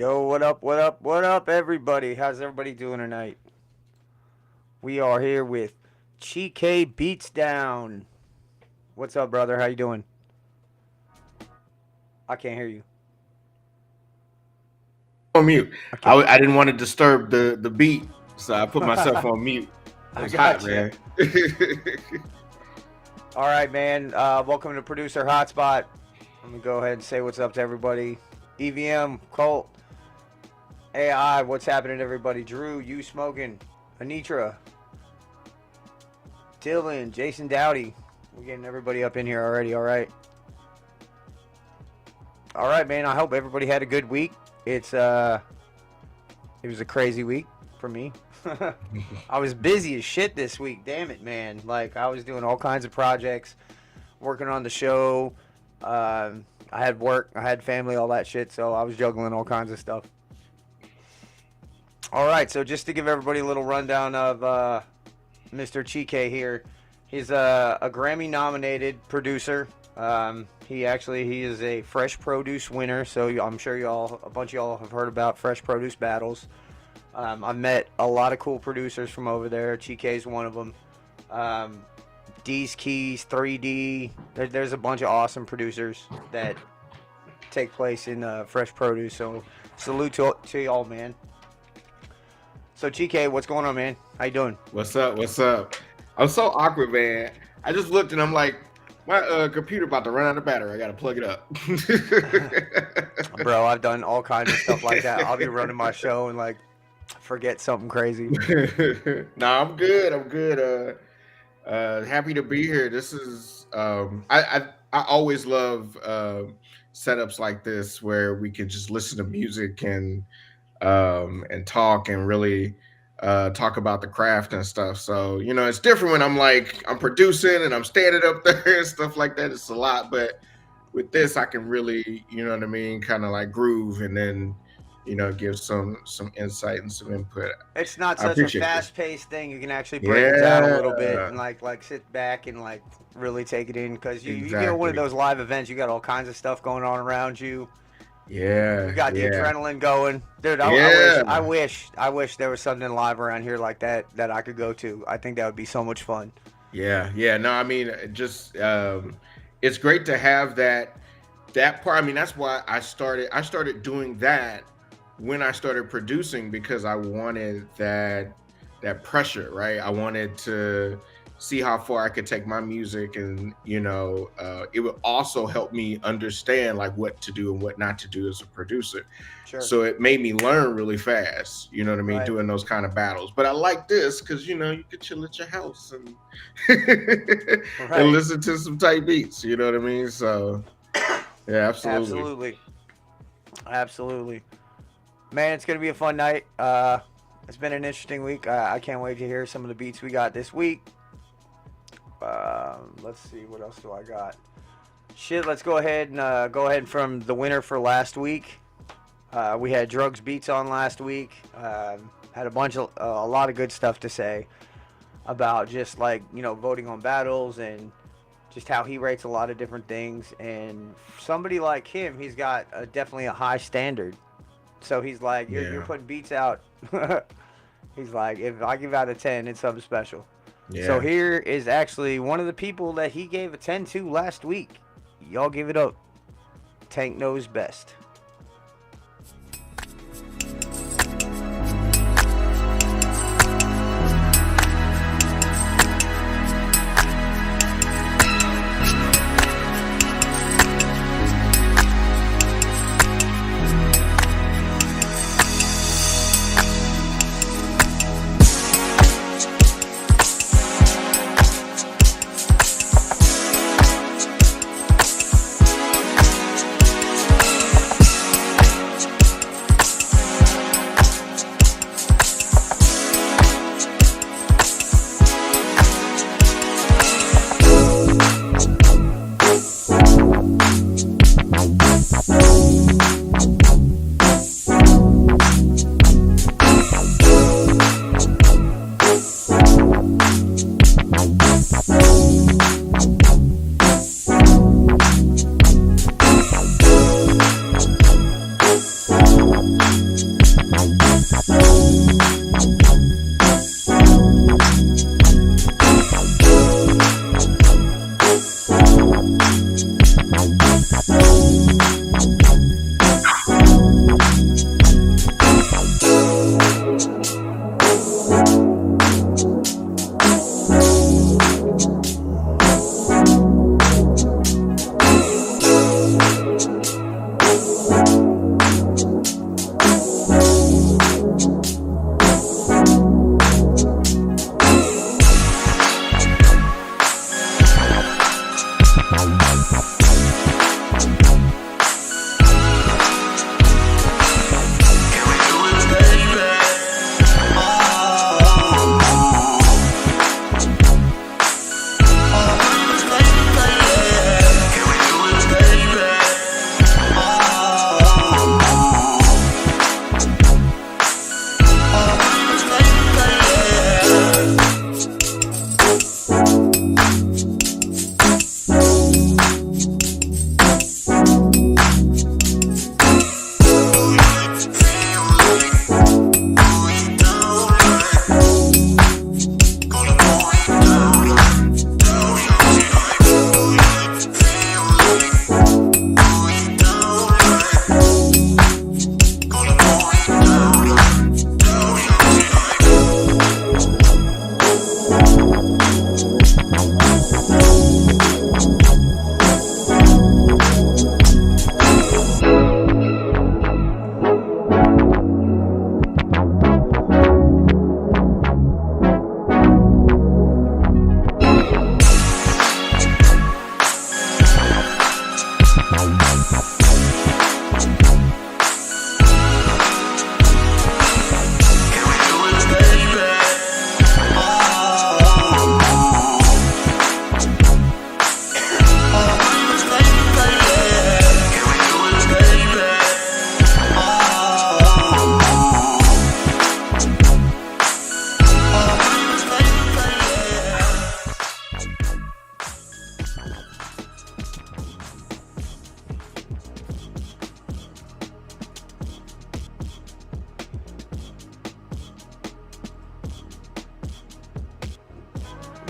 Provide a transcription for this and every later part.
Yo, what up, what up, what up, everybody? How's everybody doing tonight? We are here with CHIKE BEATZDWN. What's up, brother? How you doing? I can't hear you. On mute. I I, can't. I didn't want to disturb the beat, so I put myself on mute. It I was got hot, you. man. All right, man. Welcome to producer Hotspot. Let me go ahead and say what's up to everybody. EVM, Colt, AI, what's happening, everybody? Drew, you smoking, Anitra, Dylan, Jason Dowdy. We're getting everybody up in here already. All right. All right, man. I hope everybody had a good week. It was a crazy week for me. I was busy as shit this week. Damn it, man. Like, I was doing all kinds of projects, working on the show. I had work, I had family, all that shit. So I was juggling all kinds of stuff. All right. So just to give everybody a little rundown of Mr. CHIKE here. He's a Grammy-nominated producer. He is a Fresh Produce winner, so I'm sure a bunch of y'all have heard about Fresh Produce battles. I've met a lot of cool producers from over there. CHIKE is one of them. D's Keys, 3D. There's a bunch of awesome producers that take place in Fresh Produce. So salute to y'all, man. So CHIKE, what's going on, man? How you doing? What's up? What's up? I'm so awkward, man. I just looked and I'm like, my computer about to run out of battery. I gotta plug it up. Bro, I've done all kinds of stuff like that. I'll be running my show and like forget something crazy. Nah, I'm good. I'm good. Happy to be here. This is I always love setups like this where we can just listen to music and talk and really talk about the craft and stuff. So, you know, it's different when I'm producing and I'm standing up there and stuff like that. It's a lot, but with this, I can really, you know what I mean, kind of like groove and then, you know, give some insight and some input. It's not such a fast-paced thing. You can actually break it down a little bit and like sit back and like really take it in because you get one of those live events. You got all kinds of stuff going on around you. Yeah, you got the adrenaline going, dude. I wish there was something live around here like that I could go to. I think that would be so much fun. Yeah. No, I mean, just it's great to have that part. I mean, that's why I started doing that when I started producing because I wanted that pressure, right? I wanted to see how far I could take my music, and you know, it would also help me understand like what to do and what not to do as a producer. Sure. So it made me learn really fast, you know what I mean, doing those kind of battles. But I like this because you know you could chill at your house and and listen to some tight beats, you know what I mean? So yeah, absolutely, man. It's gonna be a fun night. It's been an interesting week. I can't wait to hear some of the beats we got this week. Let's see, what else do I got? Shit, let's go ahead and from the winner for last week. We had Drugs Beats on last week. Had a lot of good stuff to say about just like, you know, voting on battles and just how he rates a lot of different things. And somebody like him, he's got definitely a high standard. So he's like, you're putting beats out. He's like, if I give out a 10, it's something special. Yeah. So here is actually one of the people that he gave a 10 to last week. Y'all give it up. Tank Knows Best.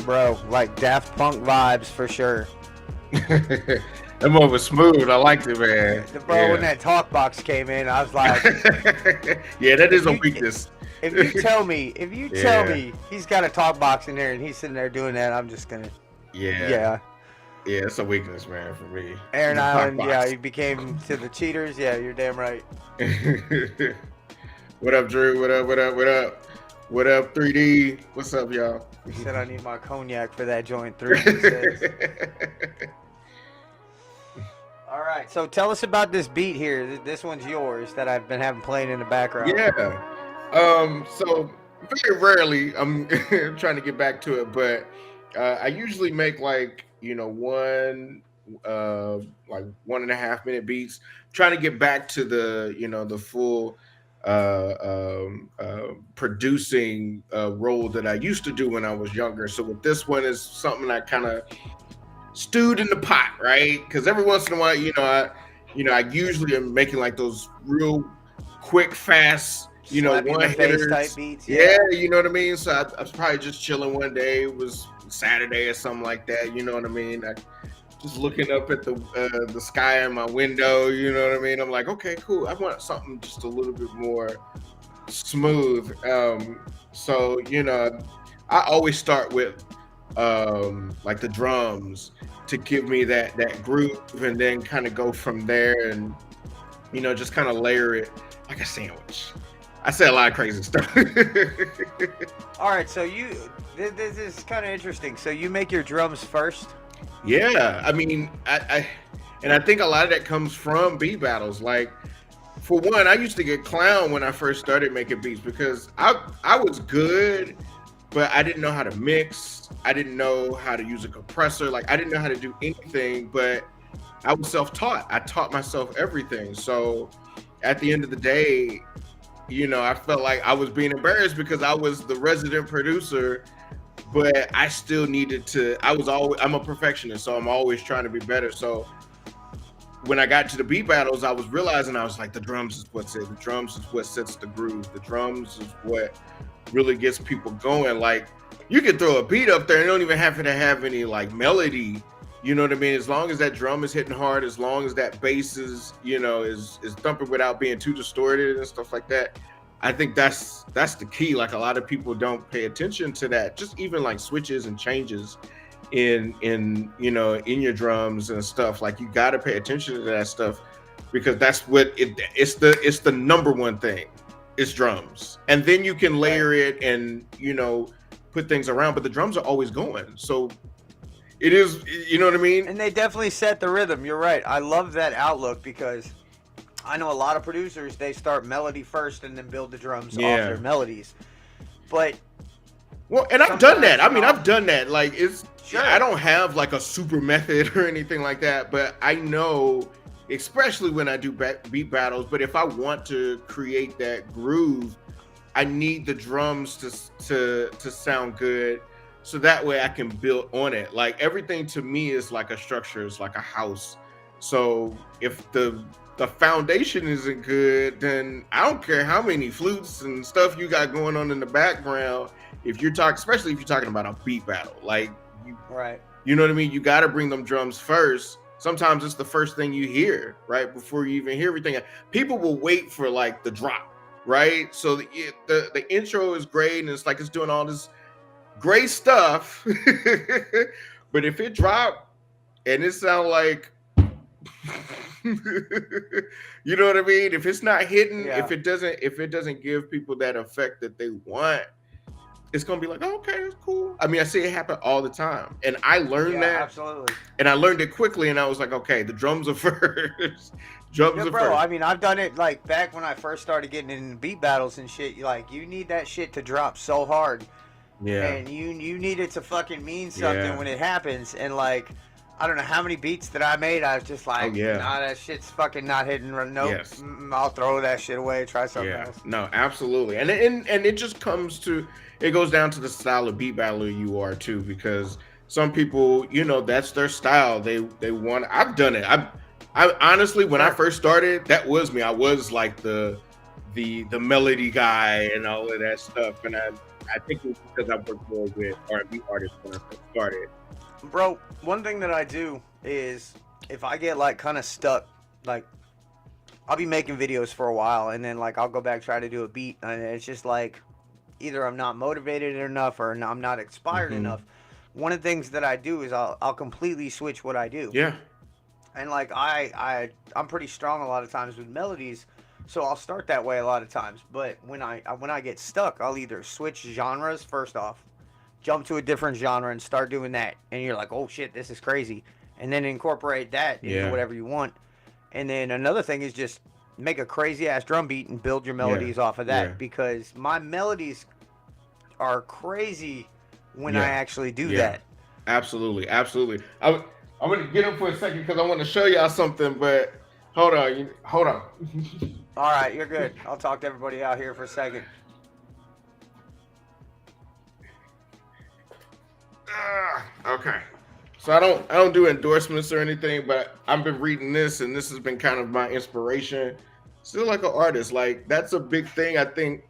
bro. Like Daft Punk vibes for sure. That one was smooth. I liked it, man. Bro, when that talk box came in, I was like, yeah, that is a weakness. If you tell me he's got a talk box in there and he's sitting there doing that, I'm just gonna. Yeah, it's a weakness, man, for me. Aaron Island, yeah, he became to the cheaters. Yeah, you're damn right. What up, Drew? What up? What up? What up? What up, 3D? What's up, y'all? He said I need my cognac for that joint 3D. All right, so tell us about this beat here. This one's yours that I've been having playing in the background. Yeah. So very rarely I'm trying to get back to it, but I usually make like, one like 1.5 minute beats, trying to get back to the, the full producing role that I used to do when I was younger. So with this one is something I kind of stewed in the pot, right? Because every once in a while, I usually am making like those real quick, fast, one hitters type beats. Yeah, you know what I mean. So I was probably just chilling one day. It was Saturday or something like that. You know what I mean. I just looking up at the sky in my window. You know what I mean. I'm like, okay, cool. I want something just a little bit more smooth. So I always start with like the drums to give me that groove, and then kind of go from there, and just kind of layer it like a sandwich. I said a lot of crazy stuff. All right, so this is kind of interesting. So you make your drums first? Yeah, I mean, I think a lot of that comes from beat battles. Like, for one, I used to get clowned when I first started making beats because I was good, but I didn't know how to mix. I didn't know how to use a compressor. Like, I didn't know how to do anything, but I was self-taught. I taught myself everything. So at the end of the day, I felt like I was being embarrassed because I was the resident producer, but I still needed to. I'm a perfectionist, so I'm always trying to be better. So when I got to the beat battles, I was realizing, I was like, the drums is what's it. The drums is what sets the groove. The drums is what really gets people going. Like, you can throw a beat up there and don't even have to have any like melody. You know what I mean? As long as that drum is hitting hard, as long as that bass is, is thumping without being too distorted and stuff like that. I think that's the key. Like, a lot of people don't pay attention to that. Just even like switches and changes in your drums and stuff. Like, you got to pay attention to that stuff, because that's what it's the number one thing. It's drums, and then you can layer it and put things around. But the drums are always going, so. It is, you know what I mean? And they definitely set the rhythm. You're right. I love that outlook, because I know a lot of producers, they start melody first and then build the drums off their melodies. But and I've done that. I mean, I've done that. Like, it's I don't have like a super method or anything like that, but I know, especially when I do beat battles, but if I want to create that groove, I need the drums to sound good. So that way I can build on it. Like, everything to me is like a structure, it's like a house. So if the foundation isn't good, then I don't care how many flutes and stuff you got going on in the background. If you're especially if you're talking about a beat battle, like, you know what I mean? You got to bring them drums first. Sometimes it's the first thing you hear, right? Before you even hear everything. People will wait for like the drop, right? So the intro is great, and it's like it's doing all this great stuff, but if it dropped and it sound like you know what I mean, if it's not hitting, if it doesn't give people that effect that they want, it's gonna be like, oh, okay, it's cool. I mean, I see it happen all the time, and I learned that absolutely, and I learned it quickly, and I was like, okay, the drums are first. Drums are bro, first. I mean, I've done it like back when I first started getting in beat battles and shit. Like, you need that shit to drop so hard. Yeah. And you need it to fucking mean something when it happens. And like, I don't know how many beats that I made. I was just like, nah, that shit's fucking not hitting. Nope. Yes. I'll throw that shit away. Try something else. No, absolutely. And it just goes down to the style of beat battler you are too, because some people, that's their style. They want. I've done it. I honestly, when I first started, that was me. I was like the melody guy and all of that stuff, and I think it was because I worked more with R&B artists when I first started. Bro, one thing that I do is if I get like kind of stuck, like I'll be making videos for a while and then like I'll go back try to do a beat and it's just like either I'm not motivated enough or I'm not inspired Mm-hmm. enough. One of the things that I do is I'll completely switch what I do. Yeah. And like I'm pretty strong a lot of times with melodies, so I'll start that way a lot of times. But when I get stuck, I'll either switch genres first off, jump to a different genre and start doing that, and you're like, oh shit, this is crazy, and then incorporate that into Yeah. whatever you want. And then another thing is just make a crazy ass drum beat and build your Yeah. melodies off of Yeah. that because my melodies are crazy when I Yeah. actually do Yeah. that. Absolutely. Absolutely. I'm gonna get him for a second because I want to show y'all something, but hold on. Hold on. All right, you're good. I'll talk to everybody out here for a second. Okay. So I don't do endorsements or anything, but I've been reading this and this has been kind of my inspiration. Still like an artist, like that's a big thing. I think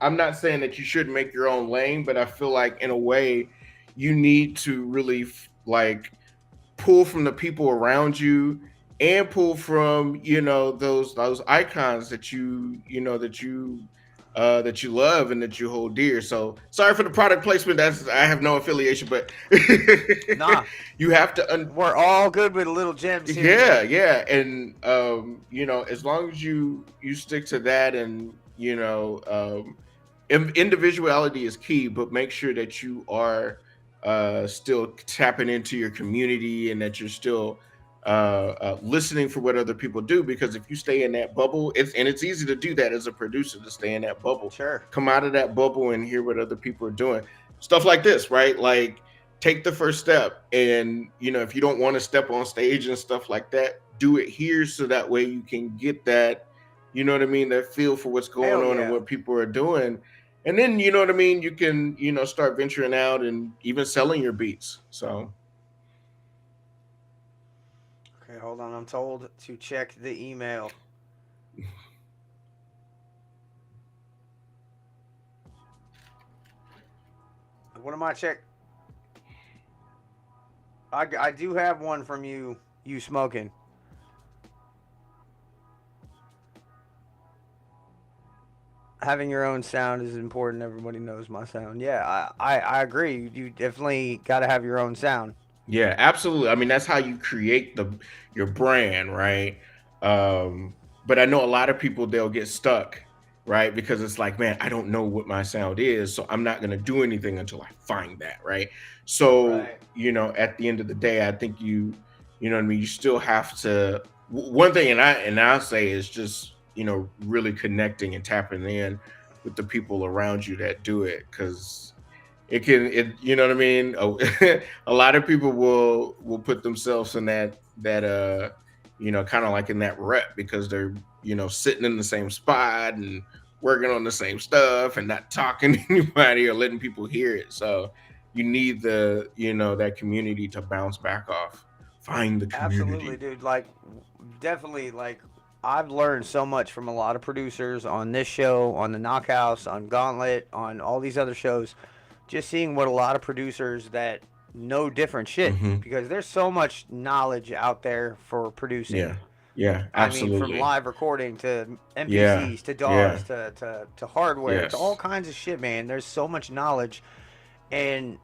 I'm not saying that you should make your own lane, but I feel like in a way you need to really like pull from the people around you and pull from those icons that you love and that you hold dear. So sorry for the product placement. I have no affiliation, but Nah, you have to we're all good with little gems here, yeah, man. yeah. And as long as you stick to that, and individuality is key, but make sure that you are still tapping into your community and that you're still listening for what other people do. Because if you stay in that bubble, it's easy to do that as a producer, to stay in that bubble. Sure. Come out of that bubble and hear what other people are doing. Stuff like this, right? Like take the first step, and if you don't want to step on stage and stuff like that, do it here so that way you can get that, what I mean, that feel for what's going Hell on and yeah. what people are doing. And then what I mean, you can start venturing out and even selling your beats. So Okay, hold on. I'm told to check the email. What am I check? I do have one from you. You smoking? Having your own sound is important. Everybody knows my sound. Yeah, I agree. You definitely got to have your own sound. yeah, absolutely. I mean, that's how you create your brand, right? Um, but I know a lot of people, they'll get stuck, right? Because it's like, man, I don't know what my sound is, so I'm not gonna do anything until I find that, right? So, Right. at the end of the day, I think you know what I mean, you still have to one thing, and I'll say, is just, really connecting and tapping in with the people around you that do it, because you know what I mean. A lot of people will put themselves in that kind of like in that rut, because they're sitting in the same spot and working on the same stuff and not talking to anybody or letting people hear it. So you need that community to bounce back off. Find the Absolutely, community. dude. Like, definitely. Like, I've learned so much from a lot of producers on this show, on the Knockhouse, on Gauntlet, on all these other shows. Just seeing what a lot of producers that know different shit, Hmm. because there's so much knowledge out there for producing. Yeah, yeah, I mean, from absolutely. live recording to Yeah, MPCs to yeah, DAWs to hardware to all yes. kinds of shit, man. There's so much knowledge, and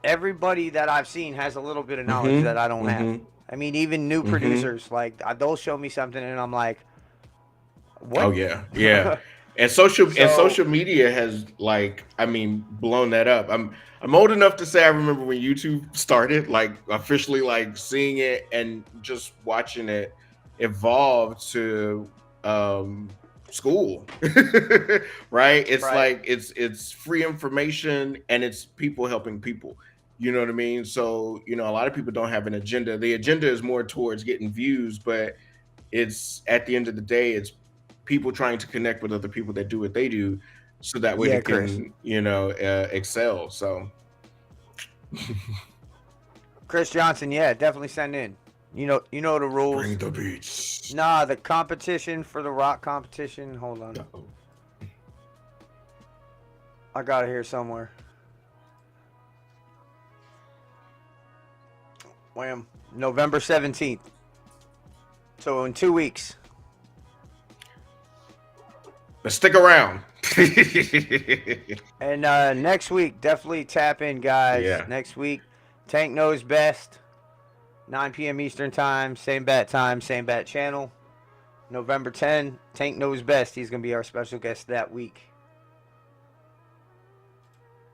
everybody that I've seen has a little bit of knowledge that Hmm. I don't have. Hmm. I mean, even new Hmm. producers, like they'll show me something and I'm like, Oh what? yeah, yeah. And social So, media has, like, I mean, blown that up. I'm old enough to say I remember when YouTube started, like officially, like seeing it and just watching it evolve to school. Right? It's right. like it's free information and it's people helping people. You know what I mean? So, a lot of people don't have an agenda. The agenda is more towards getting views, but it's at the end of the day, it's people trying to connect with other people that do what they do, so that way they Yeah, Chris. can excel. So Chris Johnson, yeah, definitely send in. You know the bring rules. the beats. Nah, the competition for the rock competition. Hold on. Uh-oh. I got it here somewhere. Wham. November 17th. So in 2 weeks. Let's stick around. And next week, definitely tap in, guys. Yeah. Next week, Tank Knows Best. 9 p.m. Eastern Time. Same bat time, same bat channel. November 10, Tank Knows Best. He's going to be our special guest that week.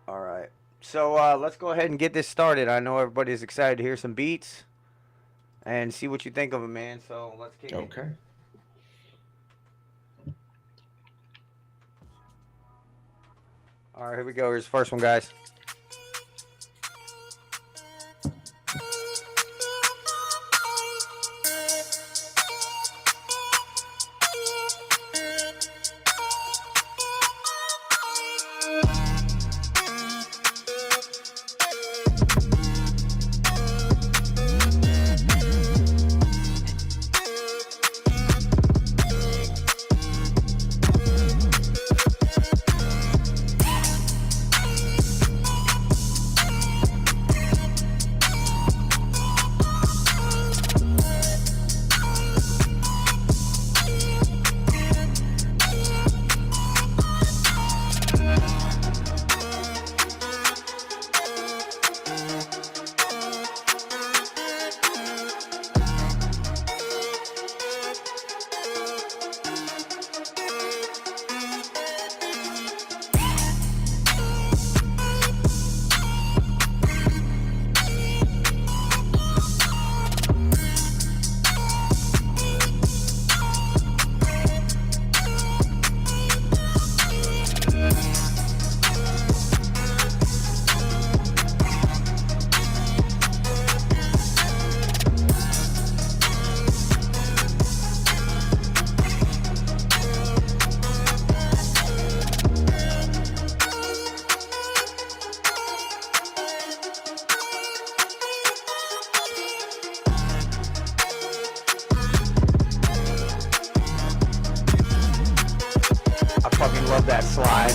All right. So let's go ahead and get this started. I know everybody's excited to hear some beats and see what you think of them, man. So let's kick it. Okay. All right, here we go. Here's the first one, guys. Fucking love that slide.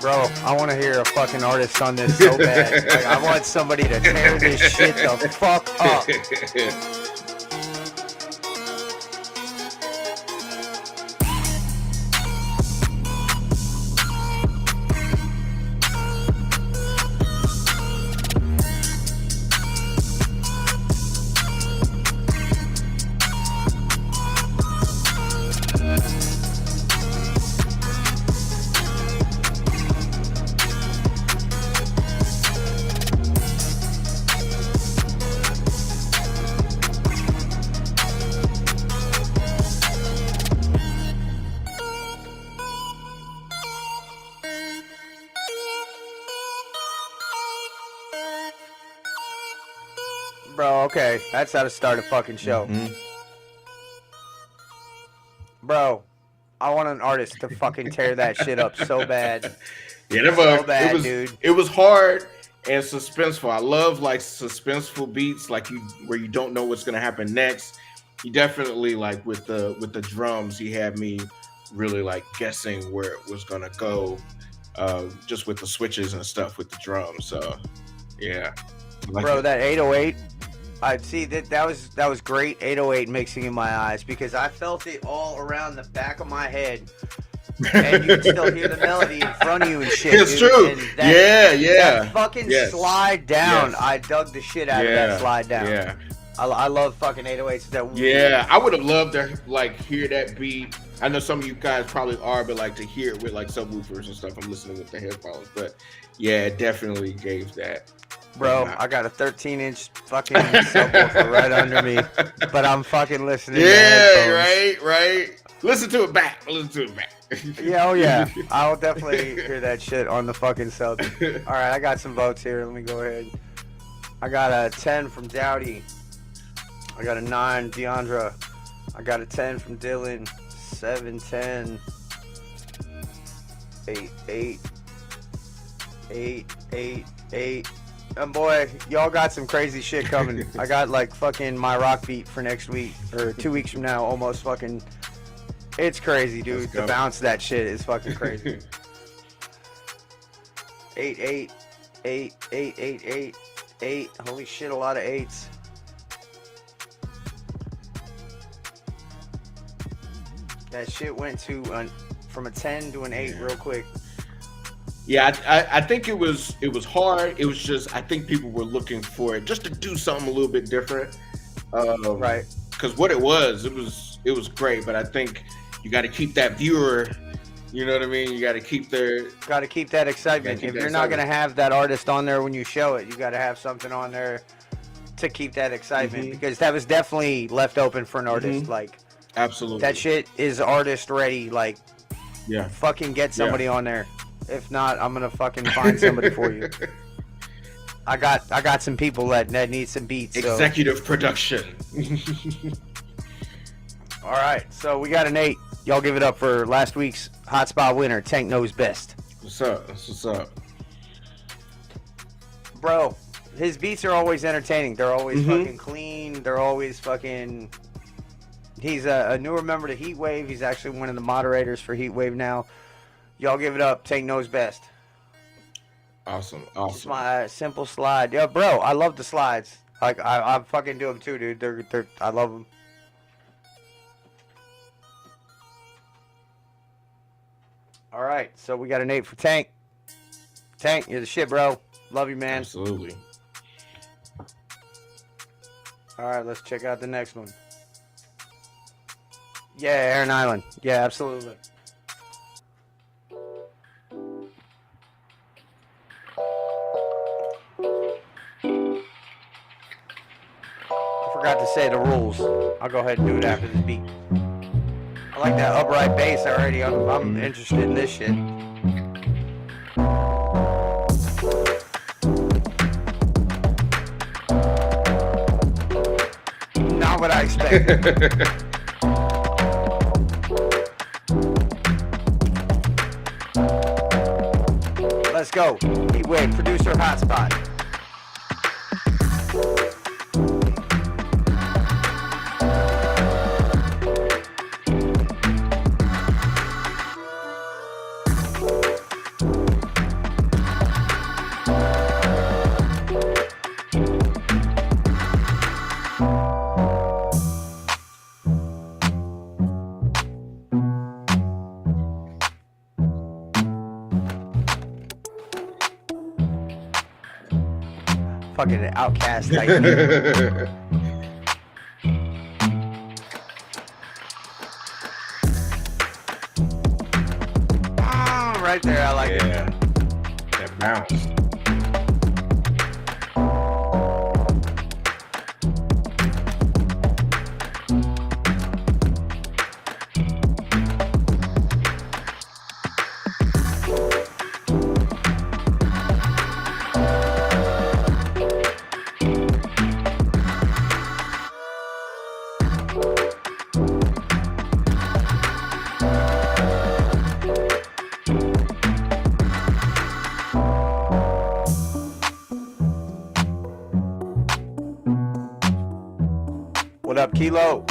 Bro, I want to hear a fucking artist on this so bad. Like, I want somebody to tear this shit the fuck up. Bro, okay. That's how to start a fucking show. Bro, I want an artist to fucking tear that shit up so bad. Yeah, so bad, dude. It was hard and suspenseful. I love like suspenseful beats, like where you don't know what's gonna happen next. He definitely, like with the drums, he had me really like guessing where it was gonna go, just with the switches and stuff with the drums. So yeah, bro, that 808. I see that was great 808 mixing in my eyes, because I felt it all around the back of my head, and you can still hear the melody in front of you and shit. It's dude. true. And that, that fucking slide down. Yes. I dug the shit out of that slide down. Yeah. I love fucking 808s. That I would have loved to like hear that beat. I know some of you guys probably are, but like to hear it with like subwoofers and stuff. I'm listening with the headphones, but yeah, it definitely gave that. Bro, I got a 13-inch fucking subwoofer right under me, but I'm fucking listening. Yeah, right. Listen to it back. Yeah, oh yeah. I'll definitely hear that shit on the fucking sub. All right, I got some votes here. Let me go ahead. I got a 10 from Dowdy. I got a 9, Deandra. I got a 10 from Dylan. 7, 10. 8, 8, 8, 8, 8. And boy, y'all got some crazy shit coming. I got like fucking my rock beat for next week or 2 weeks from now. Almost fucking. It's crazy, dude. The bounce of that shit is fucking crazy. 8, 8, 8, 8, 8, 8, 8. Holy shit, a lot of 8s. That shit went to from a 10 to an 8 real quick. Yeah, I think it was hard. It was just, I think people were looking for it just to do something a little bit different. Right. Because what it was great, but I think you got to keep that viewer. You know what I mean? You got to keep that excitement. If you're not gonna have that artist on there when you show it, you got to have something on there to keep that excitement, because that was definitely left open for an artist. Like, absolutely, that shit is artist ready. Like, yeah, fucking get somebody on there. If not, I'm gonna fucking find somebody for you. I got some people that need some beats. Executive production. All right, so we got an 8. Y'all give it up for last week's Hotspot winner, Tank Knows Best. What's up? What's up? Bro, his beats are always entertaining. They're always fucking clean. They're always fucking... He's a newer member to HeatWav. He's actually one of the moderators for HeatWav now. Y'all give it up. Tank Knows Best. Awesome. Just my simple slide. Yeah, bro, I love the slides. Like, I fucking do them too, dude. They're I love them. All right, so we got an 8 for Tank. Tank, you're the shit, bro. Love you, man. Absolutely. All right, let's check out the next one. Yeah, Aaron Island. Yeah, absolutely. I forgot to say the rules. I'll go ahead and do it after this beat. I like that upright bass already. I'm interested in this shit. Not what I expected. Let's go. HeatWav, producer Hotspot. Fucking outcast type. Right there, I like it. That bounce. What up, Kilo?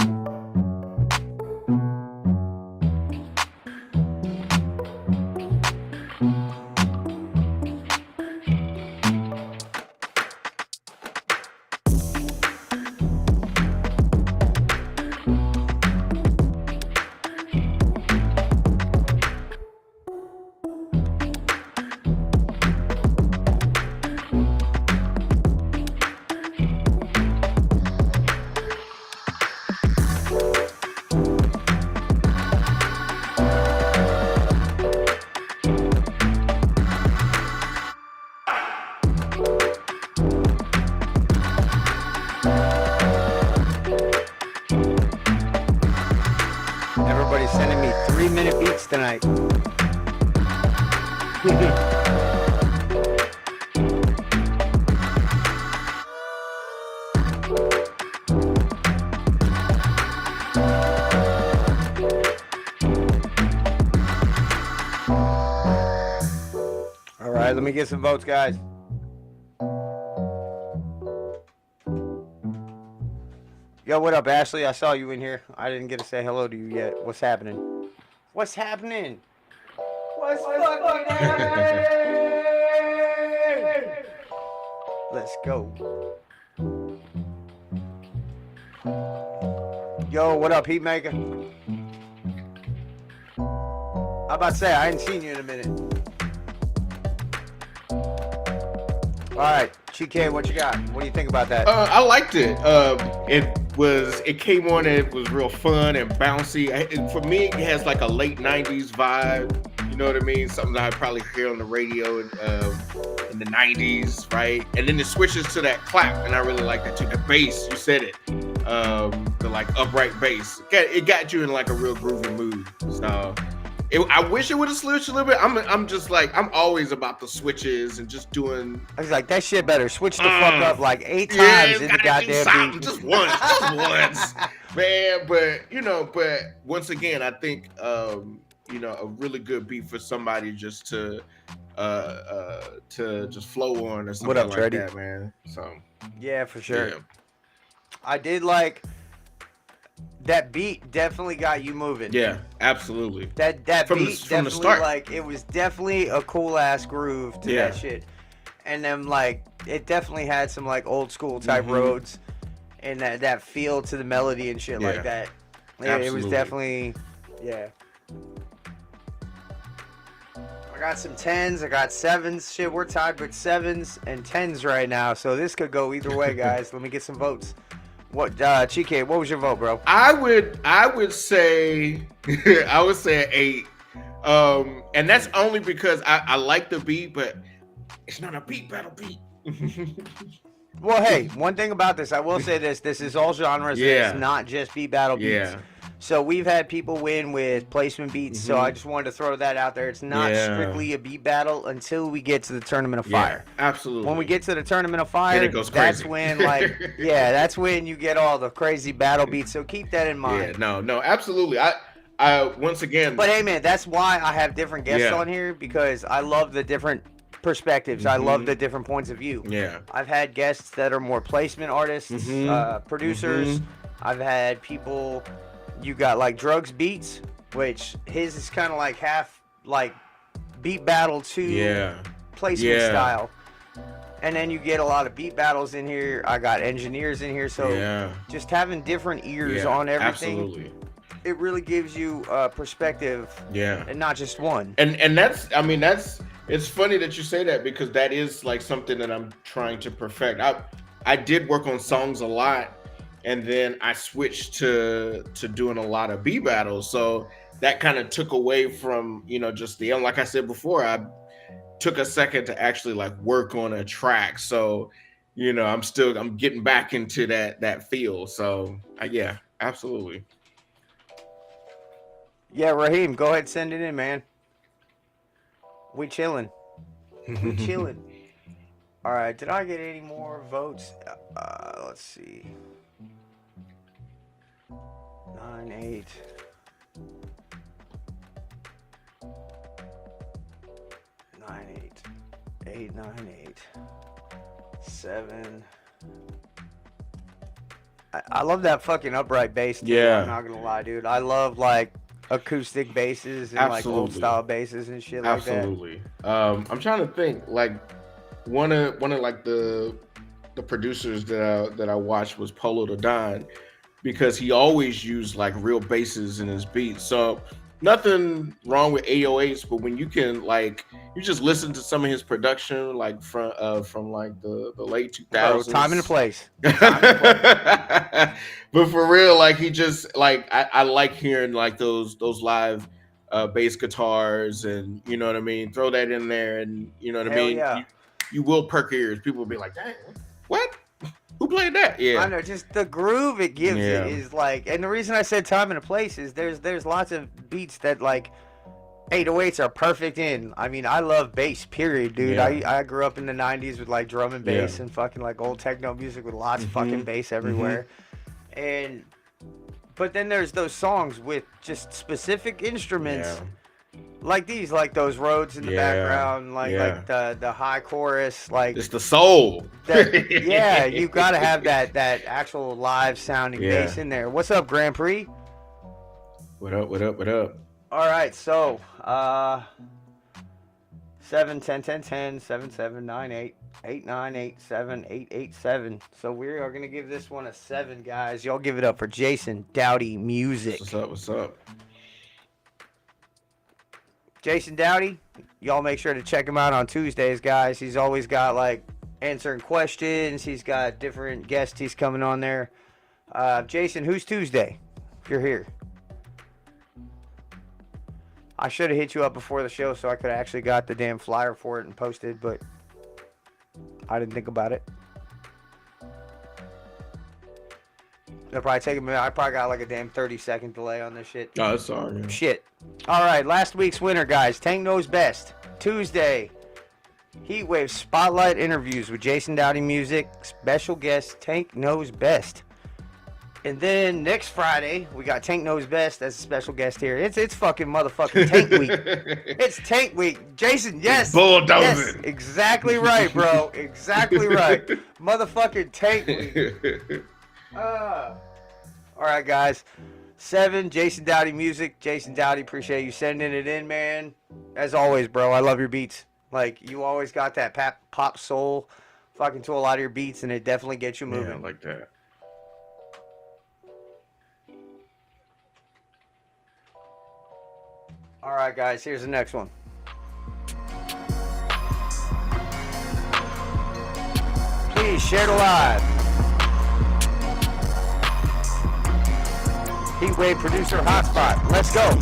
Everybody's sending me 3-minute beats tonight. right, let me get some votes, guys. Yo, what up, Ashley? I saw you in here. I didn't get to say hello to you yet. What's happening? What's happening? What's fucking happening? Let's go. Yo, what up, Heatmaker? I'm about to say, I ain't seen you in a minute. All right, CHIKE, what you got? What do you think about that? I liked it. It came on and it was real fun and bouncy. For me, it has like a late 90s vibe. You know what I mean? Something that I probably hear on the radio in the 90s, right? And then it switches to that clap, and I really like that too. The bass, you said it. The like upright bass. It got you in like a real groovy mood. So I wish it would have switched a little bit. I'm just like, I'm always about the switches and just doing. I was like, that shit better switch the fuck up like 8 times in the goddamn beat. Just once, man. But once again, I think a really good beat for somebody just to just flow on or something what up, like Treddy? that, man. So yeah, for sure. Yeah. I did like that beat. Definitely got you moving. Yeah, absolutely. That beat definitely, the start, like, it was definitely a cool ass groove to that shit. And then like it definitely had some like old school type roads and that feel to the melody and shit like that. Yeah, it was definitely I got some 10s, I got 7s. Shit, we're tied with 7s and 10s right now, so this could go either way, guys. Let me get some votes. What, CHIKE, what was your vote, bro? I would say I would say an 8. And that's only because I like the beat, but it's not a beat battle beat. Well, hey, one thing about this, I will say this is all genres. It's not just beat battle beats. So we've had people win with placement beats, so I just wanted to throw that out there. It's not strictly a beat battle until we get to the Tournament of Fire. Absolutely. When we get to the Tournament of Fire, it goes that's crazy. when, like, that's when you get all the crazy battle beats. So keep that in mind. Yeah, no, absolutely. I once again. But hey, man, that's why I have different guests on here, because I love the different perspectives. I love the different points of view. Yeah. I've had guests that are more placement artists, producers. I've had people. You got like Drugs Beats, which his is kind of like half like beat battle to placement style. And then you get a lot of beat battles in here. I got engineers in here, so just having different ears on everything. Absolutely. It really gives you a perspective, and not just one. And that's it's funny that you say that, because that is like something that I'm trying to perfect. I did work on songs a lot. And then I switched to doing a lot of beat battles. So that kind of took away from, just like I said before, I took a second to actually like work on a track. So, I'm getting back into that feel. So yeah, absolutely. Yeah, Raheem, go ahead, send it in, man. We chilling. We chilling. All right, did I get any more votes? Let's see. 9, 8. 9, 8. 8, 9, 8. 7. I love that fucking upright bass, dude. I'm not gonna lie, dude. I love like acoustic basses and like old style basses and shit like that. Absolutely. I'm trying to think, like one of like the producers that I watched was Polo the Don, because he always used like real basses in his beats. So nothing wrong with 808s, but when you can like, you just listen to some of his production, like from like the late 2000s. Time and a place. But for real, like he just like, I like hearing like those live bass guitars, and you know what I mean? Throw that in there, and you know what I mean? Yeah. You will perk ears. People will be like, dang, what? Who played that? Yeah, I know, just the groove it gives it is like, and the reason I said time and a place is there's lots of beats that like 808s are perfect in. I mean, I love bass, period, dude. I grew up in the 90s with like drum and bass and fucking like old techno music with lots of fucking bass everywhere. But then there's those songs with just specific instruments Like these, like those roads in the background, like yeah. the high chorus, like It's the soul. that. Yeah, you got to have that actual live sounding bass in there. What's up, Grand Prix? What up? What up? What up? All right, so 7 10 10 10 7 7 9 8 8 9 8 7 8 8 7. So we are gonna give this one a 7, guys. Y'all give it up for Jason Dowdy Music. What's up? What's up? Jason Dowdy, y'all make sure to check him out on Tuesdays, guys. He's always got like answering questions. He's got different guests he's coming on there. Jason, who's Tuesday? If you're here. I should have hit you up before the show so I could have actually got the damn flyer for it and posted, but I didn't think about it. It'll probably take a minute. I probably got like a damn 30-second delay on this shit. Oh, that's all right. Shit. All right, last week's winner, guys. Tank Knows Best. Tuesday, HeatWav Spotlight interviews with Jason Dowdy Music. Special guest, Tank Knows Best. And then next Friday, we got Tank Knows Best as a special guest here. It's fucking motherfucking Tank Week. It's Tank Week. Jason, yes. Bulldozing. Yes, exactly right, bro. Exactly right. Motherfucking Tank Week. All right, guys. 7, Jason Dowdy Music. Jason Dowdy, appreciate you sending it in, man. As always, bro, I love your beats. Like, you always got that pop soul fucking to a lot of your beats, and it definitely gets you moving. Yeah, I like that. All right, guys, here's the next one. Please share the live. HeatWav producer Hotspot. Let's go.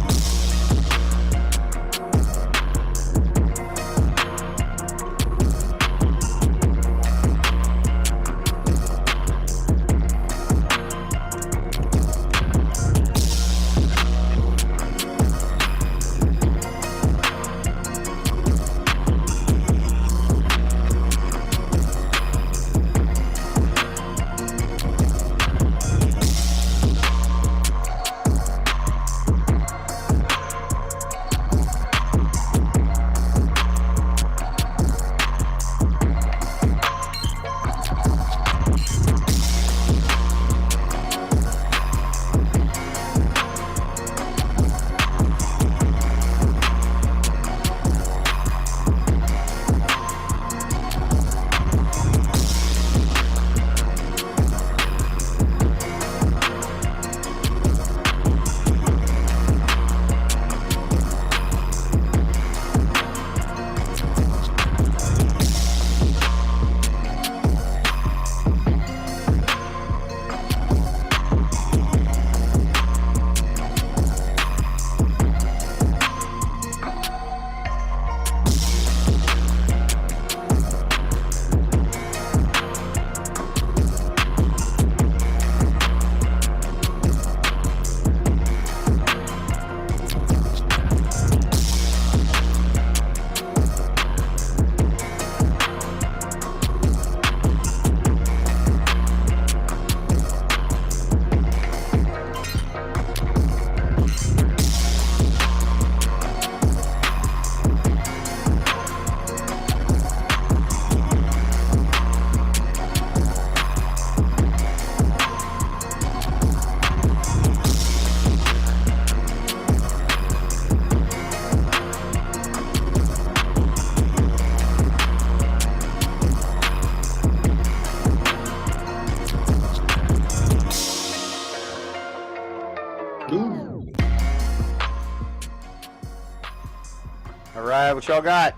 All right, what y'all got?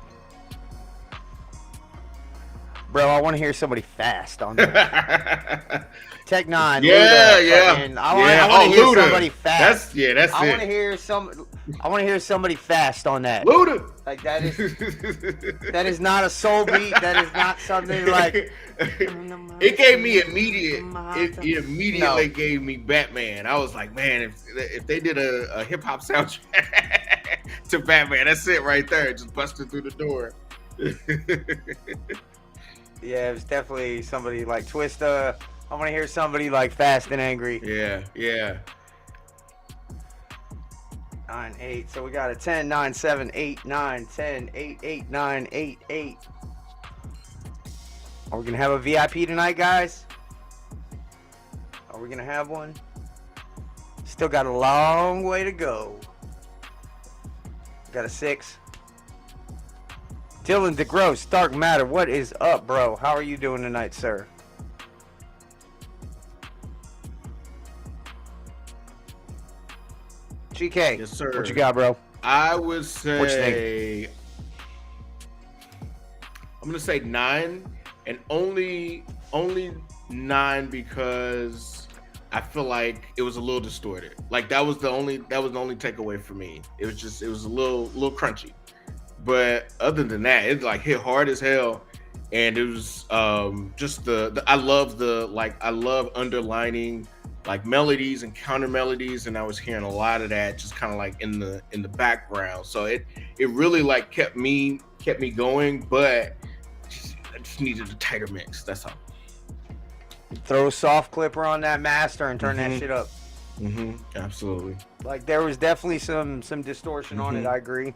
Bro, I want to hear somebody fast on that. Tech 9. Yeah, Luda, yeah. fucking, I want to hear Luda. somebody fast. That's I it. want to hear somebody fast on that. Luda. Like that is not a soul beat. That is not something like. It gave me immediate. It immediately gave me Batman. I was like, man, if they did a hip hop soundtrack to Batman, that's it right there. Just busted through the door. Yeah, it was definitely somebody like Twista. I want to hear somebody like Fast and Angry. Yeah, yeah. 9, 8. So we got a 10, 9, 7, 8, 9, 10, 8, 8, 9, 8, 8. Are we going to have a VIP tonight, guys? Are we going to have one? Still got a long way to go. Got a 6. Dylan DeGross, Dark Matter, what is up, bro? How are you doing tonight, sir? CHIKE, Yes, sir. what you got, bro? I would say, What you think? I'm gonna say 9, and only 9 because I feel like it was a little distorted. Like that was the only takeaway for me. It was a little crunchy. But other than that, it like hit hard as hell, and it was just I love underlining like melodies and counter melodies, and I was hearing a lot of that just kind of like in the background. So it really like kept me going, but I just needed a tighter mix. That's all. Throw a soft clipper on that master and turn that shit up. Absolutely. Like there was definitely some distortion on it. I agree.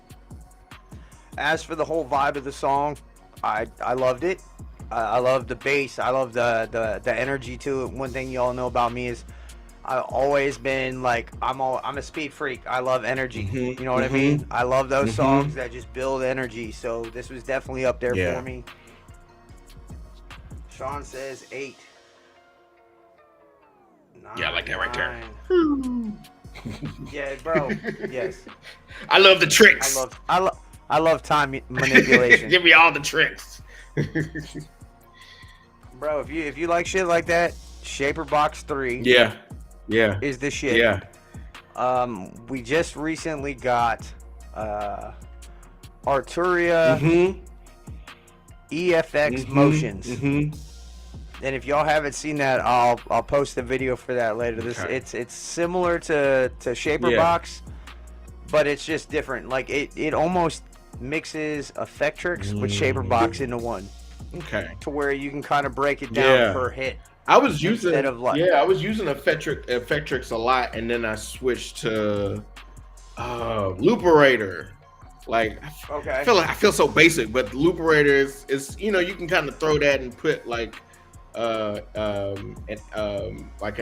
As for the whole vibe of the song, I loved it. I love the bass. I love the energy to it. One thing you all know about me is I've always been like I'm a speed freak. I love energy. You know what I mean? I love those songs that just build energy. So this was definitely up there for me. Sean says 8. 9, Yeah, I like that right there. Yeah, bro. Yes. I love the tricks. I love time manipulation. Give me all the tricks. Bro, if you like shit like that, Shaper Box 3 Yeah. is the shit. Yeah. We just recently got Arturia EFX Motions. And if y'all haven't seen that, I'll post a video for that later. It's similar to Shaper Box, but it's just different. Like it almost mixes Effectrix with Shaper Box into one. Okay. To where you can kind of break it down per hit. I was using Effectrix a lot, and then I switched to Looperator. Like, okay. I feel so basic, but Looperator is you can kind of throw that and put like an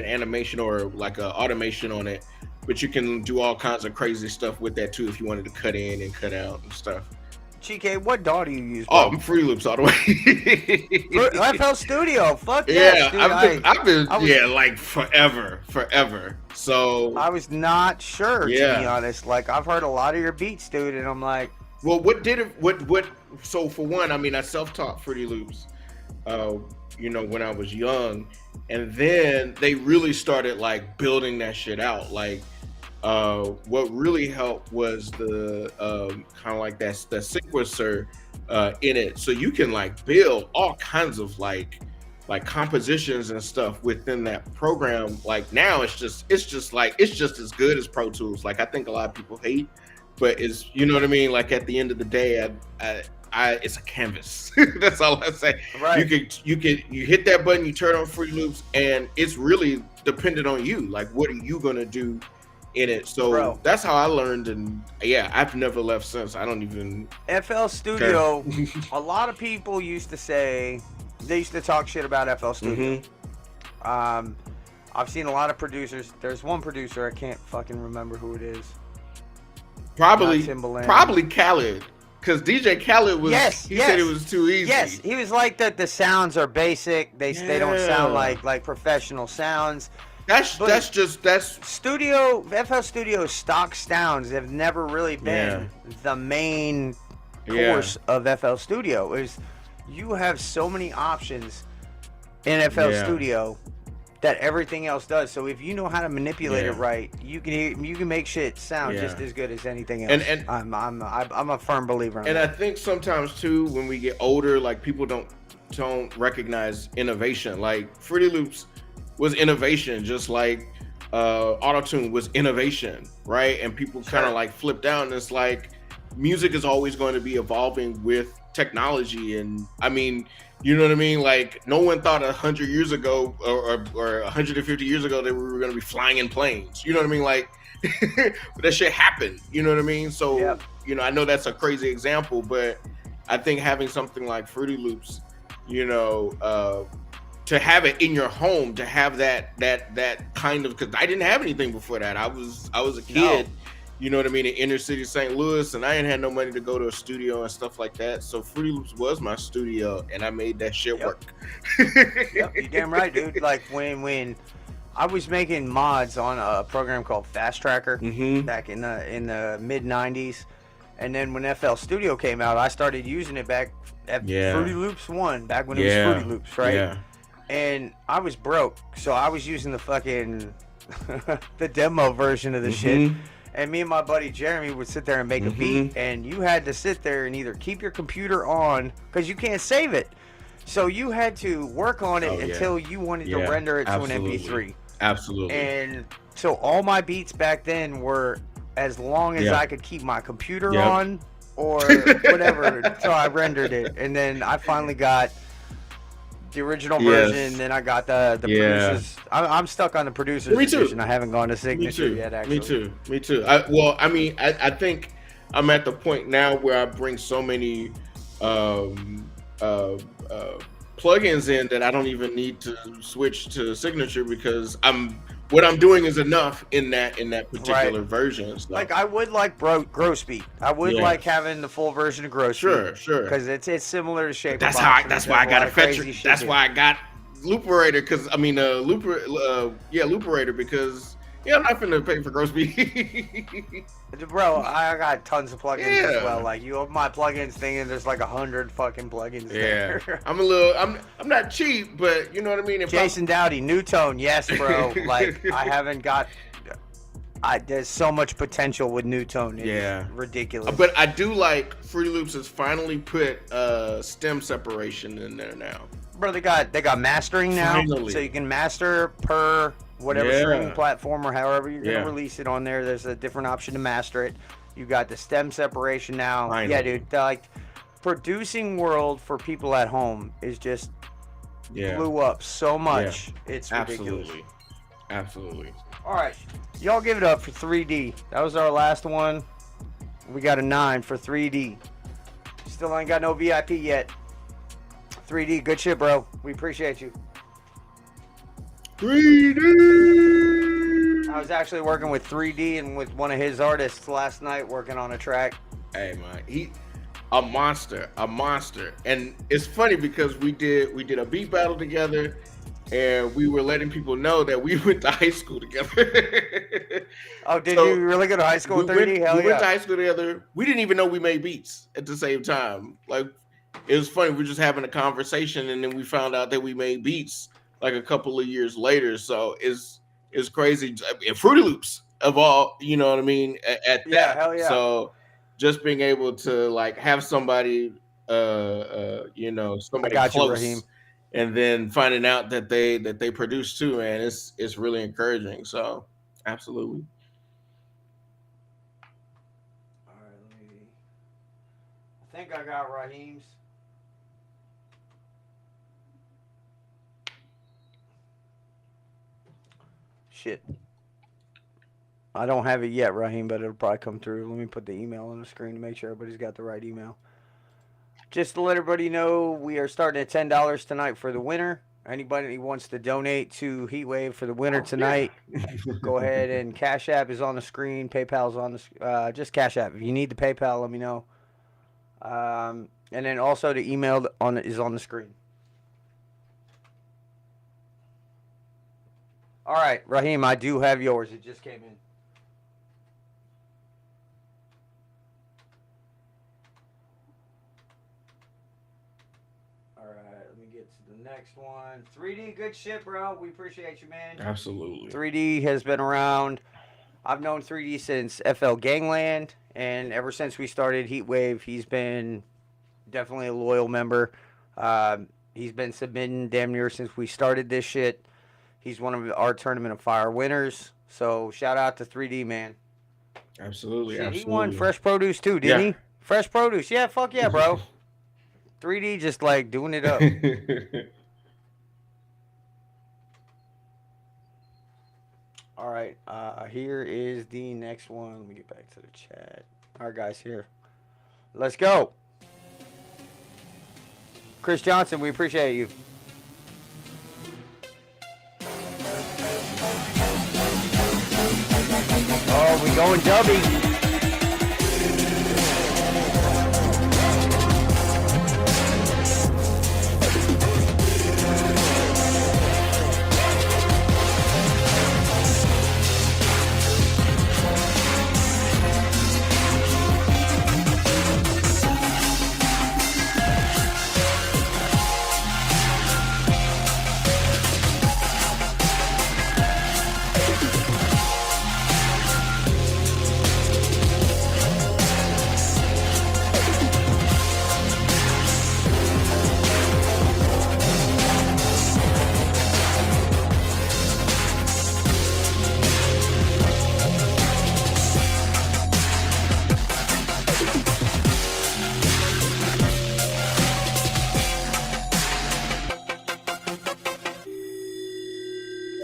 animation or like a automation on it, but you can do all kinds of crazy stuff with that too if you wanted to cut in and cut out and stuff. CHIKE, what DAW do you use, bro? Oh, I'm Fruity Loops all the way. FL Studio, fuck yes, dude. I've been like forever. So I was not sure, to be honest. Like I've heard a lot of your beats, dude, and I'm like, well, so for one, I mean, I self-taught Fruity Loops, when I was young, and then they really started like building that shit out. Like, what really helped was the kind of like that sequencer in it, so you can like build all kinds of like compositions and stuff within that program. Like now it's just as good as Pro Tools. Like I think a lot of people hate, but it's, you know what I mean, like at the end of the day, I it's a canvas. That's all I say. Right. You hit that button, you turn on Fruity Loops, and it's really dependent on you. Like what are you gonna do in it? So that's how I learned, and I've never left since. I don't even FL Studio. A lot of people used to say, they used to talk shit about FL Studio. I've seen a lot of producers. There's one producer, I can't fucking remember who it is. Probably Khaled, because DJ Khaled was. He said it was too easy. Yes, he was like that. The sounds are basic. They don't sound like professional sounds. That's Studio. FL Studio stock sounds have never really been the main course of FL Studio. You have so many options in FL Studio that everything else does. So if you know how to manipulate it right, you can make shit sound just as good as anything else. And I'm a firm believer in that. And I think sometimes too, when we get older, like people don't recognize innovation. Like Fruity Loops was innovation, just like Auto-Tune was innovation, right? And people kind of like flipped out, and it's like music is always going to be evolving with technology. And I mean, you know what I mean? Like no one thought 100 years ago or 150 years ago that we were going to be flying in planes. You know what I mean? Like but that shit happened. You know what I mean? So Yep. you know, I know that's a crazy example, but I think having something like Fruity Loops, you know, to have it in your home, to have that kind of, because I didn't have anything before that. I was a kid, you know what I mean, in inner city St. Louis, and I ain't had no money to go to a studio and stuff like that. So Fruity Loops was my studio, and I made that shit work. Yep, you damn right, dude. Like when I was making mods on a program called Fast Tracker back in the mid '90s, and then when FL Studio came out, I started using it back at Fruity Loops 1, back when it was Fruity Loops, right? Yeah. And I was broke, so I was using the fucking the demo version of the shit. And me and my buddy Jeremy would sit there and make a beat, and you had to sit there and either keep your computer on because you can't save it. So you had to work on it until you wanted to render it to an MP3. Absolutely. And so all my beats back then were as long as I could keep my computer on or whatever. So I rendered it, and then I finally got the original version. Then I got the producers. I'm stuck on the producers edition. I haven't gone to signature yet. Actually, Me too. I think I'm at the point now where I bring so many plugins in that I don't even need to switch to signature, because what I'm doing is enough in that particular version. So. Like I would like Gross Beat. I would like having the full version of Gross Beat. Sure. Because it's similar to Shape. That's why I got a fetcher. That's why I got Looperator, because Looperator, because I'm not finna pay for Gross Beat. Bro, I got tons of plugins as well. Like you have my plugins thing, and there's like 100 fucking plugins there. I'm not cheap, but you know what I mean. Jason Dowdy, New Tone, yes, bro. Like I haven't got. There's so much potential with New Tone. It's ridiculous. But I do like Fruity Loops has finally put stem separation in there now. Bro, they got mastering now, so you can master per whatever streaming platform or however you're gonna release it on there. There's a different option to master it. You got the stem separation now. Yeah, dude. Like producing world for people at home is just blew up so much. It's ridiculous. Absolutely. All right, y'all give it up for 3D. That was our last one. We got a 9 for 3D. Still ain't got no VIP yet. 3D, good shit, bro. We appreciate you. 3D. I was actually working with 3D and with one of his artists last night, working on a track. Hey man, he a monster, and it's funny because we did a beat battle together, and we were letting people know that we went to high school together. Oh, did you really go to high school with 3D? We went to high school together. We didn't even know we made beats at the same time. Like it was funny. We were just having a conversation, and then we found out that we made beats like a couple of years later. So it's crazy. And Fruity Loops of all, you know what I mean? At that. Hell yeah. So just being able to like have somebody, somebody close, and then finding out that they produce too, man, it's really encouraging. So absolutely. All right, I think I got Raheem's. Shit. I don't have it yet, Raheem, but it'll probably come through. Let me put the email on the screen to make sure everybody's got the right email. Just to let everybody know, we are starting at $10 tonight for the winner. Anybody who wants to donate to HeatWav for the winner tonight, go ahead, and Cash App is on the screen. PayPal's on the just Cash App. If you need the PayPal, let me know. And then also the email is on the screen. All right, Raheem, I do have yours. It just came in. All right, let me get to the next one. 3D, good shit, bro. We appreciate you, man. Absolutely. 3D has been around. I've known 3D since FL Gangland, and ever since we started HeatWav, he's been definitely a loyal member. He's been submitting damn near since we started this shit. He's one of our Tournament of Fire winners. So shout out to 3D, man. Absolutely. Shit, he won Fresh Produce too, didn't he? Fresh Produce. Yeah, fuck yeah, bro. 3D just like doing it up. All right. Here is the next one. Let me get back to the chat. All right, guys. Here. Let's go. Chris Johnson, we appreciate you. Oh, we going dubby.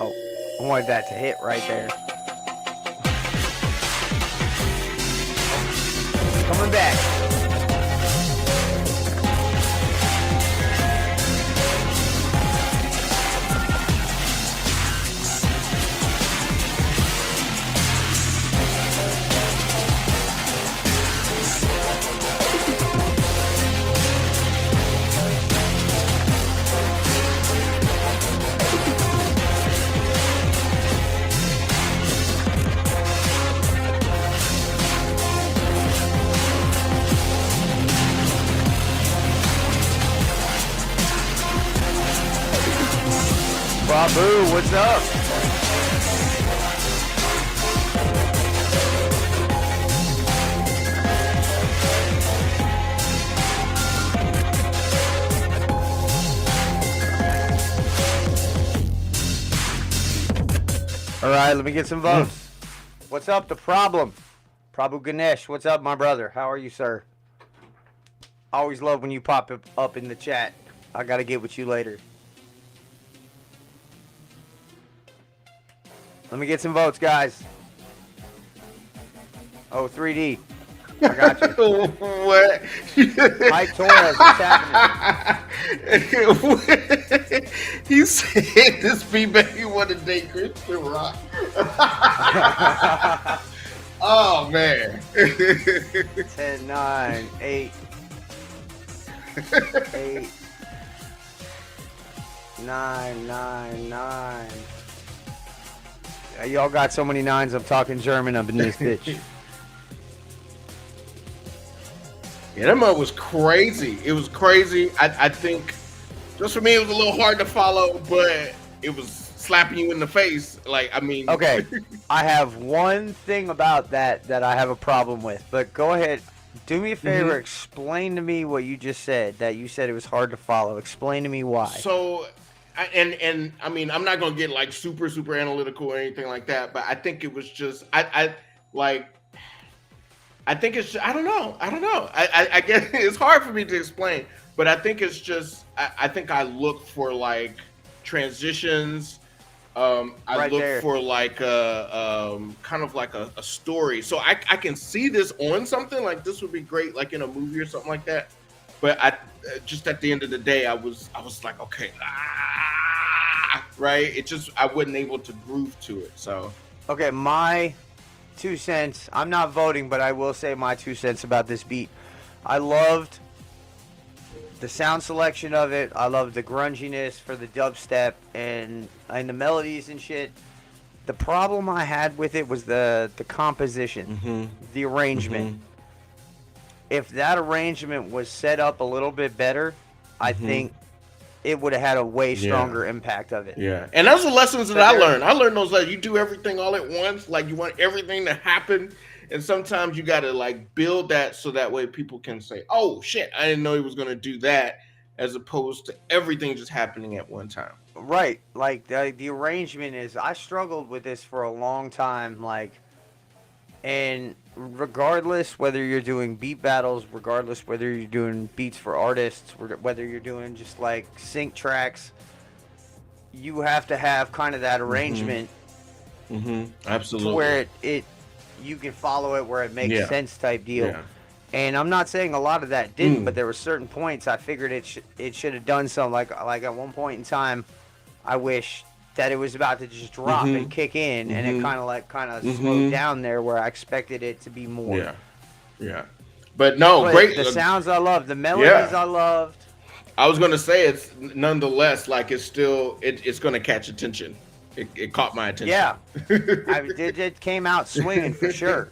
Oh, I wanted that to hit right there. Coming back. Babu, what's up? All right, let me get some votes. What's up, the problem? Prabhu Ganesh, what's up, my brother? How are you, sir? Always love when you pop up in the chat. I gotta get with you later. Let me get some votes, guys. Oh, 3D. I got you. What? Mike Torres, what's happening? He said this baby want to date Christian Rock. Oh man. 10, 9, 8, 8, 9, 9, 9. Y'all got so many nines, I'm talking German up in this bitch. Yeah, that mug was crazy. It was crazy. I think just for me it was a little hard to follow, but it was slapping you in the face. Like, I mean. Okay, I have one thing about that I have a problem with, but go ahead. Do me a favor, explain to me what you just said, that you said it was hard to follow. Explain to me why. So, and I mean, I'm not going to get like super analytical or anything like that, but I think it was just, I think it's, I don't know. I guess it's hard for me to explain, but I think it's just, I think I look for like transitions. I look for like a kind of like a story. So I can see this on something like this would be great, like in a movie or something like that. But I just at the end of the day, I was like, okay, right? It just, I wasn't able to groove to it. So okay, my 2 cents. I'm not voting, but I will say my 2 cents about this beat. I loved the sound selection of it. I loved the grunginess for the dubstep and the melodies and shit. The problem I had with it was the composition, the arrangement. If that arrangement was set up a little bit better, I think it would have had a way stronger impact of it. Yeah, and those are lessons that I learned. I learned those, like, you do everything all at once, like you want everything to happen, and sometimes you got to like build that so that way people can say, "Oh shit, I didn't know he was going to do that," as opposed to everything just happening at one time. Right, like the arrangement is. I struggled with this for a long time, like, and regardless whether you're doing beat battles, regardless whether you're doing beats for artists, whether you're doing just like sync tracks, you have to have kind of that arrangement Absolutely. To where you can follow it where it makes sense type deal. Yeah. And I'm not saying a lot of that didn't, but there were certain points I figured it should have done something. Like at one point in time, I wish that it was about to just drop and kick in, and it kind of slowed down there where I expected it to be more. Yeah. Yeah. But no, But great. The sounds I loved, the melodies I loved. I was gonna say it's nonetheless like it's still it's gonna catch attention. It caught my attention. Yeah, it came out swinging for sure.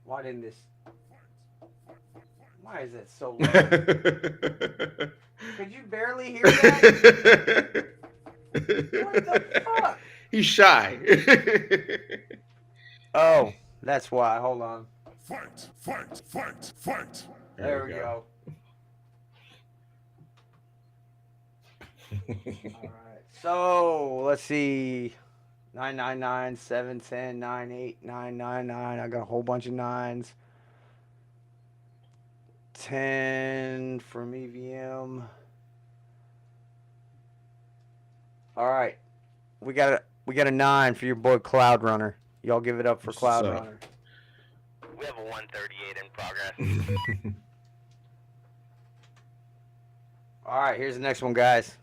Why didn't this? Why is it so low? Could you barely hear that? What the fuck? He's shy. Oh, that's why. Hold on. Fight, fight, fight, fight. There we go. All right. So let's see. 999, 710, 98, 999. I got a whole bunch of nines. 10 from EVM. All right. We got a 9 for your boy Cloud Runner. Y'all give it up for Cloud Runner. We have a 138 in progress. All right, here's the next one, guys.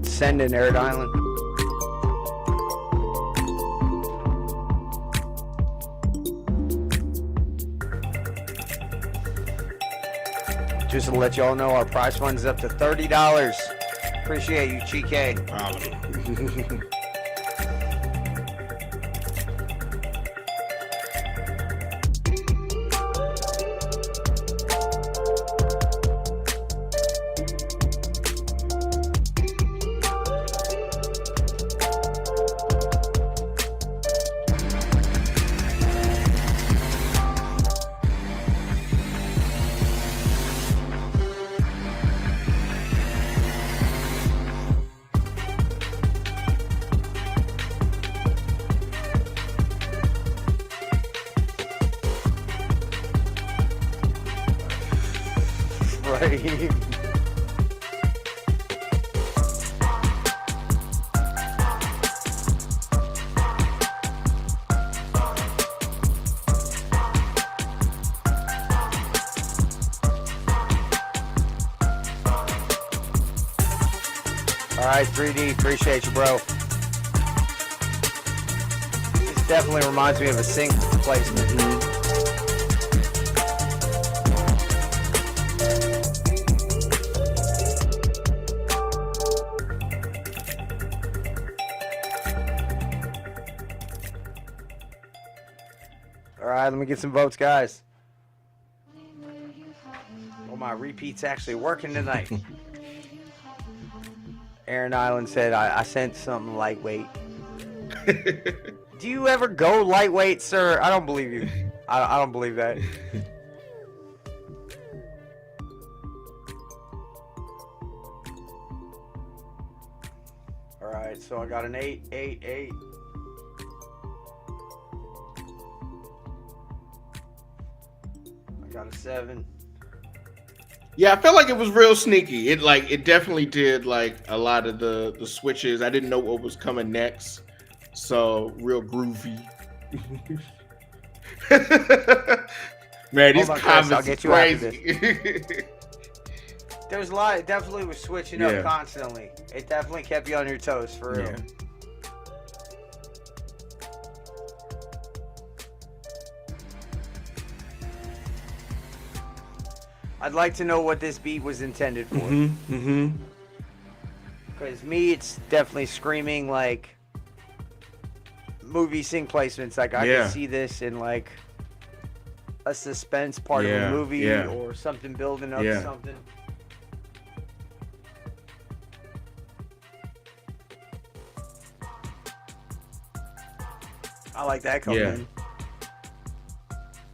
Send in Arid Island. Just to let y'all know, our prize fund is up to $30. Appreciate you, CHIKE. All right, 3D, appreciate you, bro. This definitely reminds me of a sync placement. All right, let me get some votes, guys. Oh, my repeat's actually working tonight. Aaron Island said, I sent something lightweight. Do you ever go lightweight, sir? I don't believe you. I don't believe that. All right, so I got an 8, 8, 8. I got a 7. Yeah, I felt like it was real sneaky. It definitely did like a lot of the switches. I didn't know what was coming next, so real groovy. Man, these comments are crazy. There's a lot. It definitely was switching up constantly. It definitely kept you on your toes for real. I'd like to know what this beat was intended for. Because me, it's definitely screaming like movie sync placements. Like I can see this in like a suspense part of a movie or something building up to something. I like that coming Yeah. in.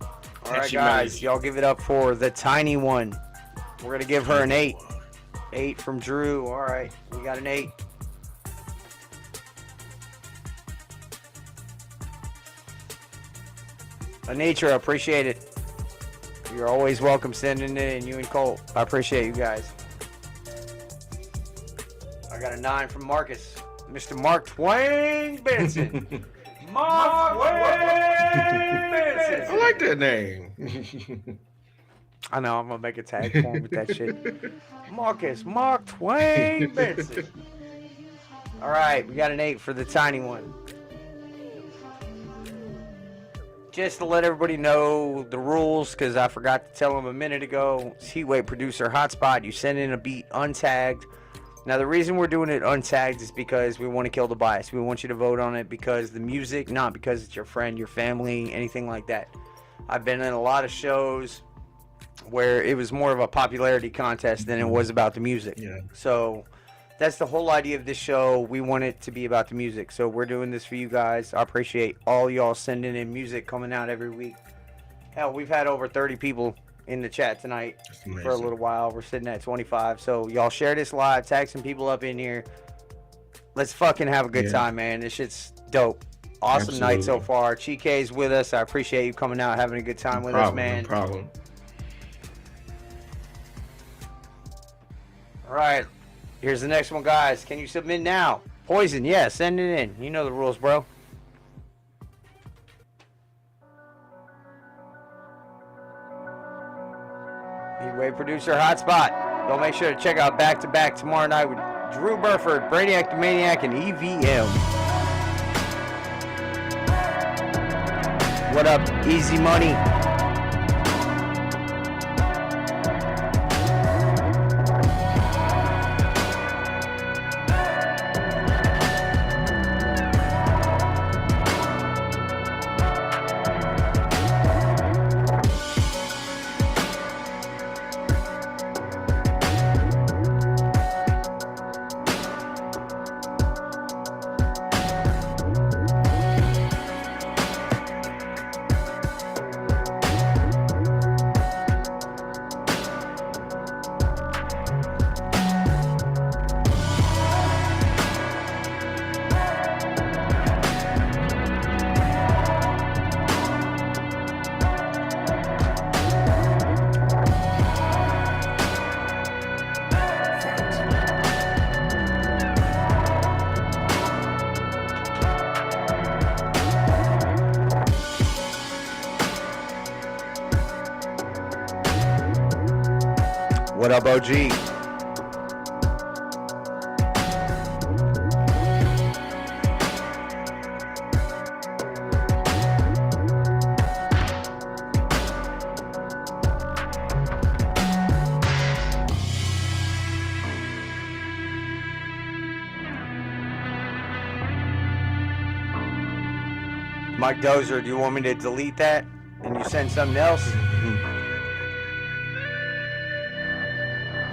All right, Catchy guys, melody. y'all give it up for the tiny one. We're gonna give her an 8. 8 from Drew. All right, we got an 8. Nature, I appreciate it. You're always welcome sending it in, you and Colt. I appreciate you guys. I got a 9 from Marcus. Mr. Mark Twain Benson. Mark Twain Benson. I like that name. I know, I'm going to make a tag for him with that shit. Marcus, Mark Twain Benson. All right, we got an 8 for the tiny one. Just to let everybody know the rules, because I forgot to tell them a minute ago. It's HeatWav producer Hotspot. You send in a beat untagged. Now, the reason we're doing it untagged is because we want to kill the bias. We want you to vote on it because the music, not because it's your friend, your family, anything like that. I've been in a lot of shows where it was more of a popularity contest than it was about the music. Yeah. So that's the whole idea of this show. We want it to be about the music. So we're doing this for you guys. I appreciate all y'all sending in music coming out every week. Hell, we've had over 30 people in the chat tonight for a little while. We're sitting at 25. So y'all share this live, tag some people up in here. Let's fucking have a good time, man. This shit's dope. Awesome night so far. CHIKE's with us. I appreciate you coming out, having a good time with us, man. No problem. All right. Here's the next one, guys. Can you submit now? Poison, yeah, send it in. You know the rules, bro. HeatWav producer Hotspot. Y'all make sure to check out Back to Back tomorrow night with Drew Burford, Brainiac the Maniac, and EVM. What up, Easy Money? What up, OG? Mike Dozer, do you want me to delete that and you send something else?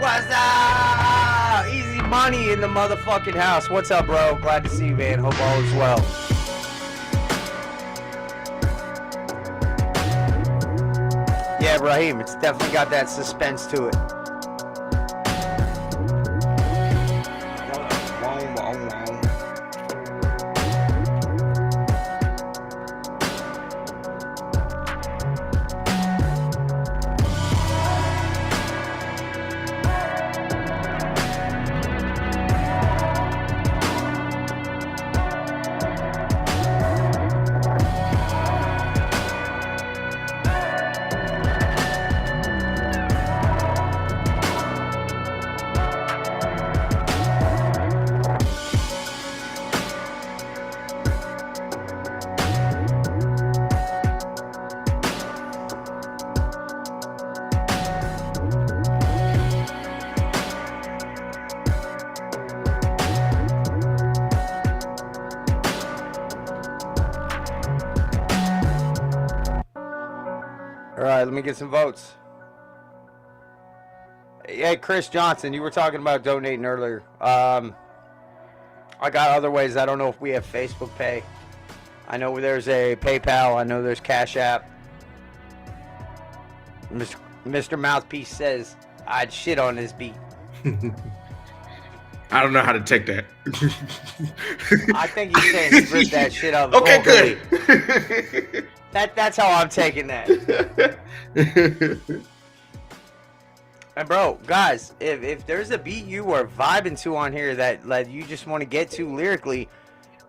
What's up? Easy Money in the motherfucking house. What's up, bro? Glad to see you, man. Hope all is well. Yeah, Raheem, it's definitely got that suspense to it. All right, let me get some votes. Hey, Chris Johnson, you were talking about donating earlier. I got other ways. I don't know if we have Facebook Pay. I know there's a PayPal. I know there's Cash App. Mr. Mouthpiece says I'd shit on this beat. I don't know how to take that. I think he's saying strip that shit up. Okay, vocally. good. That's how I'm taking that. And bro, guys, if there's a beat you are vibing to on here that you just want to get to lyrically,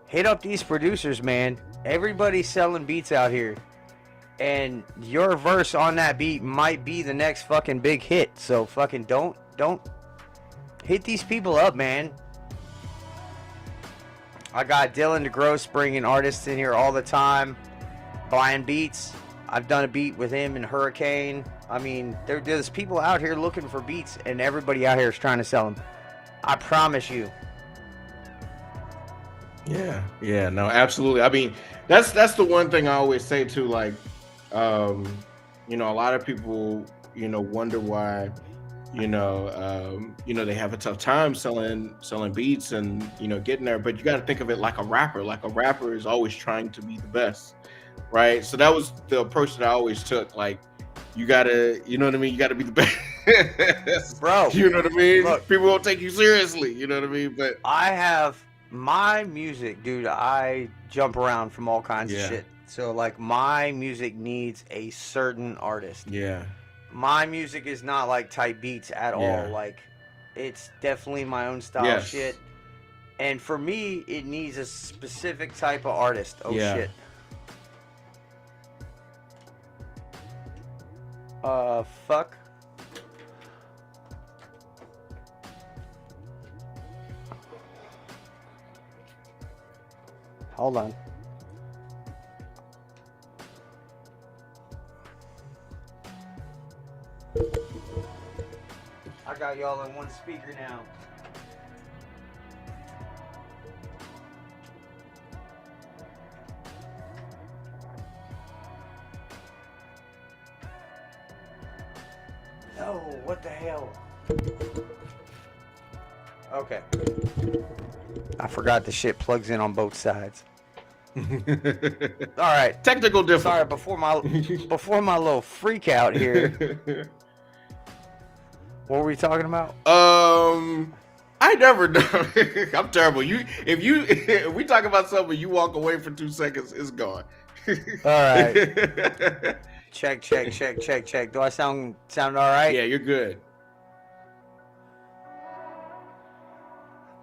hit up these producers, man. Everybody's selling beats out here. And your verse on that beat might be the next fucking big hit. So fucking don't hit these people up, man. I got Dylan DeGrosse bringing artists in here all the time, buying beats. I've done a beat with him and Hurricane. I mean, there's people out here looking for beats, and everybody out here is trying to sell them. I promise you. Yeah, no, absolutely. I mean, that's the one thing I always say too. Like, you know, a lot of people, you know, wonder why, you know, they have a tough time selling beats and, you know, getting there. But you got to think of it like a rapper. Like a rapper is always trying to be the best, right? So that was the approach that I always took. Like, you gotta, you know what I mean? You gotta be the best, bro. You know what I mean? Look, people won't take you seriously. You know what I mean? But I have my music, dude. I jump around from all kinds of shit. So like, my music needs a certain artist. Yeah. My music is not like type beats at all. Like, it's definitely my own style shit. And for me, it needs a specific type of artist. Oh shit. Fuck. Hold on. I got y'all in one speaker now. No, what the hell? Okay. I forgot the shit plugs in on both sides. All right. Technical difficulty. Sorry, before my little freak out here. What were we talking about? I never know. I'm terrible. If we talk about something, you walk away for 2 seconds, it's gone. All right. Check. Do I sound all right? Yeah, you're good.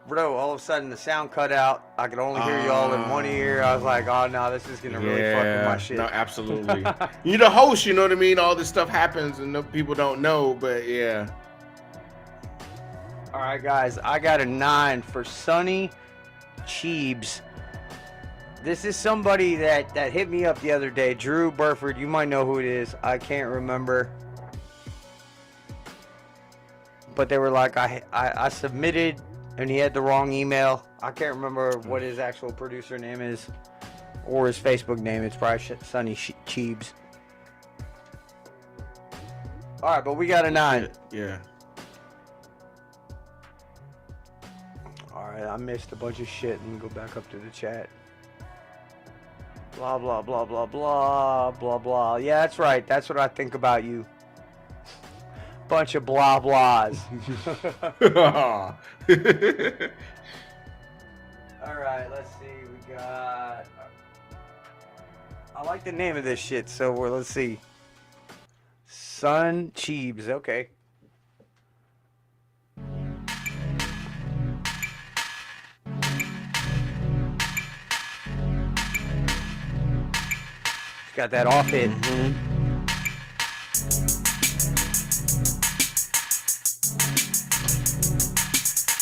Bro, all of a sudden the sound cut out. I could only hear y'all in one ear. I was like, oh no, this is gonna really fuck with my shit. No, absolutely. You're the host, you know what I mean? All this stuff happens and people don't know, but yeah. All right, guys, I got a 9 for Sonny Cheebs. This is somebody that hit me up the other day. Drew Burford, you might know who it is. I can't remember. But they were like, I submitted, and he had the wrong email. I can't remember what his actual producer name is or his Facebook name. It's probably Sonny Cheebs. All right, but we got a 9. Yeah. All right, I missed a bunch of shit. Let me go back up to the chat. Blah, blah, blah, blah, blah, blah, blah. Yeah, that's right. That's what I think about you. Bunch of blah, blahs. All right, let's see. We got... I like the name of this shit, so let's see. Son Cheebs. Okay. Got that off hit.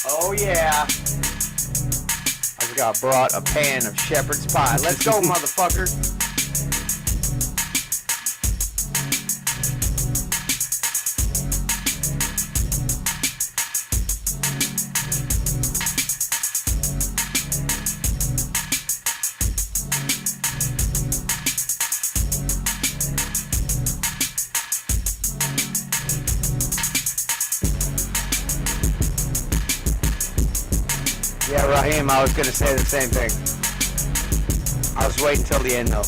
Oh yeah. I just got brought a pan of shepherd's pie. Let's go, motherfucker. Yeah, Raheem, I was going to say the same thing. I just wait until the end though.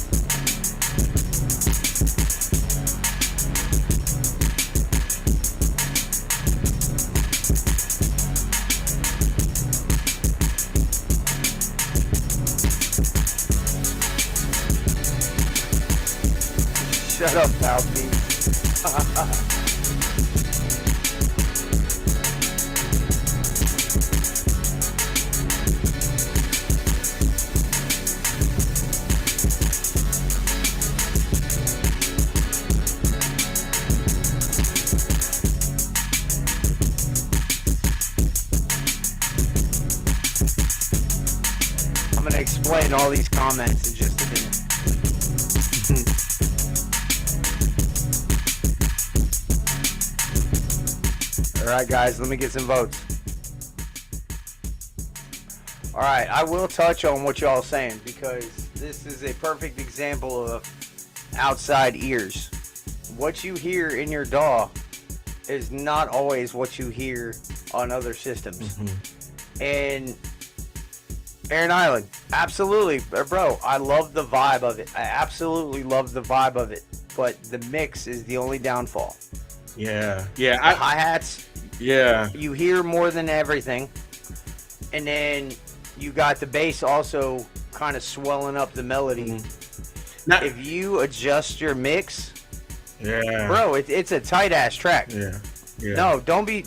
Shut up, Palpy. I'm gonna explain all these comments in just a minute. Alright guys, let me get some votes. Alright, I will touch on what y'all saying because this is a perfect example of outside ears. What you hear in your DAW is not always what you hear on other systems. And Aaron Island, absolutely, bro, I love the vibe of it. I absolutely love the vibe of it, but the mix is the only downfall. Yeah. The hi-hats, Yeah. you hear more than everything, and then you got the bass also kind of swelling up the melody. Now, If you adjust your mix, yeah. bro, it's a tight-ass track. Yeah. Yeah. No, don't be...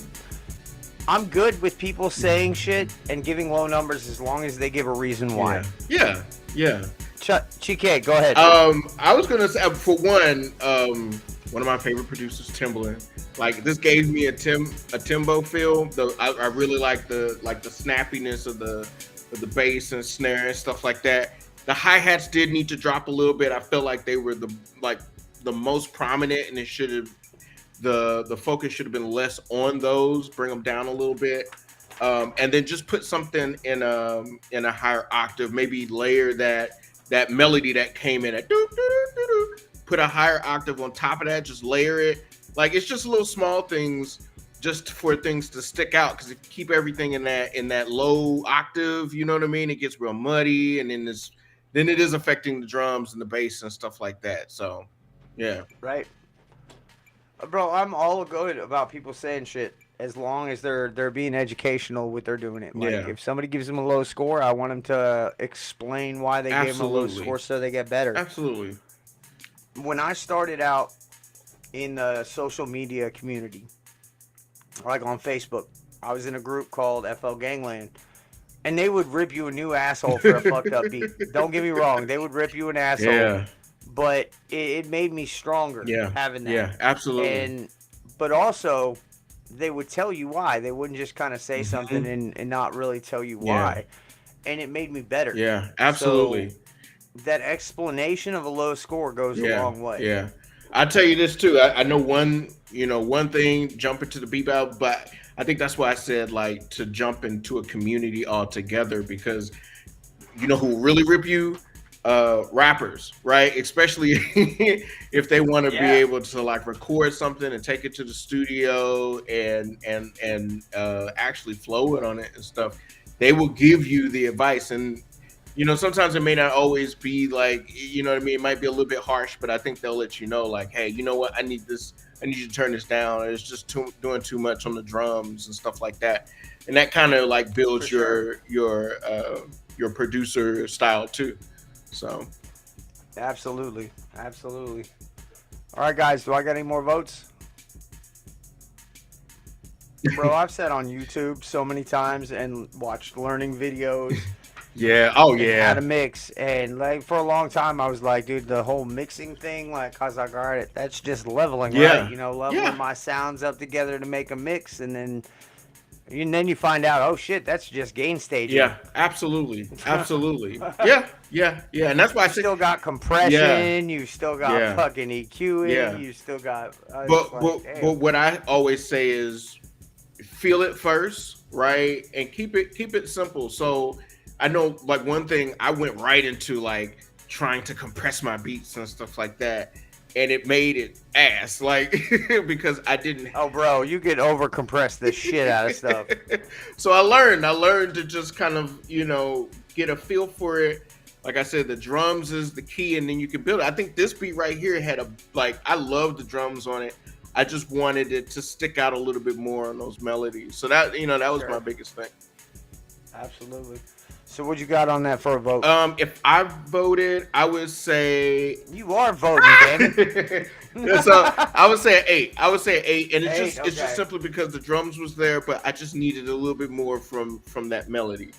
I'm good with people saying shit and giving low numbers as long as they give a reason why. Yeah. Yeah. CHIKE, go ahead. I was gonna say, for one of my favorite producers, Timbaland. Like, this gave me a Timbo feel. I really like the snappiness of the bass and snare and stuff like that. The hi-hats did need to drop a little bit. I felt like they were the most prominent, and it should have the focus should have been less on those. Bring them down a little bit, and then just put something in a higher octave. Maybe layer that melody that came in at doo, doo, doo, doo, doo. Put a higher octave on top of that. Just layer it. Like, it's just little small things, just for things to stick out. Because if you keep everything in that low octave, you know what I mean, it gets real muddy, and then it is affecting the drums and the bass and stuff like that. So, yeah. Right. Bro, I'm all good about people saying shit as long as they're being educational with their doing it. Like, if somebody gives them a low score, I want them to explain why they gave them a low score so they get better. Absolutely. When I started out in the social media community, like on Facebook, I was in a group called FL Gangland, and they would rip you a new asshole for a fucked up beat. Don't get me wrong, they would rip you an asshole. Yeah. But it made me stronger having that. Yeah, absolutely. But also, they would tell you why. They wouldn't just kind of say something and not really tell you why. And it made me better. Yeah, absolutely. So that explanation of a low score goes a long way. Yeah. I'll tell you this too. I know one thing, jump into the beat battle, but I think that's why I said, like, to jump into a community altogether, because you know who really rip you? Rappers, right? Especially if they want to be able to, like, record something and take it to the studio and actually flow it on it and stuff. They will give you the advice, and sometimes it may not always be like, you know what I mean? It might be a little bit harsh, but I think they'll let you know, like, hey, you know what? I need you to turn this down. It's just doing too much on the drums and stuff like that. And that kind of, like, builds your producer style too. So, absolutely. All right, guys, do I got any more votes? Bro, I've said on YouTube so many times and watched learning videos. Yeah. Oh, yeah. How to mix, and like for a long time, I was like, dude, the whole mixing thing, like, I was like, all right, that's just leveling, right? Leveling my sounds up together to make a mix, and then you find out, oh shit, that's just gain staging. Yeah, absolutely. Yeah. And that's why I still got compression. You still got fucking EQing. Yeah. You still got. But what I always say is, feel it first, right, and keep it simple. So I know, like, one thing, I went right into, like, trying to compress my beats and stuff like that, and it made it ass, like, because I didn't. Oh, bro, you could over compress the shit out of stuff. So I learned to just kind of, get a feel for it, like I said, the drums is the key, and then you can build it. I think this beat right here had I love the drums on it. I just wanted it to stick out a little bit more on those melodies. So that that was my biggest thing. Absolutely. So what you got on that for a vote? If I voted, I would say you are voting, damn it. So I would say an 8. I would say an 8, and it's Okay. just simply because the drums was there, but I just needed a little bit more from that melody.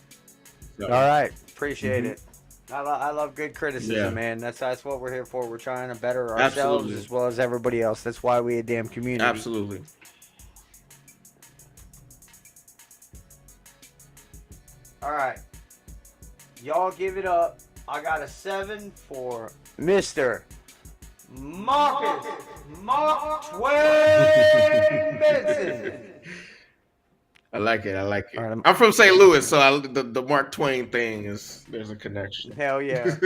So. All right, appreciate it. I love good criticism, man. That's what we're here for. We're trying to better ourselves as well as everybody else. That's why we a damn community. Absolutely. All right, y'all give it up. I got a 7 for Mr. Marcus Mark Twain Benson. I like it. Right, I'm from St. Louis, so the Mark Twain thing there's a connection. Hell yeah.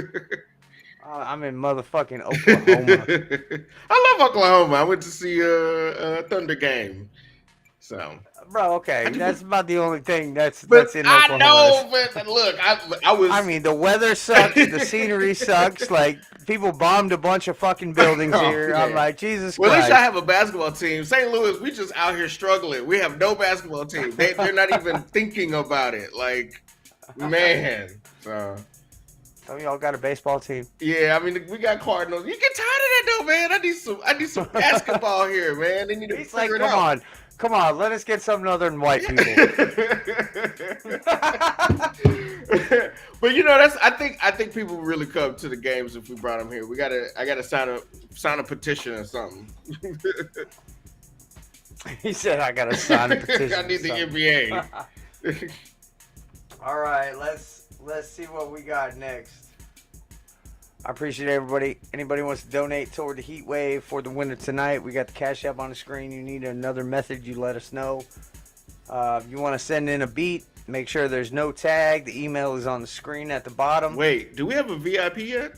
I'm in motherfucking Oklahoma. I love Oklahoma. I went to see a Thunder game. So, bro, okay, that's about the only thing that's in Oklahoma. I know, but look, I was. I mean, the weather sucks. The scenery sucks. Like, people bombed a bunch of fucking buildings here. Man. I'm like, Jesus Well, Christ. at least I have a basketball team. St. Louis, we just out here struggling. We have no basketball team. They're not even thinking about it. Like, man. So. Some of y'all got a baseball team. Yeah, I mean, we got Cardinals. You get tired of that though, man. I need some basketball here, man. They need to figure it out. Come on, let us get something other than white people. But I think people really come to the games if we brought them here. I gotta sign a petition or something. He said I gotta sign a petition. I need the NBA. All right, let's see what we got next. I appreciate everybody. Anybody wants to donate toward the HeatWav for the winner tonight, we got the Cash App on the screen. You need another method, you let us know. If you want to send in a beat, make sure there's no tag. The email is on the screen at the bottom. Wait, do we have a VIP yet?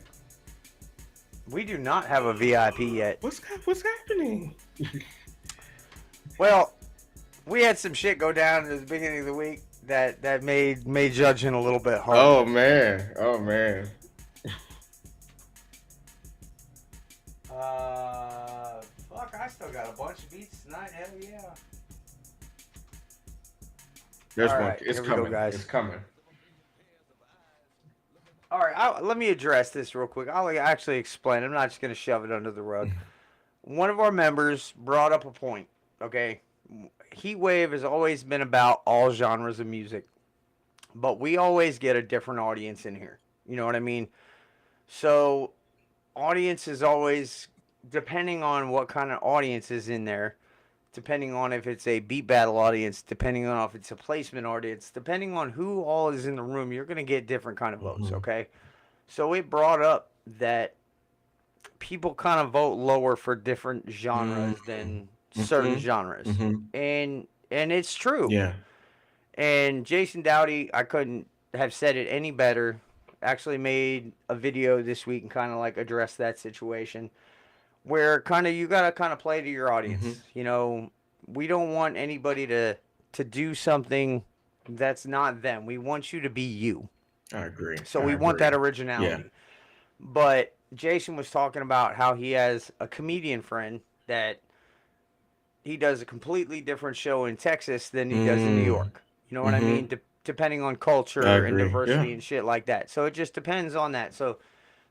We do not have a VIP yet. What's happening? Well, we had some shit go down at the beginning of the week that made judging a little bit hard. Oh man. Fuck, I still got a bunch of beats tonight. Hell yeah. There's All one. right, It's here we coming. go, guys. It's coming. All right, let me address this real quick. I'll actually explain. I'm not just going to shove it under the rug. One of our members brought up a point, okay? HeatWav has always been about all genres of music, but we always get a different audience in here. You know what I mean? So, audience is always, depending on what kind of audience is in there, depending on if it's a beat battle audience, depending on if it's a placement audience, depending on who all is in the room, you're going to get different kind of votes, okay? So it brought up that people kind of vote lower for different genres than certain genres. And it's true. Yeah. And Jason Dowdy, I couldn't have said it any better, actually made a video this week and kind of like addressed that situation where kind of you got to kind of play to your audience. You know, we don't want anybody to do something that's not them. We want you to be you. I agree. So we want that originality. Yeah. But Jason was talking about how he has a comedian friend that he does a completely different show in Texas than he does in New York. You know what I mean? Depending on culture and diversity and shit like that. So it just depends on that. So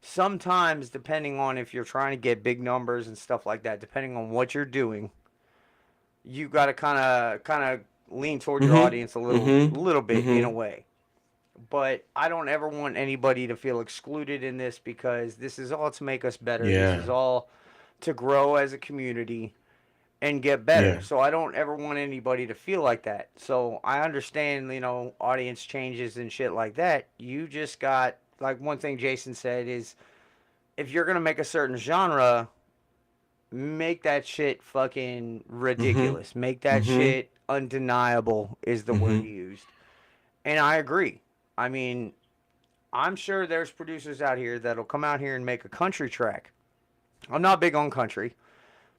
sometimes, depending on if you're trying to get big numbers and stuff like that, depending on what you're doing, you got to kind of lean toward your audience a little bit in a way. But I don't ever want anybody to feel excluded in this because this is all to make us better. Yeah. This is all to grow as a community and get better. Yeah. So I don't ever want anybody to feel like that. So I understand, audience changes and shit like that. You just got, like one thing Jason said is, if you're going to make a certain genre, make that shit fucking ridiculous. Make that shit undeniable is the word used. And I agree. I mean, I'm sure there's producers out here that'll come out here and make a country track. I'm not big on country,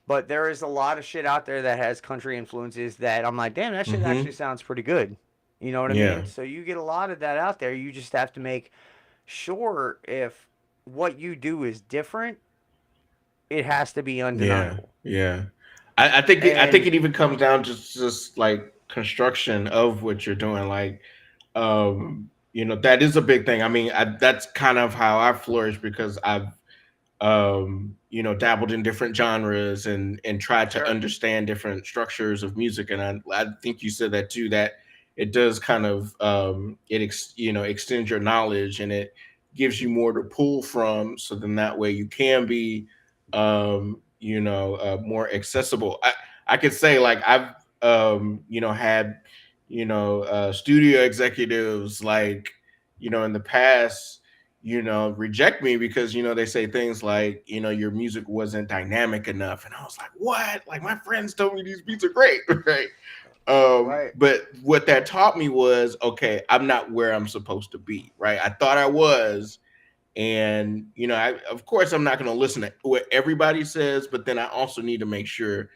but there is a lot of shit out there that has country influences that I'm like, damn, that shit actually sounds pretty good. You know what I mean? So you get a lot of that out there. You just have to make sure, if what you do is different, it has to be Yeah, undeniable. yeah. I think And it even comes down to just like construction of what you're doing. Like, that is a big thing. I mean, that's kind of how I flourish because I've dabbled in different genres and tried to sure, understand different structures of music. And I think you said that too, that it does kind of extends your knowledge and it gives you more to pull from. So then that way you can be, more accessible. I could say like I've, had, studio executives like, in the past reject me because they say things like your music wasn't dynamic enough, and I was like, what? Like my friends told me these beats are great, right? right, But what that taught me was, okay, I'm not where I'm supposed to be, right? I thought I was, and of course I'm not going to listen to what everybody says, but then I also need to make sure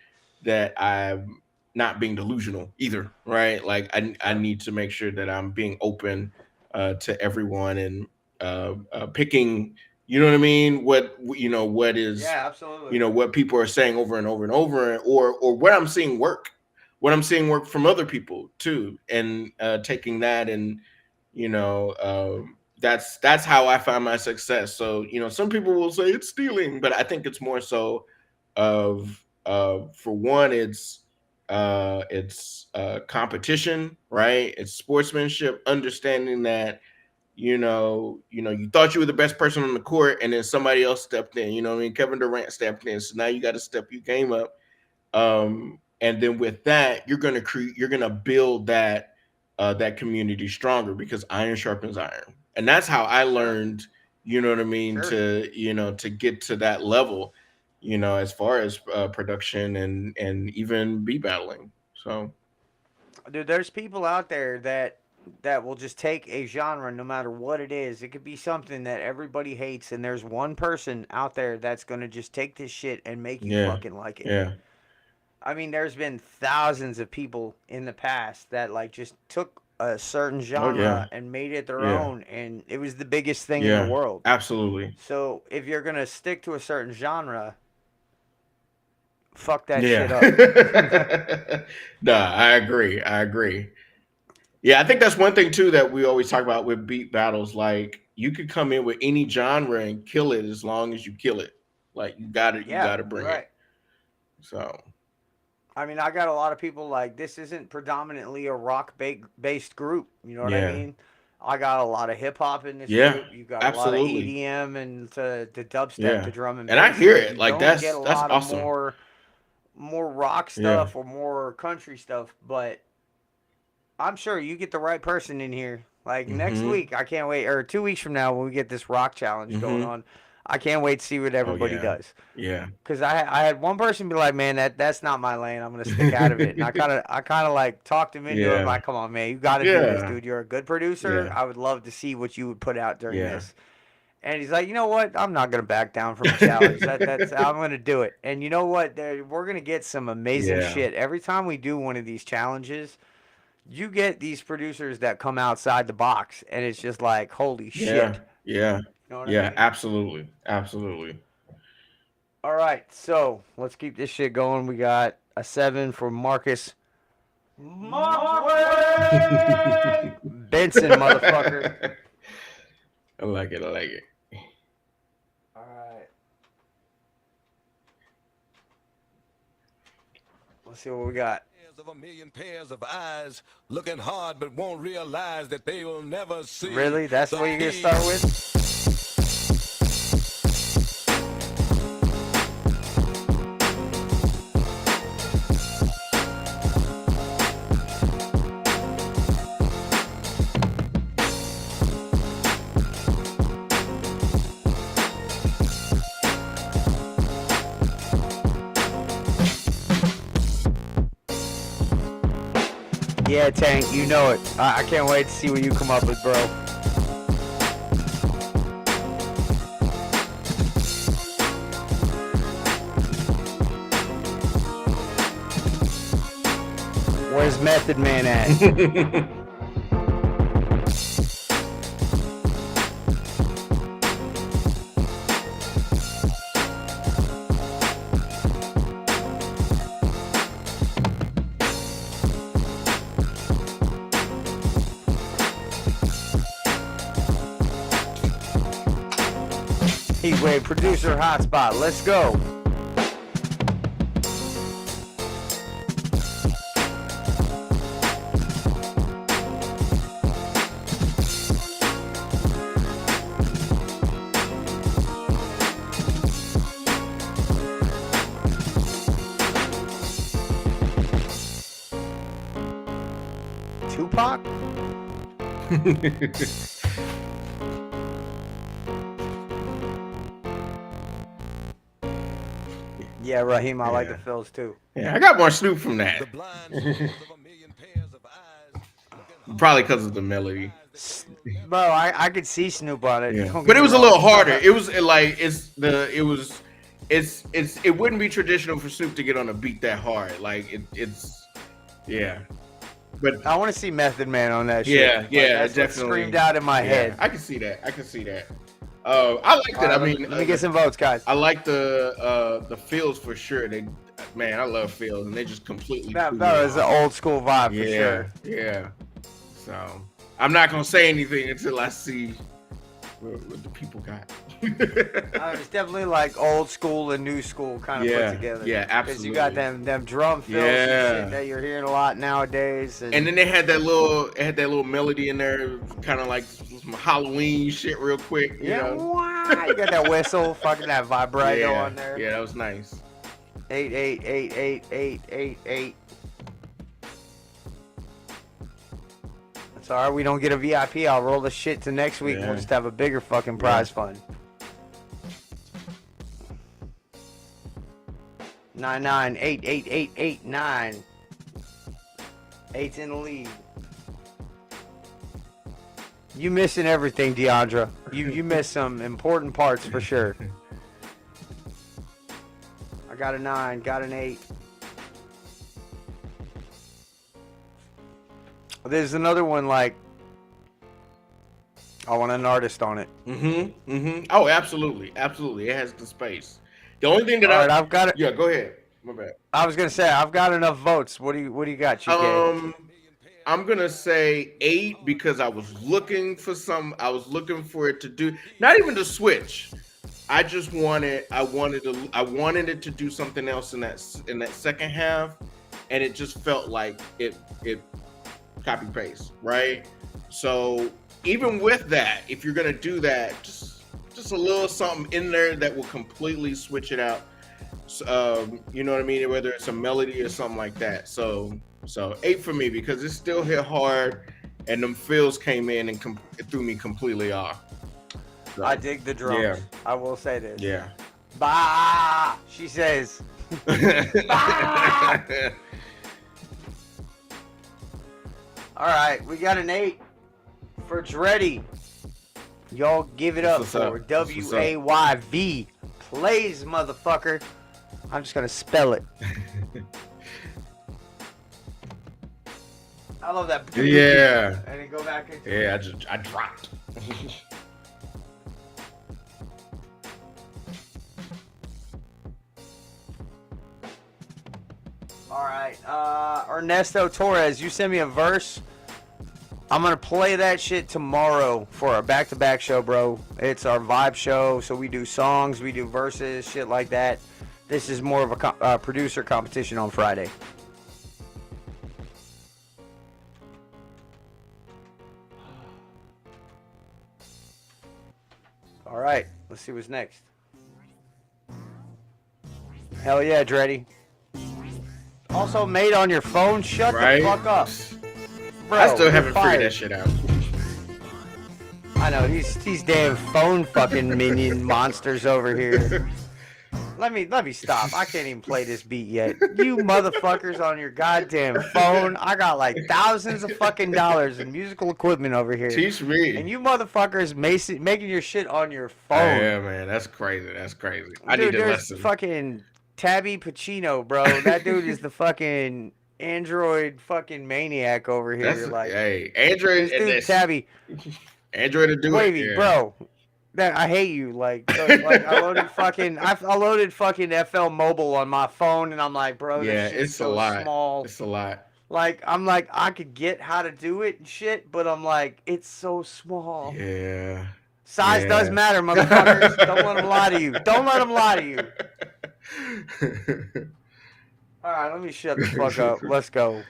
that I'm not being delusional either, right? Like I sure, need to make sure that I'm being open to everyone and picking, you know what I mean, what is, yeah, absolutely, what people are saying over and over and over, or what I'm seeing work from other people too, and taking that and you know that's how I find my success. So some people will say it's stealing, but I think it's more so of for one, it's competition, right? It's sportsmanship, understanding that you thought you were the best person on the court, and then somebody else stepped in. You know what I mean? Kevin Durant stepped in, so now you got to step your game up. And then with that, you're gonna build that community stronger because iron sharpens iron, and that's how I sure, learned. You know what I mean? sure. To get to that level, as far as production and even beat battling. So Dude, there's people out there that will just take a genre no matter what it is. It could be something that everybody hates, and there's one person out there that's gonna just take this shit and make you yeah, fucking like it. yeah, I mean, there's been thousands of people in the past that like just took a certain oh genre yeah, and made it their yeah, own, and it was the biggest thing in the yeah, world. absolutely. So if you're gonna stick to a certain genre, fuck that shit Yeah. up. No, I agree. I agree. Yeah, I think that's one thing too that we always talk about with beat battles. Like you could come in with any genre and kill it as long as you kill it. Like you Yeah, got to you're bring it. right. So I mean, I got a lot of people like this isn't predominantly a based group. You know what I yeah, mean? I got a lot of hip hop in this yeah, group. You got a lot of absolutely, EDM and the dubstep, the yeah. drum and And I bass hear shit. it. You Like don't get a that's lot of awesome. more rock Yeah, stuff or more country stuff, but I'm sure you get the right person in here. Like next mm-hmm, week, I can't wait, or 2 weeks from now when we get this rock challenge going mm-hmm. on, I can't wait to see what Oh everybody yeah, does. yeah, Cause I had one person be like, man, that's not my lane. I'm gonna stick out of it. And I kind of like talked him into it. I'm yeah, like, come on, man, you got to do this, yeah, dude. You're a good producer. yeah, I would love to see what you would put out during yeah. this. And he's like, you know what? I'm not gonna back down from a challenge. That's I'm gonna do it. And you know what? We're gonna get some amazing Yeah, shit every time we do one of these challenges. You get these producers that come outside the box, and it's just like, holy yeah, shit. yeah, You know what I yeah. mean? Absolutely, absolutely. All right, so let's keep this shit going. We got a 7 for Marcus Benson, motherfucker. I like it. I like it. All right. Let's see what we got. Of a million pairs of eyes looking hard but won't realize that they will never see. Really? That's what you're going to start with? Yeah, Tank, you know it. I can't wait to see what you come up with, bro. Where's Method Man at? HeatWav producer Hotspot. Let's go. Tupac? Yeah, Raheem, I like the fills too. Yeah, I got more Snoop from that. The blind souls of a million pairs of eyes. Probably because of the melody. Bro, I could see Snoop on it. Yeah, Don't but get it me was a wrong. little harder. It was like it wouldn't be traditional for Snoop to get on a beat that hard. Like yeah. But I want to see Method Man on that shit. yeah, Like, yeah, that's what definitely screamed out in my head. I can see that. I can see that. I liked it. All right, I mean, let me get some votes, guys. I like the feels for sure. Man, I love feels, and they just completely. That threw me was an off. old school vibe for Yeah, sure. yeah. So I'm not gonna say anything until I see what the people got. It's definitely like old school and new school kind of Yeah, put together. yeah, Because you got absolutely. them drum fills and shit that you're hearing a lot nowadays. And then they had that little melody in there, kind of like some Halloween shit, real quick. You know? Wah, you got that whistle, fucking that vibrato on there. Yeah, that was nice. 8888888. That's all right. We don't get a VIP. I'll roll the shit to next week. Yeah. We'll just have a bigger fucking prize fund. 99888889. 8's in the lead. You missing everything, Deandra. You missed some important parts for sure. I got a 9, got an 8. There's another one like I want an artist on it. Oh, absolutely. It has the space. The only thing that I've got it. Yeah, go ahead. My bad. I was gonna say I've got enough votes. What do you got, CHIKE? I'm gonna say 8 because I was looking for it to do not even to switch. I wanted it to do something else in that second half, and it just felt like it copy paste, right? So even with that, if you're gonna do that, just a little something in there that will completely switch it out. You know what I mean? Whether it's a melody or something like that. So 8 for me because it still hit hard, and them fills came in and it threw me completely off. So, I dig the drums. Yeah. I will say this. Yeah. Bah! She says. Bah! All right, we got an 8 for Dreddy. Y'all give it up What's for up? What's up? WAYV. Plays, motherfucker. I'm just gonna spell it. I love that. Yeah. And then go back into Yeah, I dropped. All right, Ernesto Torres, you send me a verse. I'm gonna play that shit tomorrow for our back-to-back show, bro. It's our vibe show, so we do songs, we do verses, shit like that. This is more of a producer competition on Friday. All right, let's see what's next. Hell yeah, Dreddy. Also made on your phone? Shut Right? the fuck up. Bro, I still you're haven't fired. figured that shit out. I know, these damn phone fucking minion monsters over here. Let me stop. I can't even play this beat yet. You motherfuckers on your goddamn phone. I got like thousands of fucking dollars in musical equipment over here. Teach me. And you motherfuckers making your shit on your phone. Yeah, man, that's crazy. I Dude, need a there's lesson. fucking Tabby Pacino, bro. That dude is the fucking Android fucking maniac over here. That's like, hey, Android this and dude, this Tabby. Android to do Wavy, it, yeah. bro. That I hate you. Like I loaded fucking FL Mobile on my phone, and I'm like, bro, Yeah, this shit's it's so a lot. small. It's a lot. Like I'm like I could get how to do it and shit, but I'm like it's so small. Yeah. Size does matter, motherfuckers. Don't let them lie to you. Don't let them lie to you. All right, let me shut the fuck up. Let's go.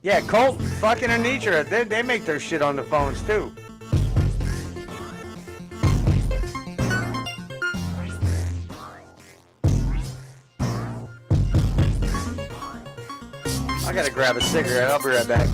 Yeah, Colt, fucking Anitra, they make their shit on the phones too. I gotta grab a cigarette. I'll be right back.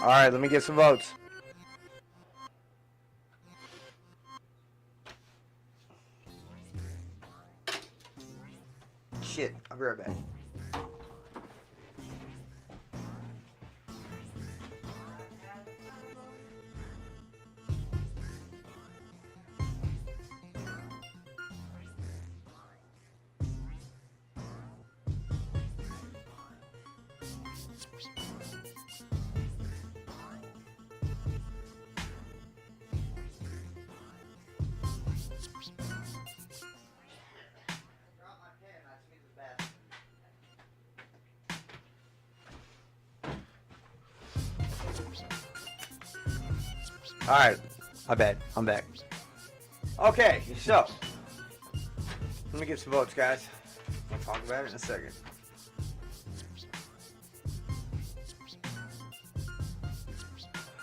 All right, let me get some votes. Shit, I'll be right back. All right, my bad. I'm back. Okay, so let me get some votes, guys. We'll talk about it in a second.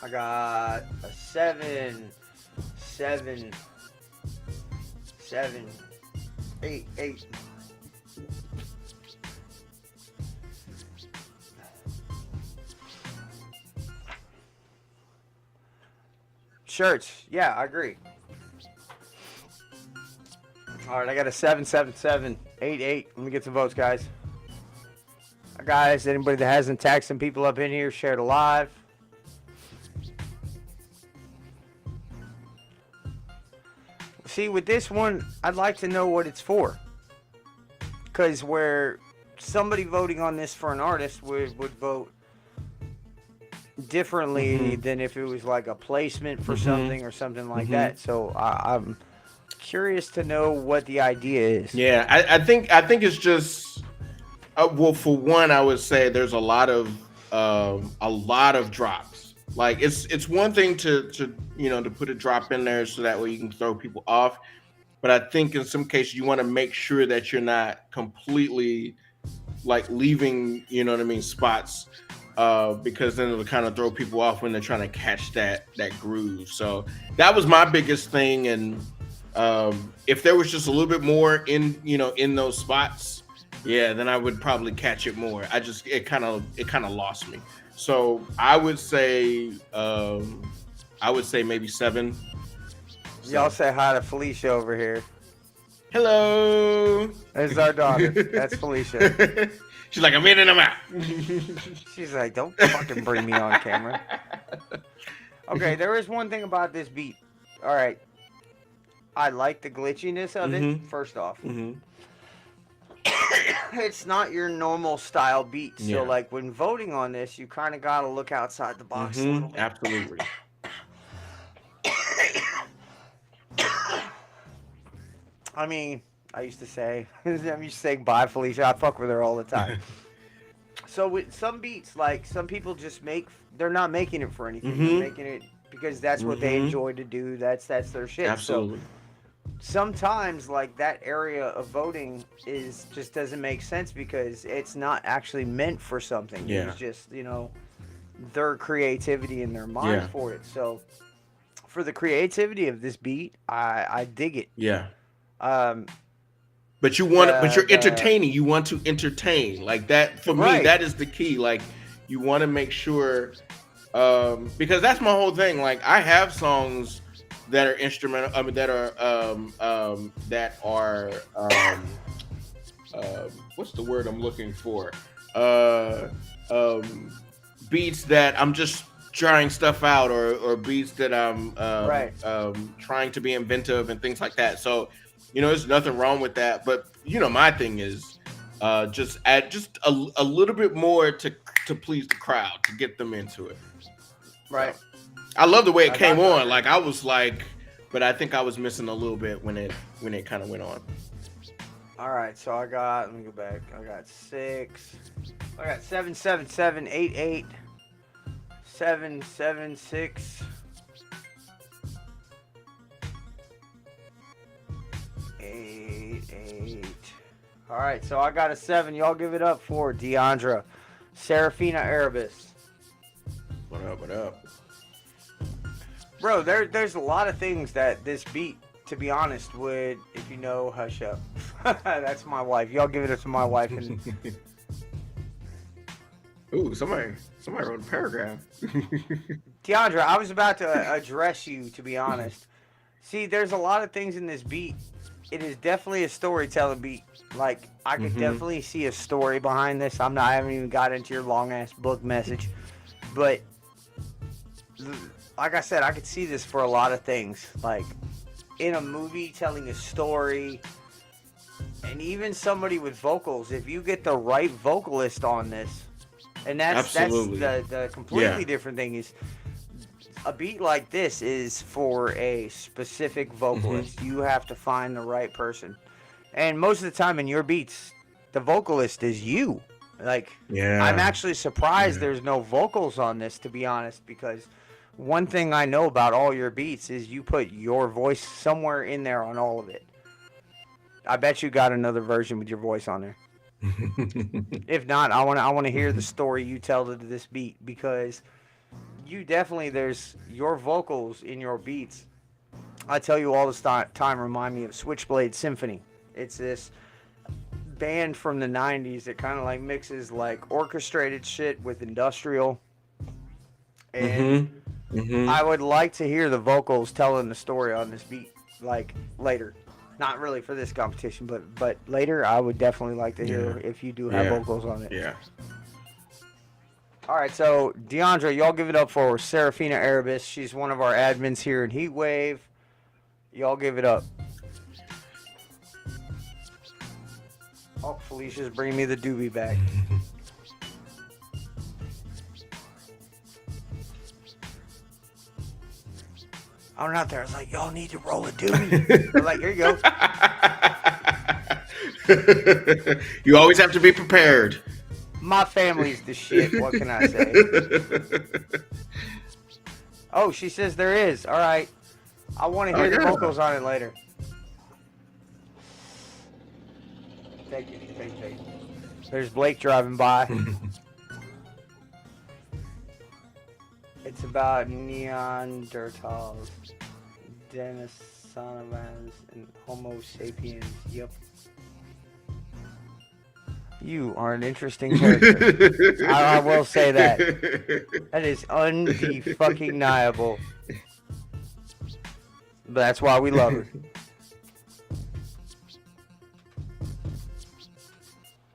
I got a 7, 8. Shirts, yeah, I agree. All right, I got a 7, 8. Let me get some votes, guys. Guys, anybody that hasn't tagged some people up in here, share the live. See, with this one, I'd like to know what it's for. Because where somebody voting on this for an artist would vote differently than if it was like a placement for something or something like that. So I'm curious to know what the idea is. Yeah, I think it's just well, for one, I would say there's a lot of drops Like it's one thing to to put a drop in there so that way you can throw people off, but I think in some cases you want to make sure that you're not completely like leaving, spots, because then it'll kind of throw people off when they're trying to catch that groove. So that was my biggest thing, and if there was just a little bit more in those spots, yeah, then I would probably catch it more. It kind of lost me. So I would say maybe 7. Y'all say hi to Felicia over here. Hello. There's our daughter. That's Felicia. She's like, I'm in and I'm out. She's like, don't fucking bring me on camera. Okay, there is one thing about this beat. All right. I like the glitchiness of it, first off. It's not your normal style beat. So, like, when voting on this, you kind of got to look outside the box a little bit. Absolutely. I mean, I used to say bye, Felicia. I fuck with her all the time. So with some beats, like some people just they're not making it for anything. They're making it because that's what they enjoy to do. That's their shit. Absolutely. So sometimes like that area of voting just doesn't make sense because it's not actually meant for something. Yeah. It's just, their creativity in their mind for it. So for the creativity of this beat, I dig it. Yeah. But you're entertaining. You want to entertain like that. For me, that is the key. Like you want to make sure, because that's my whole thing. Like I have songs that are instrumental. I mean, that are what's the word I'm looking for? Beats that I'm just trying stuff out, or beats that I'm trying to be inventive and things like that. So. There's nothing wrong with that, but my thing is just add just a little bit more to please the crowd, to get them into it. Right. So, I love the way it came on. Like I was like, but I think I was missing a little bit when it kind of went on. All right, so let me go back. I got 6. I got 7, 7, 7, 8, 8, 7, 7, 6. 8, 8. All right, so I got a 7. Y'all give it up for Deandra Serafina Erebus. What up? What up? Bro, there's a lot of things that this beat, to be honest, would, if you know, hush up. That's my wife. Y'all give it up to my wife. And ooh, somebody wrote a paragraph. Deandra, I was about to address you, to be honest. See, there's a lot of things in this beat. It is definitely a storytelling beat. Like, I could definitely see a story behind this. I haven't even got into your long-ass book message. But, like I said, I could see this for a lot of things. Like, in a movie, telling a story, and even somebody with vocals. If you get the right vocalist on this, and that's the completely different thing is, a beat like this is for a specific vocalist. You have to find the right person. And most of the time in your beats, the vocalist is you. Like, I'm actually surprised there's no vocals on this, to be honest, because one thing I know about all your beats is you put your voice somewhere in there on all of it. I bet you got another version with your voice on there. If not, I want to hear the story you tell to this beat, because you definitely, there's your vocals in your beats. I tell you all this time remind me of Switchblade Symphony. It's this band from the 90s that kind of like mixes like orchestrated shit with industrial. And I would like to hear the vocals telling the story on this beat, like later. Not really for this competition, but later I would definitely like to hear if you do have vocals on it. Yeah. All right, so Deandra, y'all give it up for Serafina Erebus. She's one of our admins here in HeatWav. Y'all give it up. Oh, Felicia's bringing me the doobie back. I went out there. I was like, y'all need to roll a doobie. I'm like, here you go. You always have to be prepared. My family's the shit. What can I say? Oh, she says there is. All right. I want to hear the vocals on it later. Take it. There's Blake driving by. It's about Neanderthals, Denisovans, and Homo sapiens. Yep. You are an interesting character. I will say that. That is undeniable. But that's why we love her.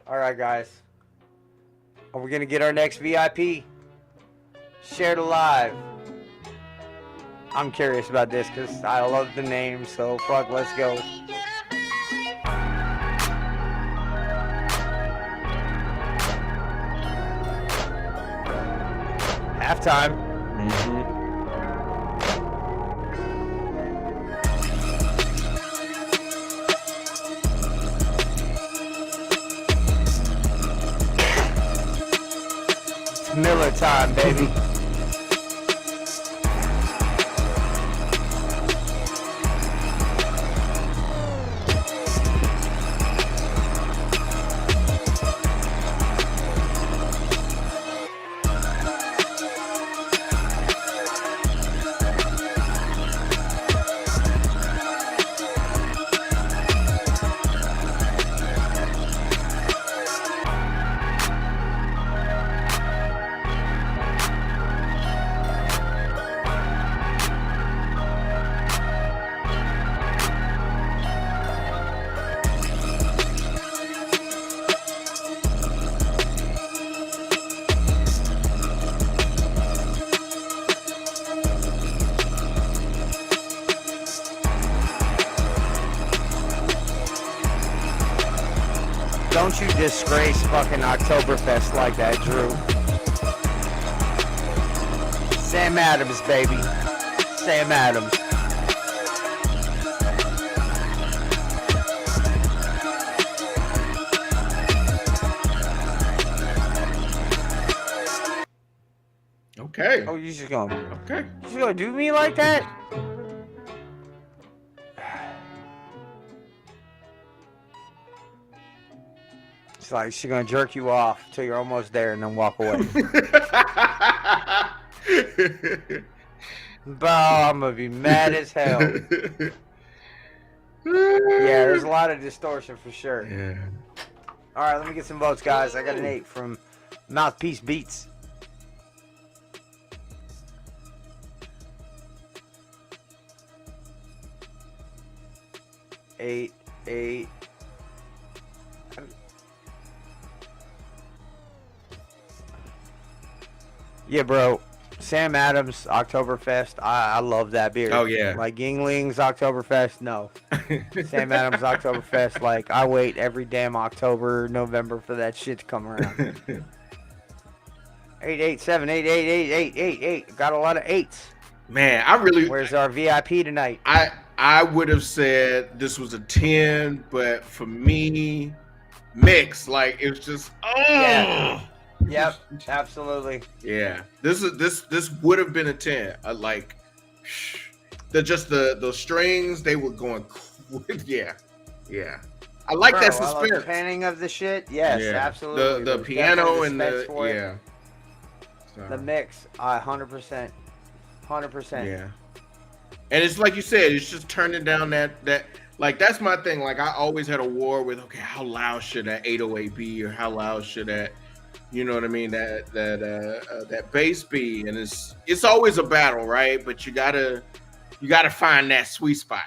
Alright, guys. Are we going to get our next VIP? Share the live. I'm curious about this because I love the name, so fuck, let's go. Halftime. It's Miller time, baby. Don't you disgrace fucking Oktoberfest like that, Drew. Sam Adams, baby. Sam Adams. Okay. Oh, you just gonna... Okay. You just gonna do me like that? It's like she's gonna jerk you off till you're almost there and then walk away. Bro, I'm gonna be mad as hell. Yeah, there's a lot of distortion for sure. Yeah. Alright, let me get some votes, guys. I got an 8 from Mouthpiece Beats. Eight. Yeah, bro. Sam Adams, Oktoberfest. I love that beer. Oh, yeah. Like Yingling's Oktoberfest, no. Sam Adams Oktoberfest, like I wait every damn October, November for that shit to come around. 887 888 Got a lot of 8s. Man, I really. Where's our VIP tonight? I would have said this was a 10, but for me, mix. Like it was just. Oh. Yeah. Yep, absolutely. Yeah, this would have been a 10. Like, the strings they were going. Yeah. I like that suspense. I love the panning of the shit. Yes, absolutely. The piano and the So. The mix, 100%. Yeah, and it's like you said, it's just turning down that. Like that's my thing. Like I always had a war with, okay, how loud should that 808 be, or how loud should that, you know what I mean, that bass be, and it's always a battle, right? But you gotta find that sweet spot.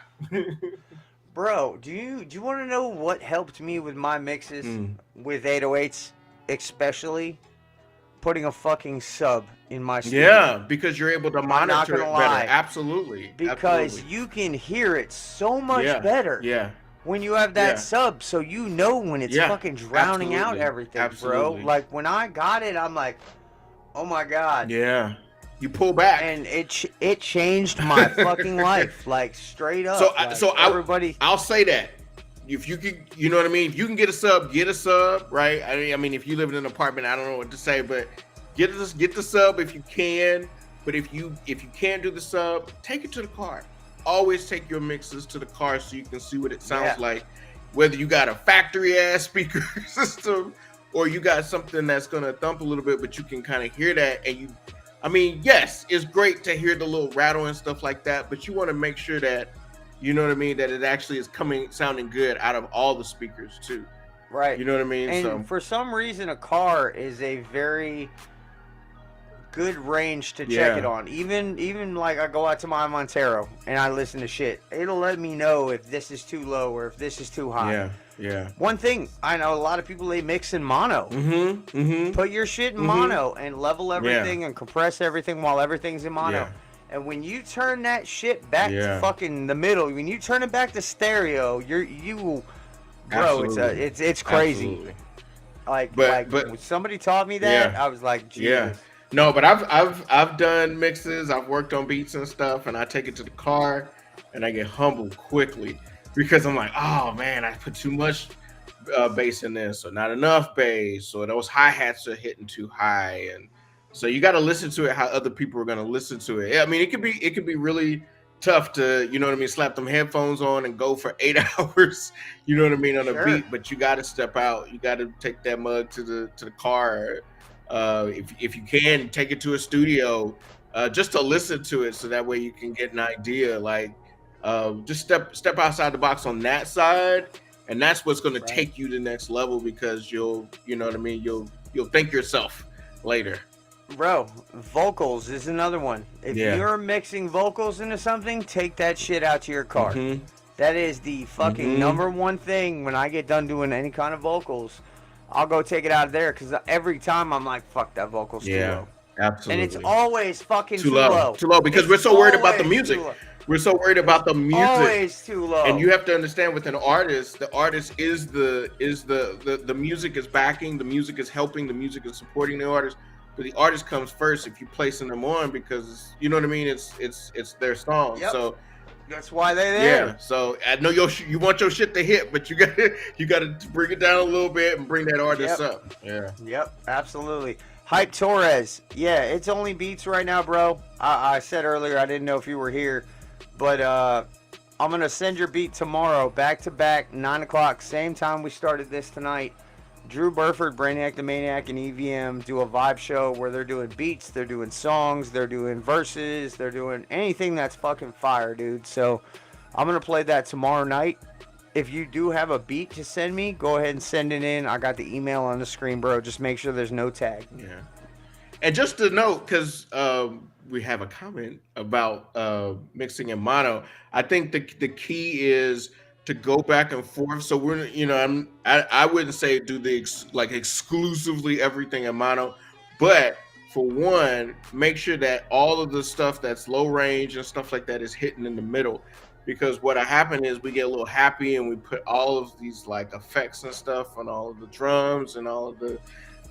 Bro, do you want to know what helped me with my mixes with 808s, especially putting a fucking sub in my studio? Yeah, because you're able to monitor it better. Lie. Absolutely. Because you can hear it so much better. Yeah. When you have that sub, so you know when it's fucking drowning out everything, bro. Like when I got it, I'm like, oh my god. Yeah. You pull back, and it changed my fucking life, like straight up. I'll say that if you can, you know what I mean. If you can get a sub, right? I mean, if you live in an apartment, I don't know what to say, but get the sub if you can. But if you can't do the sub, take it to the car. Always take your mixes to the car so you can see what it sounds like. Whether you got a factory ass speaker system or you got something that's gonna thump a little bit, but you can kind of hear that. And I mean, yes, it's great to hear the little rattle and stuff like that, but you want to make sure that, you know what I mean, that it actually is sounding good out of all the speakers too. Right. You know what I mean? And So for some reason, a car is a very good range to check it on. Even like I go out to my Montero and I listen to shit. It'll let me know if this is too low or if this is too high. Yeah. One thing, I know a lot of people, they mix in mono. Put your shit in mono and level everything and compress everything while everything's in mono. And when you turn that shit back to fucking the middle, when you turn it back to stereo, bro, it's crazy. Absolutely. Like when somebody taught me that, I was like, Jesus. Yeah. No, but I've done mixes. I've worked on beats and stuff, and I take it to the car, and I get humbled quickly because I'm like, oh man, I put too much bass in this, or not enough bass, or those hi-hats are hitting too high, and so you got to listen to it how other people are going to listen to it. I mean, it could be really tough to, you know what I mean, slap them headphones on and go for 8 hours, you know what I mean, on a beat, but you got to step out. You got to take that mug to the car. If you can, take it to a studio just to listen to it, so that way you can get an idea. Like, just step outside the box on that side, and that's what's going to take you to the next level, because you know what I mean, you'll thank yourself later. Bro, vocals is another one. If you're mixing vocals into something, take that shit out to your car. That is the fucking number one thing. When I get done doing any kind of vocals, I'll go take it out of there, because every time I'm like, fuck, that vocal's too low. Absolutely. And it's always fucking too low. Too low, because we're so worried about the music. We're so worried about the music. Always too low. And you have to understand, with an artist, the artist is the music is backing, the music is helping, the music is supporting the artist. But the artist comes first if you're placing them on, because you know what I mean. It's their song. So that's why they're there. Yeah. So I know you want your shit to hit, but you got to bring it down a little bit and bring that artist up. Yeah. Yep. Absolutely. Hype Torres. Yeah, it's only beats right now, bro. I said earlier I didn't know if you were here, but I'm gonna send your beat tomorrow, back to back, 9 o'clock, same time we started this tonight. Drew Burford, Brainiac the Maniac, and EVM do a vibe show where they're doing beats, they're doing songs, they're doing verses, they're doing anything that's fucking fire, dude. So I'm going to play that tomorrow night. If you do have a beat to send me, go ahead and send it in. I got the email on the screen, bro. Just make sure there's no tag. Yeah. And just to note, because we have a comment about mixing in mono, I think the key is to go back and forth. So we're, you know, I wouldn't say do exclusively everything in mono, but for one, make sure that all of the stuff that's low range and stuff like that is hitting in the middle. Because what happened is we get a little happy and we put all of these like effects and stuff on all of the drums and all of the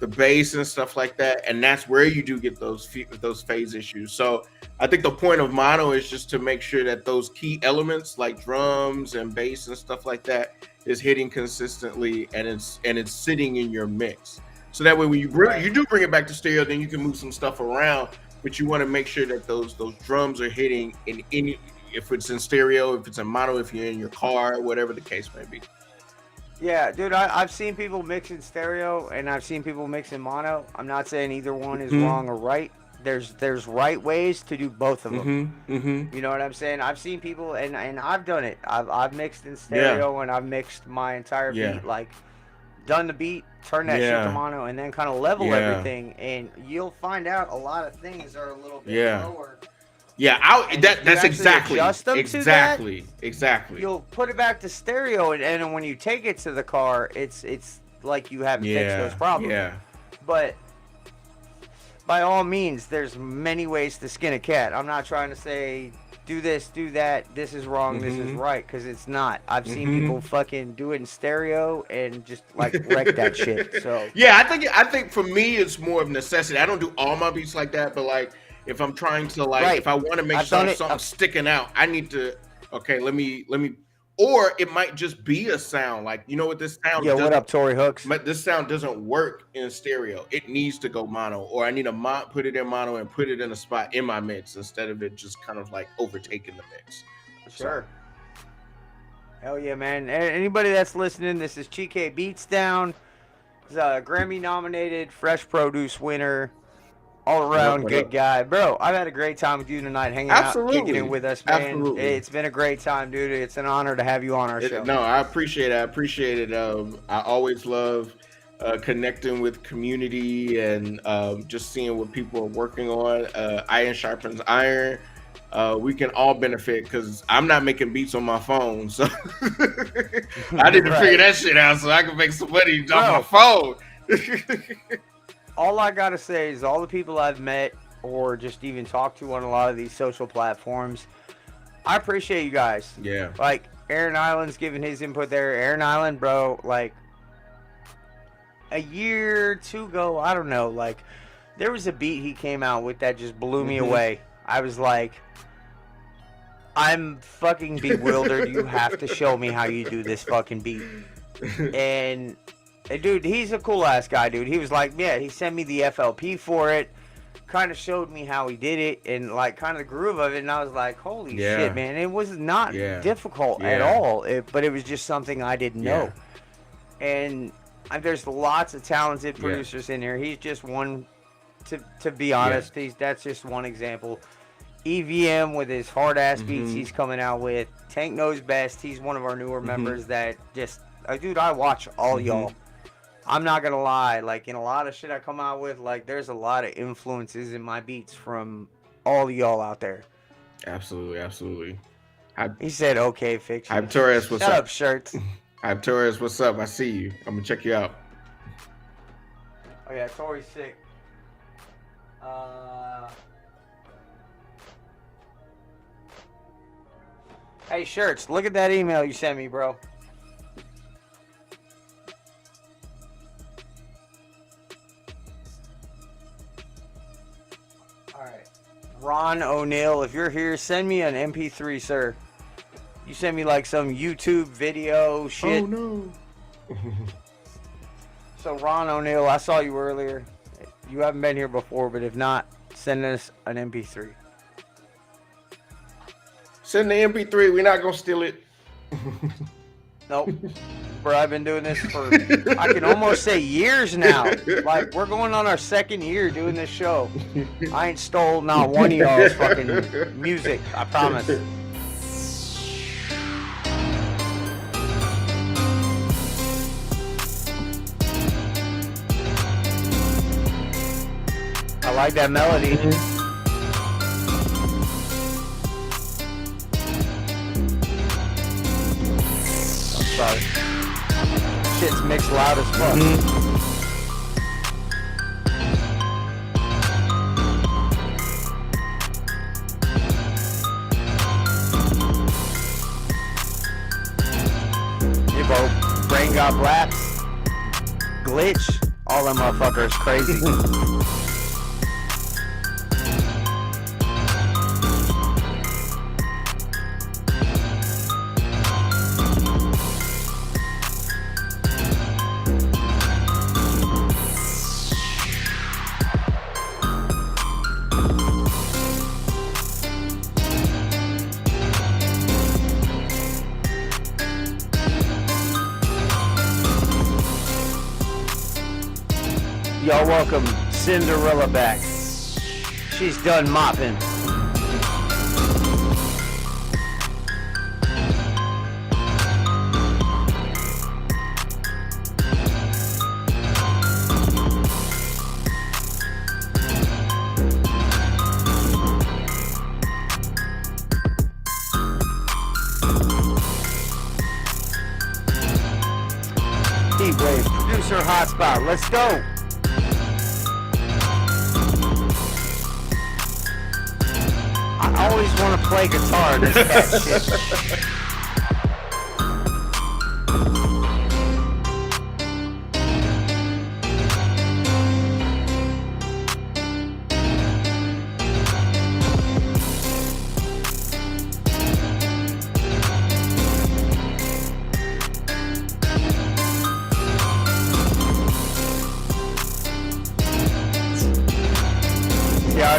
bass and stuff like that, and that's where you do get those phase issues. So I think the point of mono is just to make sure that those key elements like drums and bass and stuff like that is hitting consistently, and it's sitting in your mix. So that way when you do bring it back to stereo, then you can move some stuff around, but you want to make sure that those drums are hitting in any, if it's in stereo, if it's in mono, if you're in your car, whatever the case may be. Yeah, dude, I've seen people mix in stereo and I've seen people mix in mono. I'm not saying either one is wrong or right. There's right ways to do both of them. You know what I'm saying? I've seen people, and I've done it. I've mixed in stereo and I've mixed my entire beat, like done the beat, turn that shit to mono, and then kind of level everything, and you'll find out a lot of things are a little bit lower. Yeah, that's exactly. You'll put it back to stereo, and when you take it to the car, it's like you haven't fixed those problems. Yeah. But by all means, there's many ways to skin a cat. I'm not trying to say do this, do that, this is wrong, this is right, because it's not. I've seen people fucking do it in stereo and just like wreck that shit. So yeah, I think for me it's more of necessity. I don't do all my beats like that, but like if I'm trying to if I want to make something sticking out, I need to let me or it might just be a sound. Like, you know what, this sound Yeah, what up, Tory Hooks? this sound doesn't work in stereo. It needs to go mono, or I need to put it in mono and put it in a spot in my mix instead of it just kind of like overtaking the mix. Sure. Hell yeah, man. Anybody that's listening, this is CHIKE BEATZDWN. He's a Grammy-nominated Fresh Produce winner. All around good guy. Bro, I've had a great time with you tonight, hanging out, kicking it with us, man. Absolutely. It's been a great time, dude. It's an honor to have you on our show. No, I appreciate it. I always love connecting with community and just seeing what people are working on. Iron sharpens iron. We can all benefit because I'm not making beats on my phone, so I need to figure that shit out so I can make some money off my phone. All I gotta say is all the people I've met or just even talked to on a lot of these social platforms, I appreciate you guys. Yeah. Like Aaron Island's giving his input there. Aaron Island, bro, like a year or two ago, I don't know, like there was a beat he came out with that just blew me away. I was like, I'm fucking bewildered. You have to show me how you do this fucking beat. And dude, he's a cool ass guy, dude. He was like, yeah, he sent me the FLP for it, kind of showed me how he did it and like kind of the groove of it, and I was like, holy shit, man. It was not difficult at all, but it was just something I didn't know. And there's lots of talented producers in here. He's just one, to be honest. That's just one example. EVM with his hard ass beats he's coming out with. Tank Knows Best. He's one of our newer members that just, dude, I watch all y'all. I'm not gonna lie, like in a lot of shit I come out with, like there's a lot of influences in my beats from all y'all out there. Absolutely. He said, okay, fiction. I'm Torres, what's Shut up? up, Shirts. I'm Torres, what's up? I see you. I'm gonna check you out. Oh yeah, Tori's sick. Hey, Shirts, look at that email you sent me, bro. Alright. Ron O'Neill, if you're here, send me an MP3, sir. You sent me like some YouTube video shit. Oh, no. So, Ron O'Neill, I saw you earlier. You haven't been here before, but if not, send us an MP3. Send the MP3. We're not going to steal it. Nope. Bro, I've been doing this for, I can almost say years now. Like, we're going on our second year doing this show. I ain't stole not one of y'all's fucking music. I promise. I like that melody. Sorry. Shit's mixed loud as fuck. You both brain got blaps, glitch, all them motherfuckers crazy. Y'all welcome Cinderella back. She's done mopping. HeatWav, producer Hotspot, let's go. I always want to play guitar this cat shit.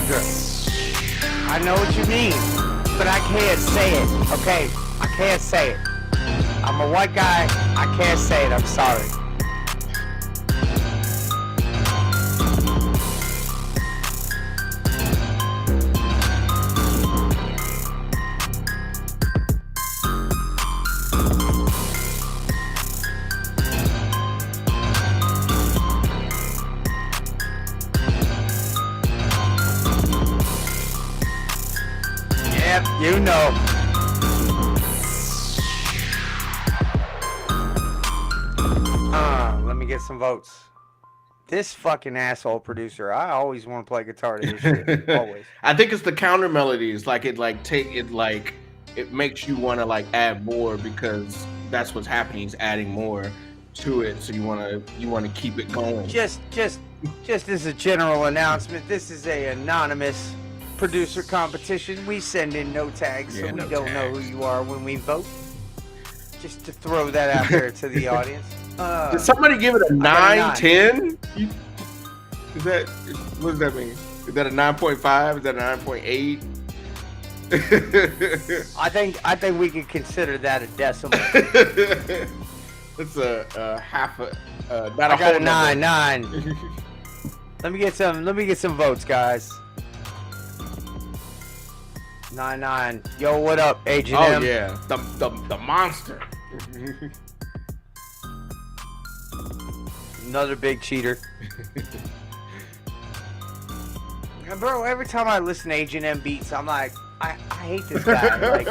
Sandra. I know what you mean, but I can't say it, okay? I can't say it. I'm a white guy. I can't say it. I'm sorry. Yep, you know. Let me get some votes. This fucking asshole producer. I always want to play guitar to his shit. Always. I think it's the counter melodies. Like it makes you want to like add more because that's what's happening. He's adding more to it, so you want to keep it going. Just as a general announcement, this is a anonymous producer competition. We send in no tags, so we don't know who you are when we vote. Just to throw that out there to the audience. Did somebody give it a 9, 10? What does that mean? Is that a 9.5? Is that a 9.8? I think we could consider that a decimal. It's a half a not I a got whole a 9. Let me get some votes, guys. 9. Yo, what up, Agent Oh M? yeah, the monster. Another big cheater. Bro, every time I listen to Agent M beats, I'm like, I hate this guy. Like,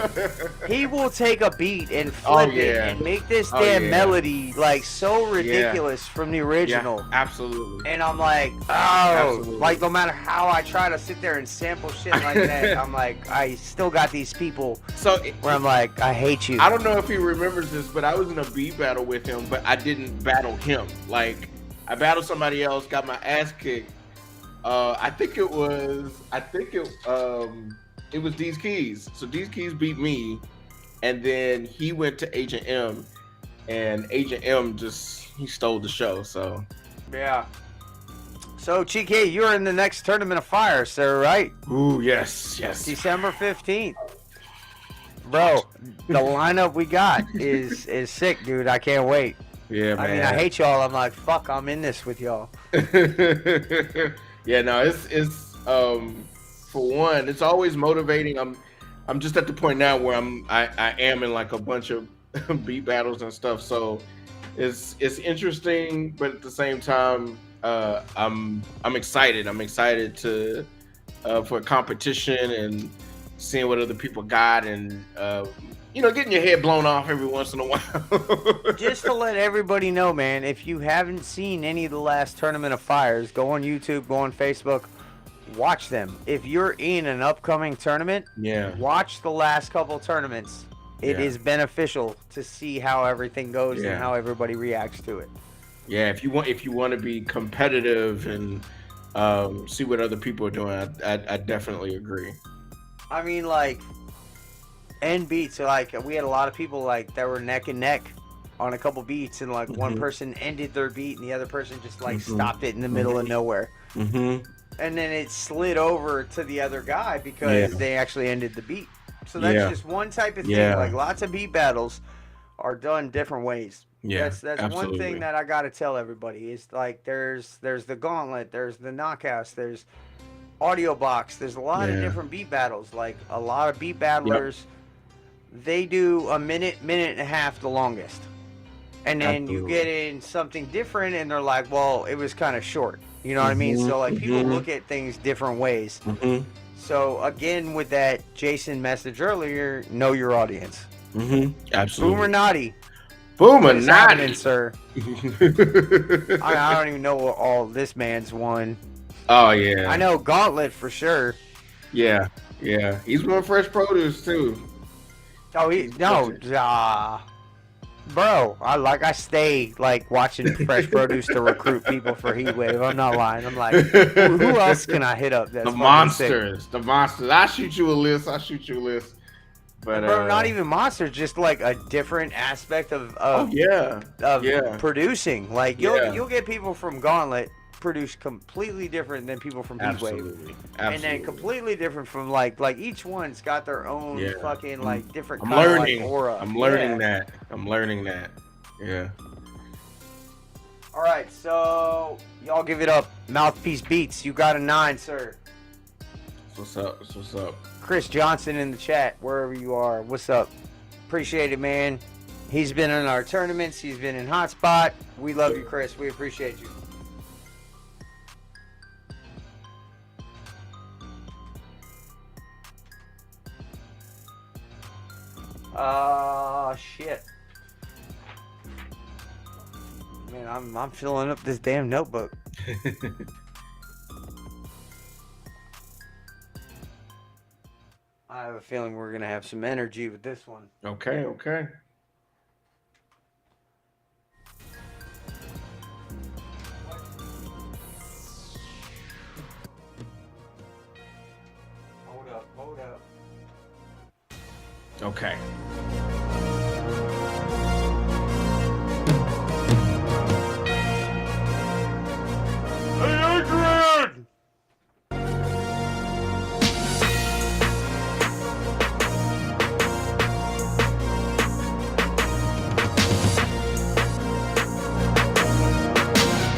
he will take a beat and flip it and make this damn melody like so ridiculous from the original. Yeah, absolutely. And I'm like, like no matter how I try to sit there and sample shit like that, I'm like, I still got these people where I'm like, I hate you. I don't know if he remembers this, but I was in a beat battle with him, but I didn't battle him. Like, I battled somebody else, got my ass kicked. I think it was D's Keys. So D's Keys beat me, and then he went to Agent M, and Agent M he stole the show. So yeah. So CHIKE, you're in the next Tournament of Fire, sir, right? Ooh, yes. December 15th. Bro, the lineup we got is sick, dude. I can't wait. Yeah, man. I mean, I hate y'all. I'm like, fuck, I'm in this with y'all. Yeah, no, it's for one, it's always motivating. I'm just at the point now where I am in like a bunch of beat battles and stuff. So it's interesting, but at the same time, I'm excited. I'm excited to for competition and seeing what other people got, and getting your head blown off every once in a while. Just to let everybody know, man, if you haven't seen any of the last Tournament of Fires, go on YouTube, go on Facebook, watch them. If you're in an upcoming tournament, watch the last couple tournaments. It is beneficial to see how everything goes and how everybody reacts to it. Yeah, if you want to be competitive and see what other people are doing, I definitely agree. I mean, like, end beats, like, we had a lot of people like that were neck and neck on a couple beats, and like one person ended their beat and the other person just like stopped it in the middle of nowhere. And then it slid over to the other guy because they actually ended the beat. So that's just one type of thing. Like, lots of beat battles are done different ways. That's one thing that I gotta tell everybody is, like, there's the gauntlet, there's the knockouts, there's audio box, there's a lot of different beat battles. Like, a lot of beat battlers, they do a minute and a half the longest, and then you get in something different and they're like, well, it was kind of short, you know what I mean? So like, people look at things different ways. So again, with that Jason message earlier, know your audience. Absolutely. Boomer naughty. Boomer naughty, sir. I don't even know what all this man's won. Oh yeah, I know Gauntlet for sure. Yeah, he's won Fresh Produce too. Oh, bro, I stay like watching Fresh Produce to recruit people for HeatWav. I'm not lying. I'm like, who else can I hit up? That's the monsters. I shoot you a list. But bro, not even monsters, just like a different aspect of producing. Like, you'll get people from Gauntlet produce completely different than people from HeatWav. Absolutely. And then completely different from like each one's got their own fucking like different I'm kind learning. of like aura. I'm learning that. I'm learning that. Yeah. All right, so y'all give it up. Mouthpiece Beats, you got a 9, sir. What's up? What's up? Chris Johnson in the chat, wherever you are. What's up? Appreciate it, man. He's been in our tournaments. He's been in Hotspot. We love you, Chris. We appreciate you. Shit. Man, I'm filling up this damn notebook. I have a feeling we're gonna have some energy with this one. Okay. Hold up. Okay. Hey, Adrian!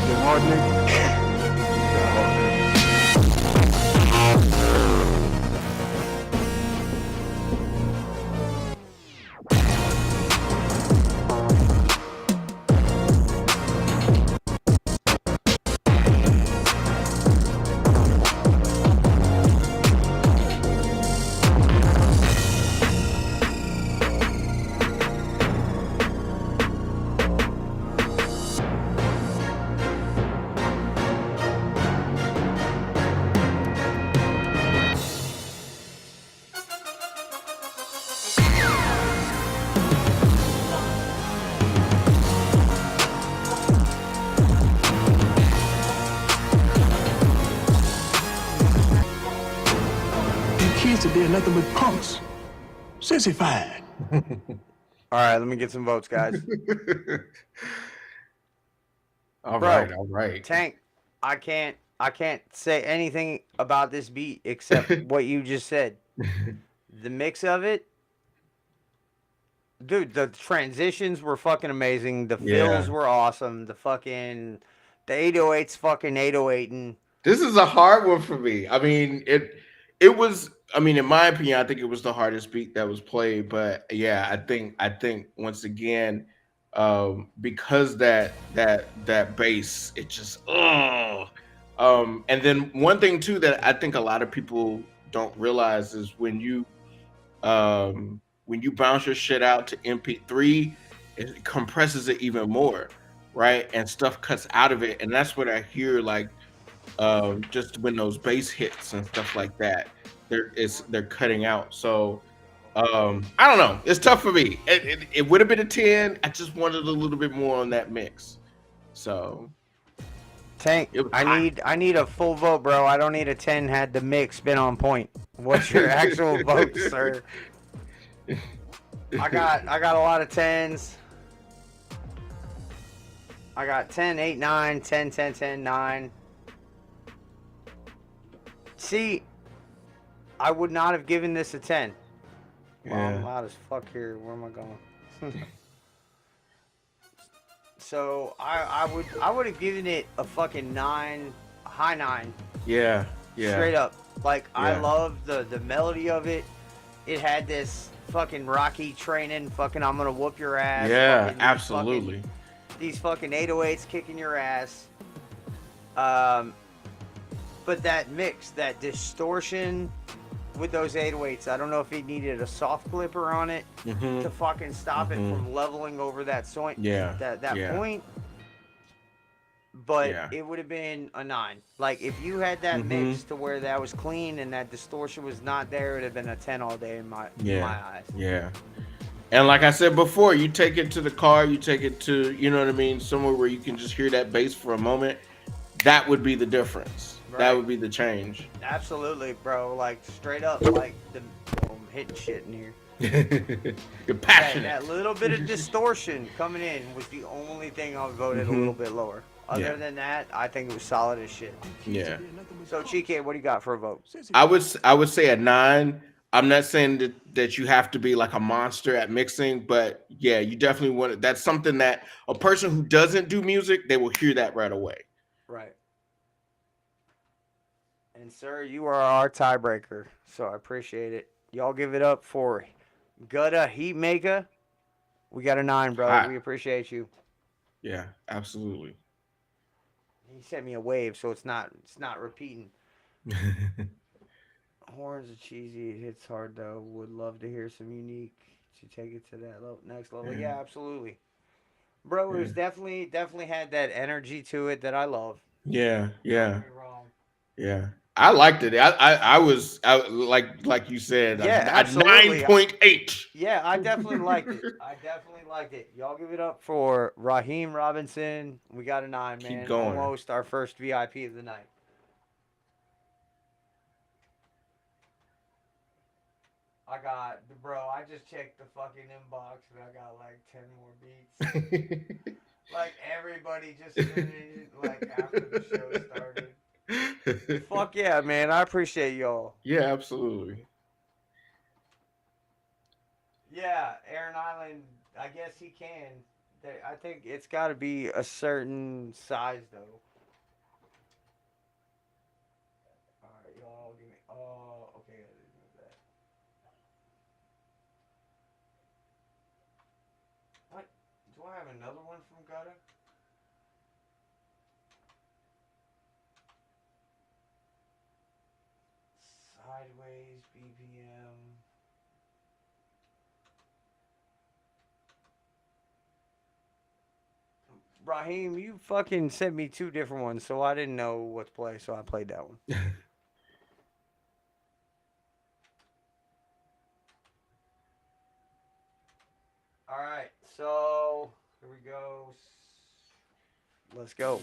Good morning. Kids today are nothing but punks. Sissified. All right, let me get some votes, guys. All Bro, right. Tank, I can't say anything about this beat except what you just said. The mix of it, dude, the transitions were fucking amazing. The fills were awesome. The 808's fucking 808ing. This is a hard one for me. I mean, it was. I mean, in my opinion, I think it was the hardest beat that was played. But yeah, I think once again, because that bass, it just and then one thing too that I think a lot of people don't realize is when you bounce your shit out to MP3, it compresses it even more, right? And stuff cuts out of it, and that's what I hear like. Just when those bass hits and stuff like that, they're cutting out. So I don't know. It's tough for me. It would have been a 10. I just wanted a little bit more on that mix. So Tank, I need a full vote, bro. I don't need a 10 had the mix been on point. What's your actual vote, sir? I got a lot of 10s. I got 10, 8, 9, 10, 10, 10, 9. See, I would not have given this a 10. Well, I'm loud as fuck here. Where am I going? So I would have given it a fucking 9, a high 9. Yeah. Straight up. Like I love the melody of it. It had this fucking Rocky training. Fucking I'm gonna whoop your ass. Yeah, absolutely. These fucking 808s kicking your ass. But that mix, that distortion with those 808s, I don't know if he needed a soft clipper on it to fucking stop it from leveling over that point. Point. But it would have been a 9. Like if you had that mix to where that was clean and that distortion was not there, it would have been a 10 all day in my eyes. Yeah. And like I said before, you take it to the car, you take it to, you know what I mean, somewhere where you can just hear that bass for a moment. That would be the difference. Right. That would be the change. Absolutely, bro. Like straight up, like I'm hitting shit in here. You're passionate. That little bit of distortion coming in was the only thing I voted a little bit lower. Other than that, I think it was solid as shit. Yeah. So, Chike, what do you got for a vote? I would say a 9. I'm not saying that you have to be like a monster at mixing, but yeah, you definitely want it. That's something that a person who doesn't do music, they will hear that right away. Right. And, sir, you are our tiebreaker, so I appreciate it. Y'all give it up for Gutta Heatmaker. We got a 9, brother. Hot. We appreciate you. Yeah, absolutely. He sent me a wave, so it's not repeating. Horns are cheesy. It hits hard though. Would love to hear some unique to take it to that next level. Yeah, absolutely, bro. It was definitely had that energy to it that I love. Yeah. Don't get me wrong. Yeah. I liked it. I was like you said, Yeah, a absolutely. 9.8. Yeah, I definitely liked it. Y'all give it up for Raheem Robinson. We got a 9, man. Keep going. Almost our first VIP of the night. I just checked the fucking inbox and I got like 10 more beats. Like everybody just finished like after the show started. Fuck yeah, man. I appreciate y'all. Yeah, absolutely. Yeah, Aaron Island, I guess he can. I think it's got to be a certain size though. All right, y'all give me. Oh, okay. What? Do I have another one from Gutta? Sideways BPM. Raheem, you fucking sent me 2 different ones, so I didn't know what to play, so I played that one. All right, so here we go. Let's go.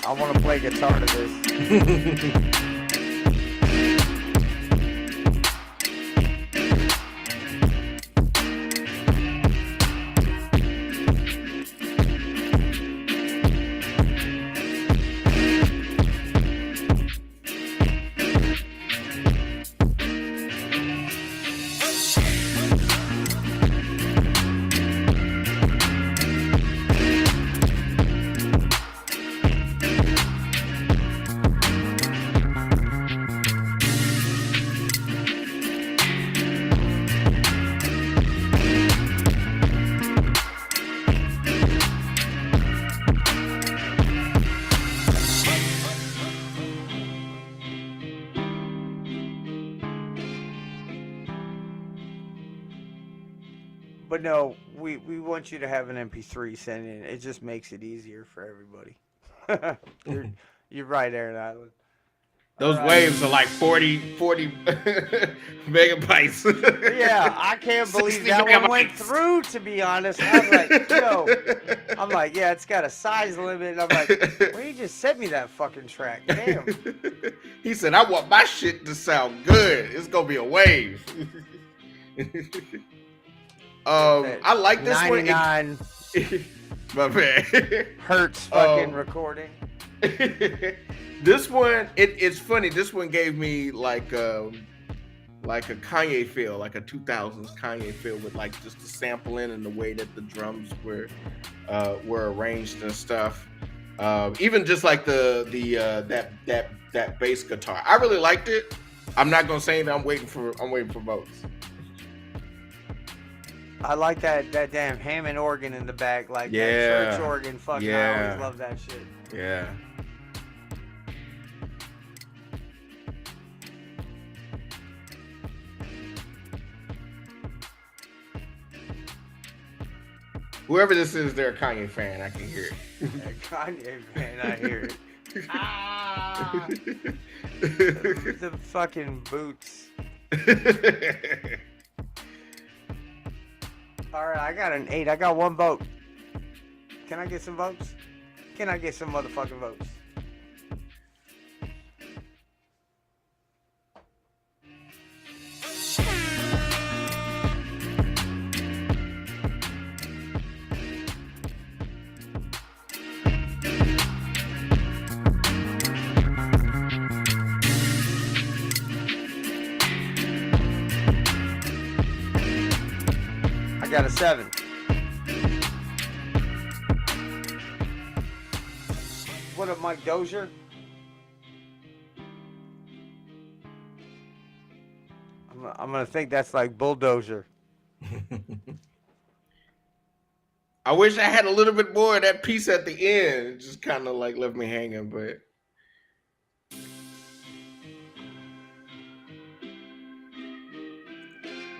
I want to play guitar to this. But no, we want you to have an MP3 sent in. It just makes it easier for everybody. You're right, Aaron Island. Those waves are like 40 megabytes. Yeah, I can't believe that one went through, to be honest. I was like, yo. I'm like, yeah, it's got a size limit. And I'm like, where you just sent me that fucking track? Damn. He said, I want my shit to sound good. It's going to be a wave. I like this 99 one. My bad. hertz fucking recording. This one, it's funny. This one gave me like a Kanye feel, like a 2000s Kanye feel, with like just the sampling and the way that the drums were arranged and stuff. Even just like that bass guitar, I really liked it. I'm not gonna say that I'm waiting for votes. I like that damn Hammond organ in the back, like that church organ. Fucking, I always love that shit. Yeah. Whoever this is, they're a Kanye fan. I can hear it. Yeah, Kanye fan, I hear it. The fucking boots. All right, I got an 8. I got 1 vote. Can I get some votes? Can I get some motherfucking votes? I got a 7. What up, Mike Dozier? I'm gonna think that's like bulldozer. I wish I had a little bit more of that piece at the end. It just kind of like left me hanging, but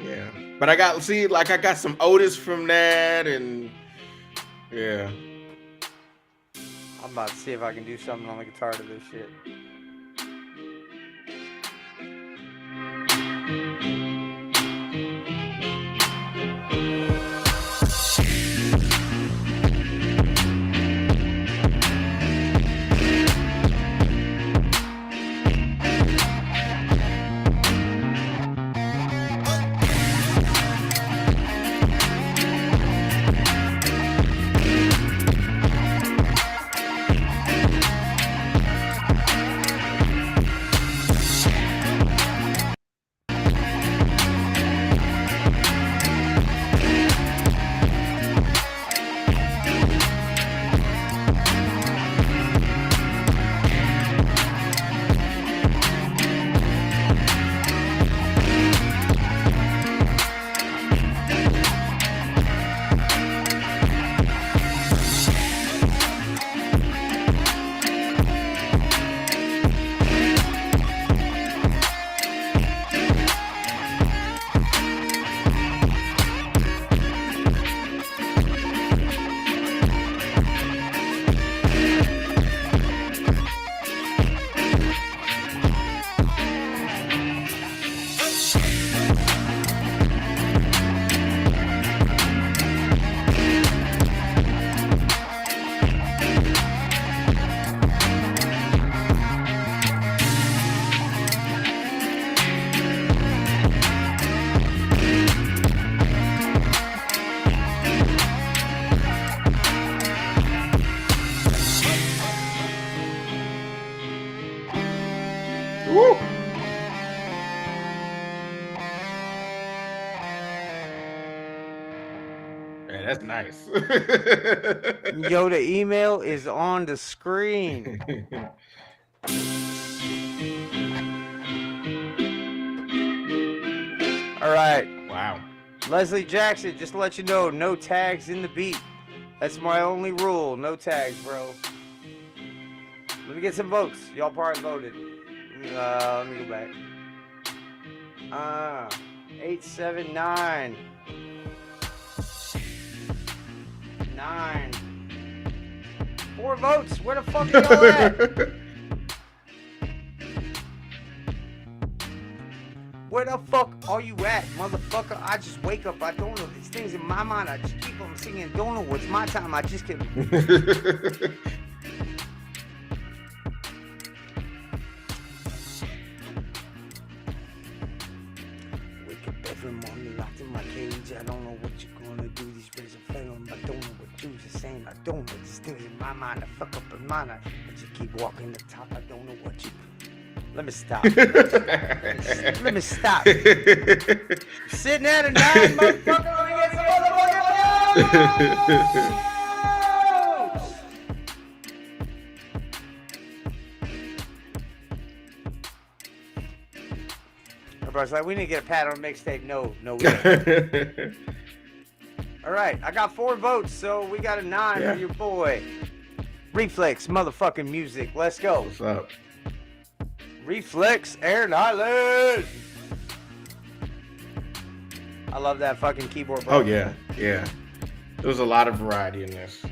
yeah. But I got some Otis from that, and yeah. I'm about to see if I can do something on the guitar to this shit. Woo! Man, that's nice. Yo, the email is on the screen. All right. Wow. Leslie Jackson, just to let you know, no tags in the beat. That's my only rule. No tags, bro. Let me get some votes. Y'all probably voted. Let me go back. 879. 9. 4 votes. Where the fuck are y'all at? Where the fuck are you at, motherfucker? I just wake up. I don't know these things in my mind. I just keep on singing. Don't know what's my time. I just can't. Wake up every morning locked in my cage. I don't know what you're gonna do. These rays of flame. I don't know what you're saying. I don't know these things in my mind to fuck up a mind. But you keep walking the top. I don't know what you. Let me stop. Let me stop. Sitting at a 9, motherfucker. Let me get some motherfucking votes. Everybody's like, we need to get a pat on mixtape. No, we don't. All right, I got 4 votes, so we got a 9 for your boy. Reflex motherfucking music. Let's go. What's up? Reflex Aaron Island. I love that fucking keyboard, bro. Oh yeah. There was a lot of variety in this.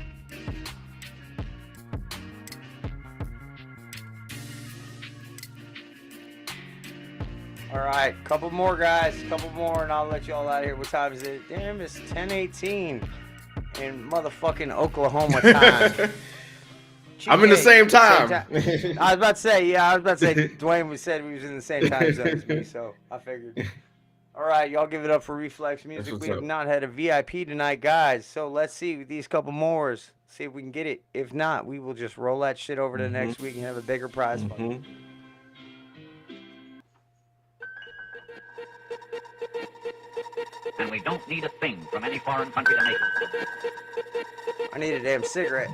All right, couple more, guys. Couple more, and I'll let you all out of here. What time is it? Damn, it's 10:18 in motherfucking Oklahoma time. I'm in the same time. I was about to say, Dwayne said we was in the same time zone as me, so I figured. All right, y'all give it up for Reflex Music. We have not had a VIP tonight, guys, so let's see with these couple mores. See if we can get it. If not, we will just roll that shit over to next week and have a bigger prize fund. And we don't need a thing from any foreign country to make it. I need a damn cigarette.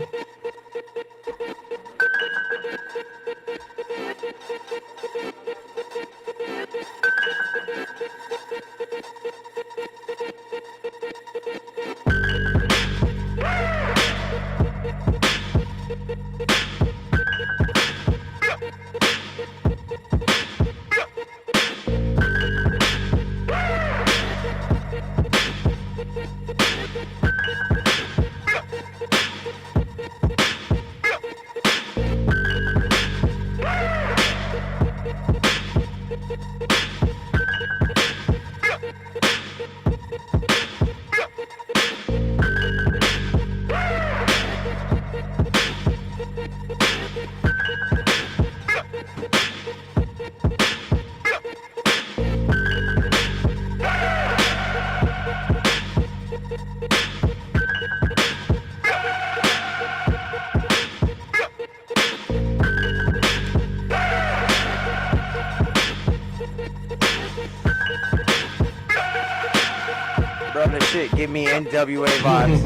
Brother, shit, give me NWA vibes.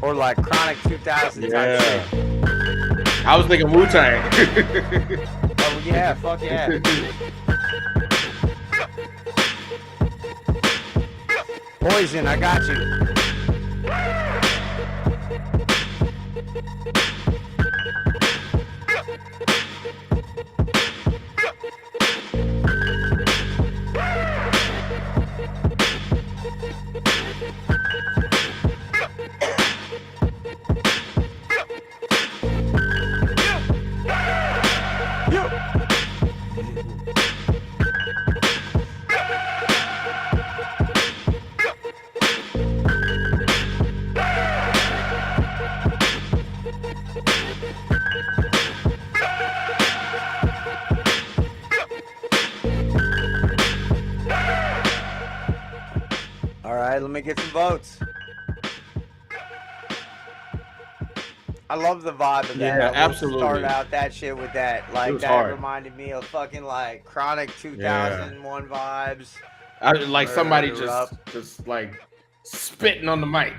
Or like Chronic 2000 type shit. I was thinking Wu-Tang. Oh yeah, fuck yeah. Poison, I got you. Let me get some votes. I love the vibe of that. Yeah, absolutely. Start out that shit with that. Like, that hard. reminded me of fucking, like, Chronic 2001 vibes. Like somebody just like spitting on the mic.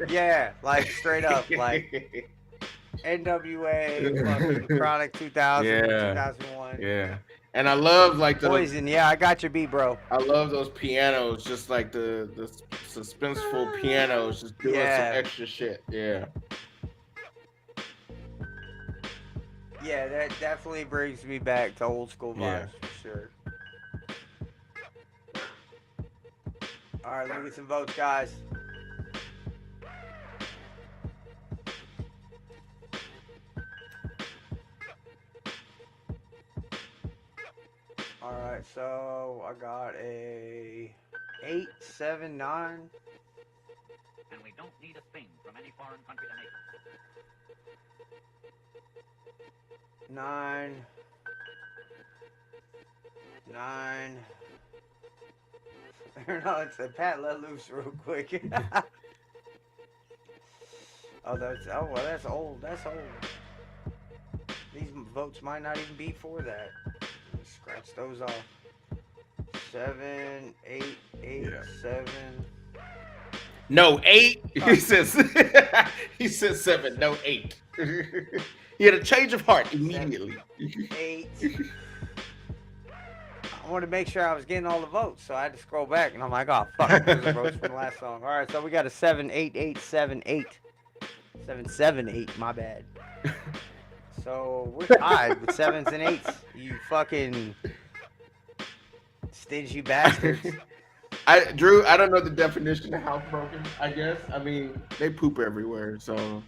Yeah, like, straight up. Like, NWA, fucking Chronic 2000, 2001. Yeah. And I love like the Poison. Yeah, I got your beat, bro. I love those pianos, just like the suspenseful pianos, just doing some extra shit. Yeah. Yeah, that definitely brings me back to old school vibes for sure. All right, let me get some votes, guys. All right, so I got a 8, 7, 9. And we don't need a thing from any foreign country to make it. 9. No, it's a Pat let loose real quick. Well, that's old. That's old. These votes might not even be for that. Scratch those off. 7, 8, 8, 7. No, 8. He says he says 7, no 8. He had a change of heart immediately. 8. I wanted to make sure I was getting all the votes, so I had to scroll back, and I'm like, oh, fuck, those are votes from the last song. All right, so we got a 7, 8, 8, 7, 8. 7, 7, 8, my bad. So we're tied with 7s and 8s, you fucking stingy bastards. Drew, I don't know the definition of housebroken, I guess. I mean, they poop everywhere, so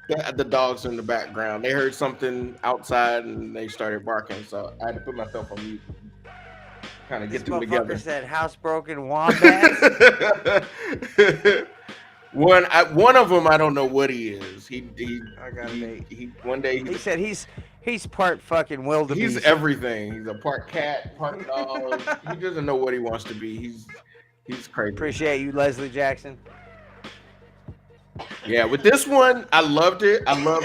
the dogs in the background. They heard something outside and they started barking, so I had to put myself on mute. Kind of get them together. Said housebroken wombats. One of them, I don't know what he is. He one day he said he's part fucking wildebeest. He's everything. He's a part cat, part dog. He doesn't know what he wants to be. He's crazy. Appreciate you, Leslie Jackson. Yeah, with this one, I loved it. I loved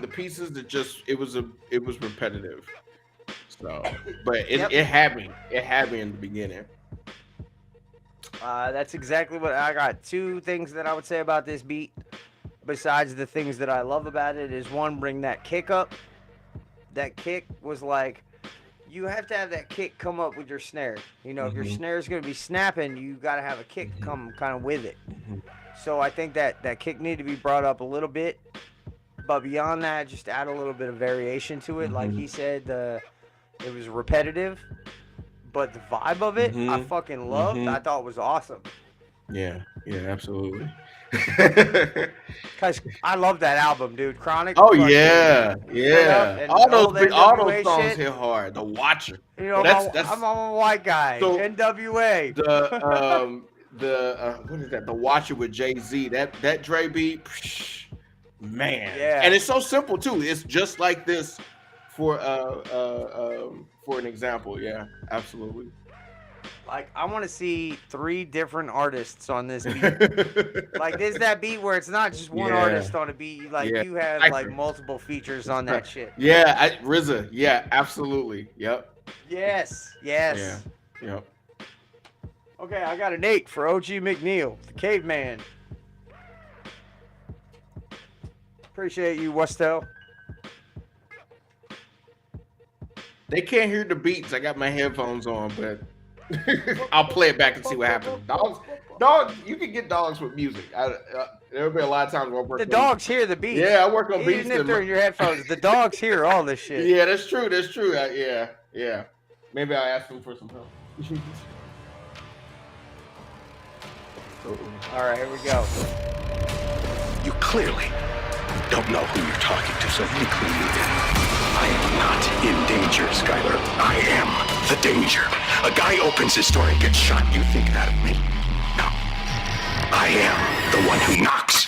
the pieces that just it was repetitive. So, but it had me. It had me in the beginning. That's exactly what I got. 2 things that I would say about this beat, besides the things that I love about it, is one, bring that kick up. That kick was like, you have to have that kick come up with your snare. You know, if your snare is going to be snapping, you got to have a kick come kind of with it. So I think that kick needed to be brought up a little bit. But beyond that, just add a little bit of variation to it. Like he said, it was repetitive. But the vibe of it, I fucking loved. I thought it was awesome. Yeah, absolutely. Cause I love that album, dude. Chronic. Oh yeah. All those songs shit hit hard. The Watcher. You know, I'm a white guy. So, NWA. The what is that? The Watcher with Jay-Z. That Dre beat, man. Yeah. And it's so simple too. It's just like this for an example. Yeah, absolutely. Like, I want to see 3 different artists on this beat. Like, there's that beat where it's not just one artist on a beat. Like, you have like multiple features on that shit. Yeah, RZA. Yeah, absolutely. Yep. Yes. Yeah. Yep. Okay, I got an 8 for OG McNeil, the caveman. Appreciate you, Westel. They can't hear the beats. I got my headphones on, but I'll play it back and see what happens. Dogs, you can get dogs with music. There'll be a lot of times where I work. The dogs hear the beats. Yeah, I work on beats. Even if they're in your headphones, the dogs hear all this shit. Yeah, that's true. Yeah. Maybe I'll ask them for some help. All right, here we go. You clearly don't know who you're talking to, so let me clue you in. I am not in danger, Skyler. I am the danger. A guy opens his door and gets shot. You think that of me? No. I am the one who knocks.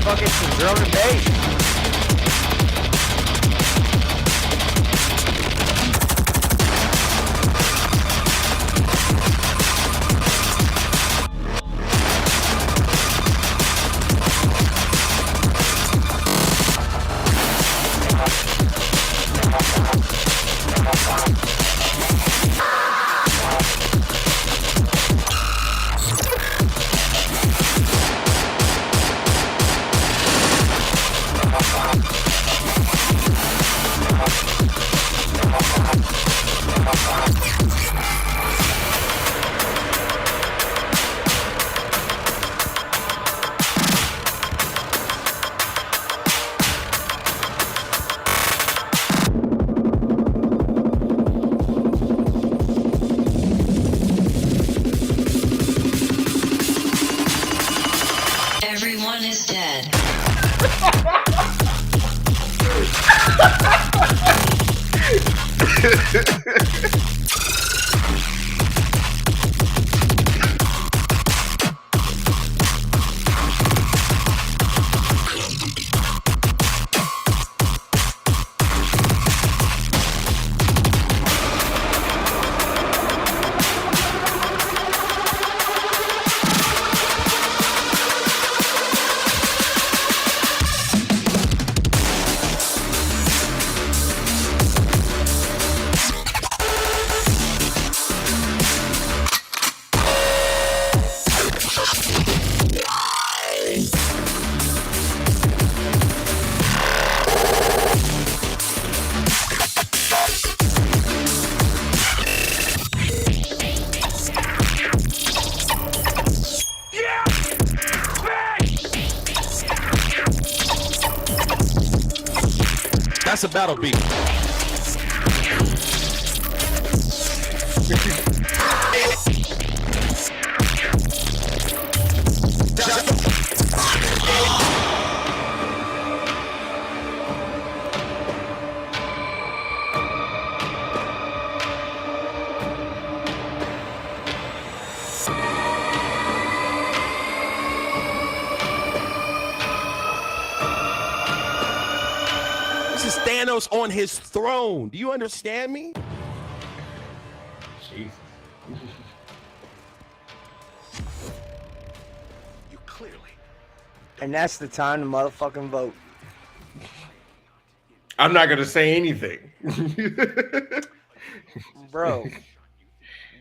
Fucking some drum and bass. Everyone is dead. That's a battle beat. This is Thanos on his throne. Do you understand me? Jesus. You clearly. And that's the time to motherfucking vote. I'm not gonna say anything. Bro.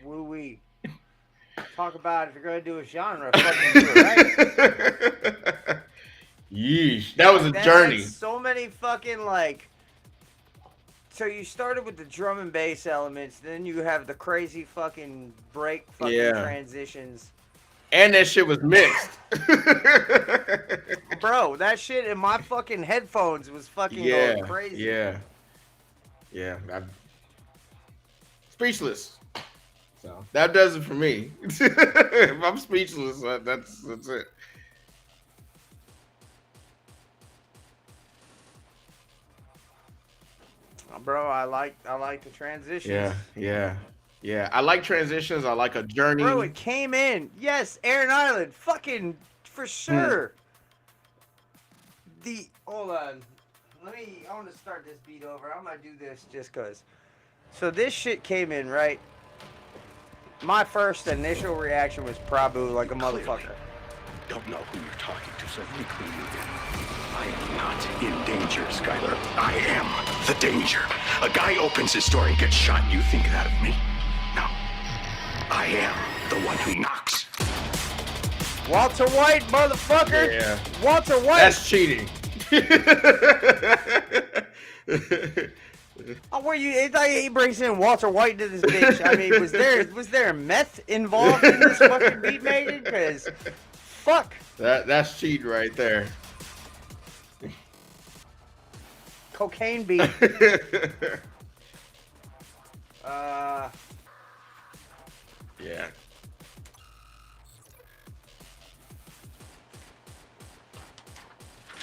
Woo-wee. Talk about if you're gonna do a genre, fucking do it right. Yeesh. That was a journey. So many fucking like. So you started with the drum and bass elements, then you have the crazy fucking break fucking transitions. And that shit was mixed. Bro, that shit in my fucking headphones was fucking going crazy. Yeah. I'm speechless. So that does it for me. If I'm speechless, that's it. Bro, I like the transitions. Yeah. I like transitions. I like a journey. Bro, it came in. Yes, Aaron Island. Fucking for sure. Hold on. I want to start this beat over. I'm gonna do this just cause. So this shit came in, right? My first initial reaction was Prabhu like a motherfucker. Don't know who you're talking to, so let me clue you in. I am not in danger, Skylar. I am the danger. A guy opens his door and gets shot. You think that of me? No. I am the one who knocks. Walter White, motherfucker. Yeah. Walter White. That's cheating. Oh, where you? It's like he brings in Walter White to this bitch. I mean, was there meth involved in this fucking beat making? Because, fuck. That's cheating right there. Cocaine beat. Yeah.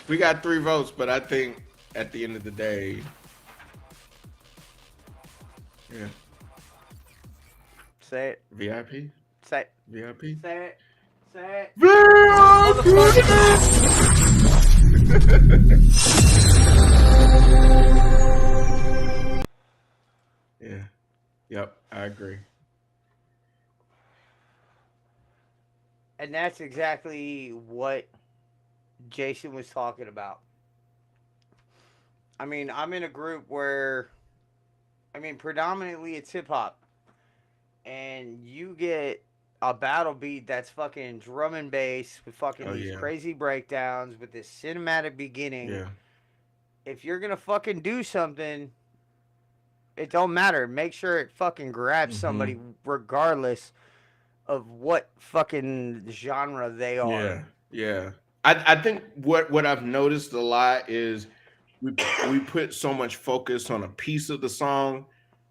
We got 3 votes, but I think at the end of the day, yeah. Say it. VIP? Say it. VIP? Say it. Say it. Yeah. Yep, I agree. And that's exactly what Jason was talking about. I mean, I'm in a group where, predominantly it's hip hop. And you get a battle beat that's fucking drum and bass with fucking these crazy breakdowns with this cinematic beginning. Yeah. If you're gonna fucking do something, it don't matter. Make sure it fucking grabs somebody regardless of what fucking genre they are. Yeah. I think what I've noticed a lot is we put so much focus on a piece of the song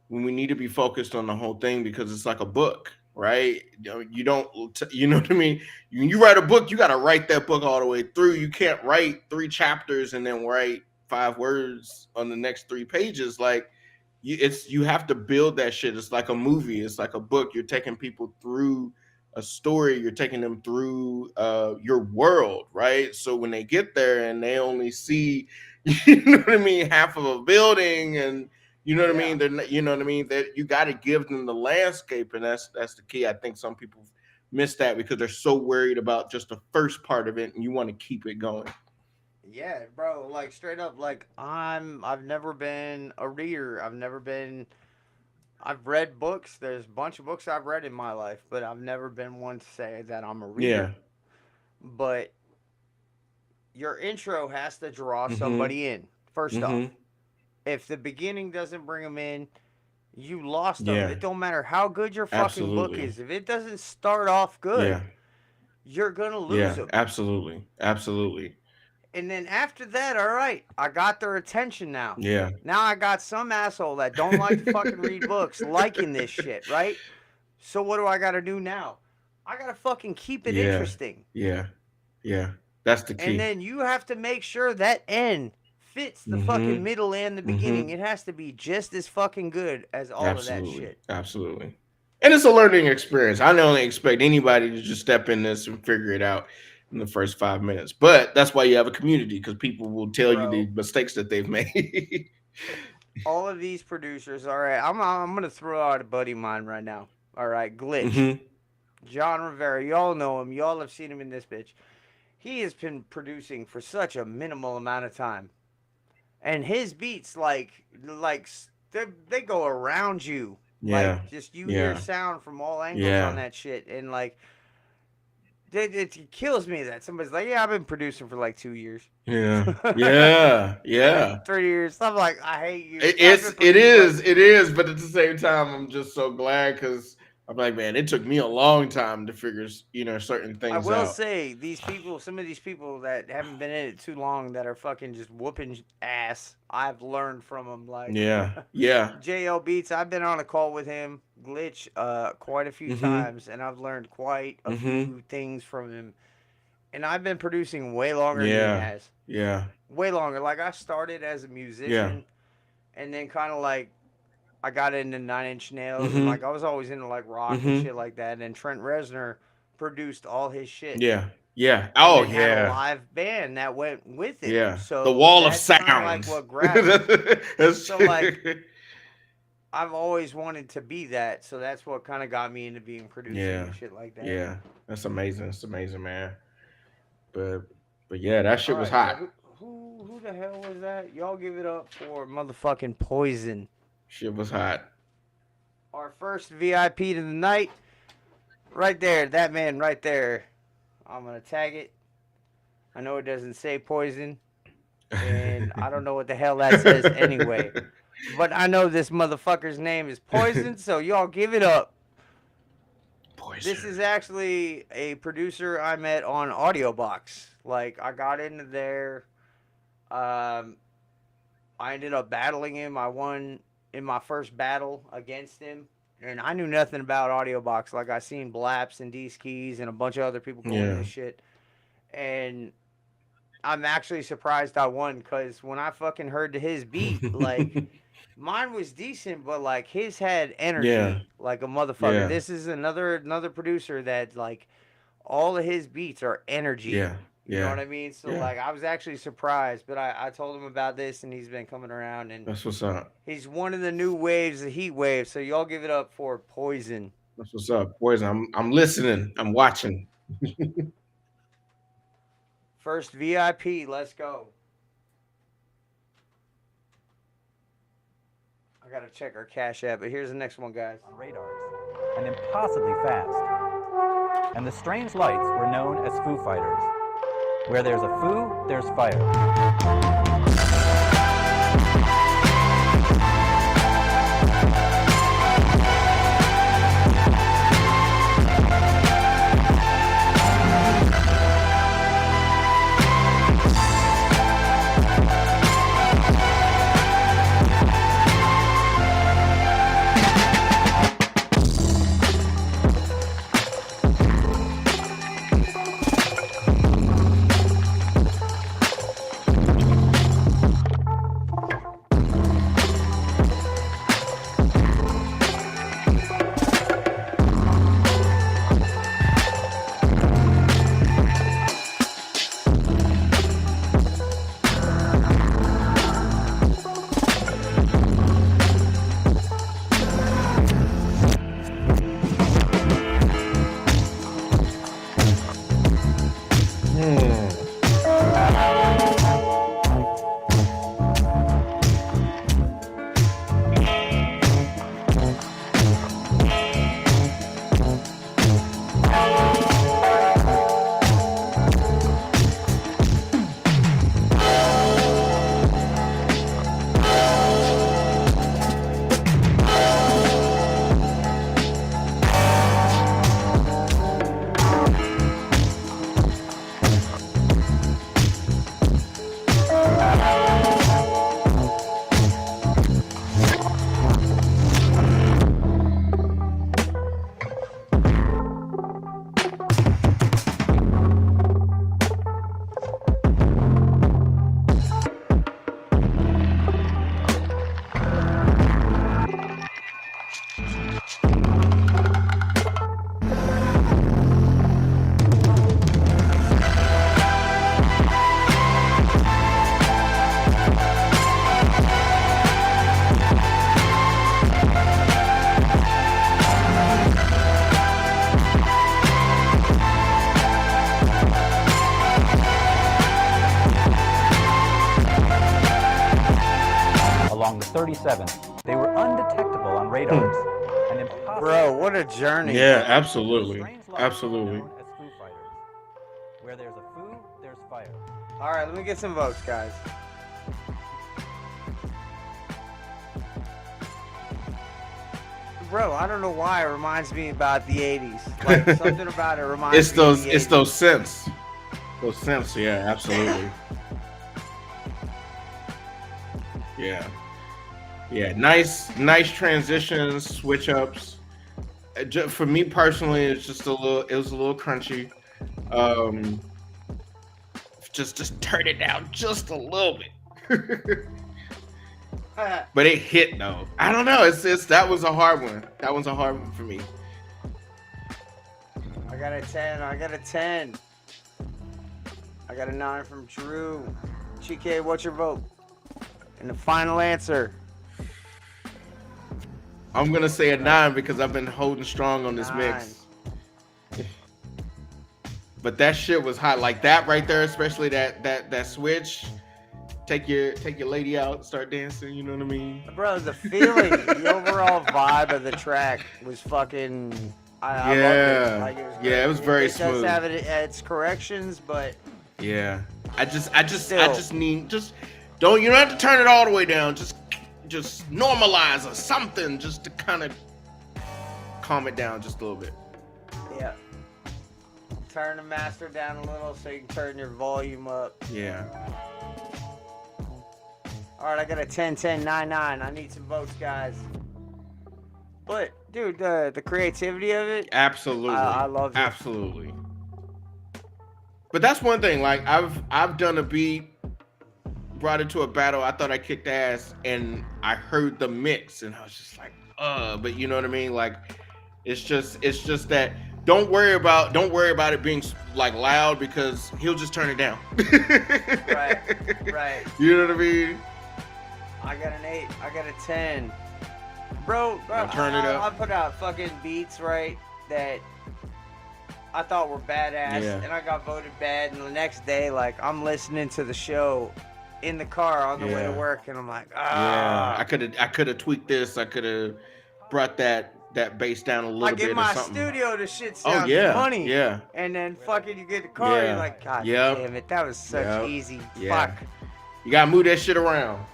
when we need to be focused on the whole thing, because it's like a book, right? You don't, you know what I mean? When you write a book, you got to write that book all the way through. You can't write 3 chapters and then write 5 words on the next 3 pages. Like you have to build that shit. It's like a movie. It's like a book. You're taking people through a story. You're taking them through your world, right? So when they get there and they only see, you know what I mean, half of a building, and you know what I mean, they're, you know what I mean, that you got to give them the landscape, and that's the key. I think some people miss that because they're so worried about just the first part of it, and you want to keep it going. Yeah, bro, like straight up, like I've never been a reader. I've read books. There's a bunch of books I've read in my life, but I've never been one to say that I'm a reader. Yeah. But your intro has to draw somebody in, first off. If the beginning doesn't bring them in, you lost them. It don't matter how good your fucking book is. If it doesn't start off good, you're going to lose them. Absolutely. And then after that, all right, I got their attention now. Yeah. Now I got some asshole that don't like to fucking read books liking this shit, right? So what do I got to do now? I got to fucking keep it interesting. Yeah. Yeah. That's the key. And then you have to make sure that end fits the fucking middle and the beginning. It has to be just as fucking good as all of that shit. Absolutely. And it's a learning experience. I don't expect anybody to just step in this and figure it out in the first 5 minutes. But that's why you have a community, because people will tell you the mistakes that they've made. All of these producers, all right, I'm going to throw out a buddy of mine right now. All right, Glitch. John Rivera, y'all know him. Y'all have seen him in this bitch. He has been producing for such a minimal amount of time. And his beats, like they go around you. Yeah. Like, just you hear sound from all angles on that shit. And, like, it kills me that somebody's like, yeah, I've been producing for, like, 2 years. Yeah. Yeah. Yeah. 3 years. I'm like, I hate you. It is. But at the same time, I'm just so glad, because I'm like, man, it took me a long time to figure, certain things out. I will say, these people, some of these people that haven't been in it too long, that are fucking just whooping ass, I've learned from them. Like, yeah. JL Beats, I've been on a call with him, Glitch, quite a few times, and I've learned quite a few things from him. And I've been producing way longer than he has. Yeah. Way longer. Like, I started as a musician, and then kind of like, I got into 9 Inch Nails, and like I was always into like rock and shit like that. And Trent Reznor produced all his shit. Yeah. Oh, and had a live band that went with it. Yeah. So the wall of that's sound. Like what grabbed me. So like, I've always wanted to be that. So that's what kind of got me into being producing and shit like that. Yeah. That's amazing. It's amazing, man. But yeah, that shit was hot. So who the hell was that? Y'all give it up for motherfucking Poison. Shit was hot. Our first VIP to the night. Right there. That man right there. I'm going to tag it. I know it doesn't say Poison. And I don't know what the hell that says anyway. But I know this motherfucker's name is Poison. So y'all give it up. Poison. This is actually a producer I met on AudioBox. Like, I got into there. I ended up battling him. I won in my first battle against him, and I knew nothing about AudioBox. Like, I seen Blaps and D-Skis and a bunch of other people going into shit, and I'm actually surprised I won, because when I fucking heard his beat, like, mine was decent, but like his had energy like a motherfucker. This is another producer that, like, all of his beats are energy. You know what I mean? So, like, I was actually surprised, but I told him about this, and he's been coming around, and that's what's up. He's one of the new waves, the HeatWav. So y'all give it up for Poison. That's what's up, Poison. I'm listening. I'm watching. First VIP. Let's go. I gotta check our Cash App, but here's the next one, guys. Radars, and impossibly fast. And the strange lights were known as Foo Fighters. Where there's a foo, there's fire. 27th, they were undetectable on radars and impossible. Bro, what a journey. Yeah, absolutely. Strange lights Absolutely. known as Foo Fighters. Where there's a foo, there's fire. All right, let me get some votes, guys. Bro, I don't know why it reminds me about the 80s. Like, something about it reminds It's me of those the it's 80s. those synths. Those synths, yeah, absolutely. Yeah. Yeah, nice transitions, switch ups. For me personally, it was a little crunchy. Just turn it down just a little bit. But it hit though. I don't know. That was a hard one. That one's a hard one for me. I got a 10. I got a 10. I got a 9 from Drew. CHIKE, what's your vote? And the final answer. I'm gonna say a 9 because I've been holding strong on this 9. mix. But that shit was hot. Like that right there, especially that switch. Take your lady out, start dancing, you know what I mean? Bro, the feeling, the overall vibe of the track was fucking. I loved it. Like, it was Yeah, it was very smooth. It does have its corrections, but Yeah. I just need you don't have to turn it all the way down. Just normalize or something just to kind of calm it down just a little bit. yeah. Turn the master down a little so you can turn your volume up. Yeah. All right, I got a 10, 10, 9, 9. I need some votes, guys. But, dude, the creativity of it. Absolutely. I love it. Absolutely. But that's one thing. Like I've done a beat, brought it to a battle. I thought I kicked ass, and I heard the mix, and I was just like, But you know what I mean? Like, it's just that. Don't worry about it being like loud because he'll just turn it down. Right. You know what I mean? I got an 8. I got a 10. Bro, turn it up. I put out fucking beats, right, that I thought were badass, Yeah. and I got voted bad, and the next day, like, I'm listening to the show in the car on the way to Yeah. work, and I'm like, Yeah. I could have tweaked this. I could have brought that bass down a little Like bit in my or something. studio, the shit sounds yeah. funny. Yeah. And then fucking you get the car, and you're like, God Yep. damn it, that was such Yep. easy. Yeah. Fuck. You gotta move that shit around.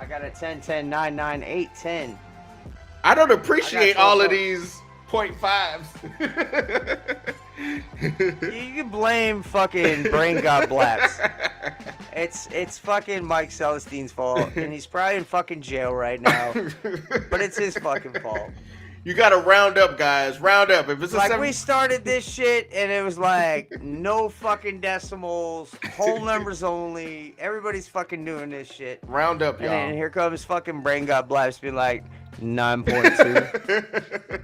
I got a 10, 10, 9, 9, 8, 10. I don't appreciate I got all of 12. these 0.5s. You can blame fucking Brain God Blaps. It's fucking Mike Celestine's fault, and he's probably in fucking jail right now. But it's his fucking fault. You gotta round up, guys. Round up. If it's a Like, we started this shit, and it was like, no fucking decimals, whole numbers only. Everybody's fucking doing this shit. round up, And then y'all. here comes fucking Brain God Blaps being like, 9.2.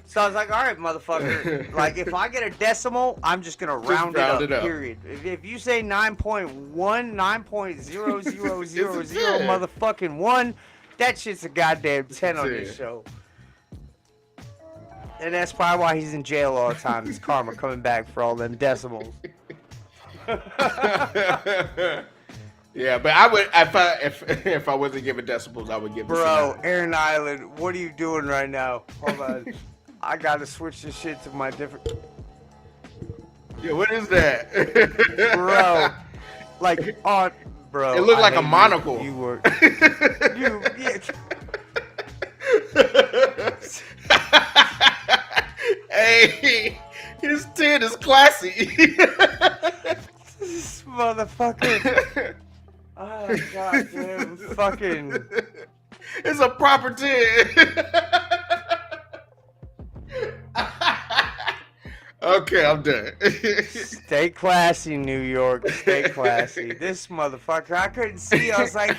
So I was like, all right, motherfucker. Like, if I get a decimal, I'm just going to round round it it up, up. period. If you say 9.1, 9.0000 It's a 10. motherfucking 1, that shit's a goddamn 10 on this 10. show. And that's probably why he's in jail all the time. It's karma coming back for all them decimals. Yeah, but I would if I wasn't giving decibels, I would give. Bro, Aaron Island, what are you doing right now? Hold on. I gotta switch this shit to my different. Yeah, what is that? Bro, like on, bro. It looked like I a hate monocle. You were. You. Yeah. Hey, his 10 is classy. This motherfucker. Oh god, damn, fucking. It's a proper 10. Okay, I'm done. Stay classy, New York. Stay classy. This motherfucker, I couldn't see. I was like,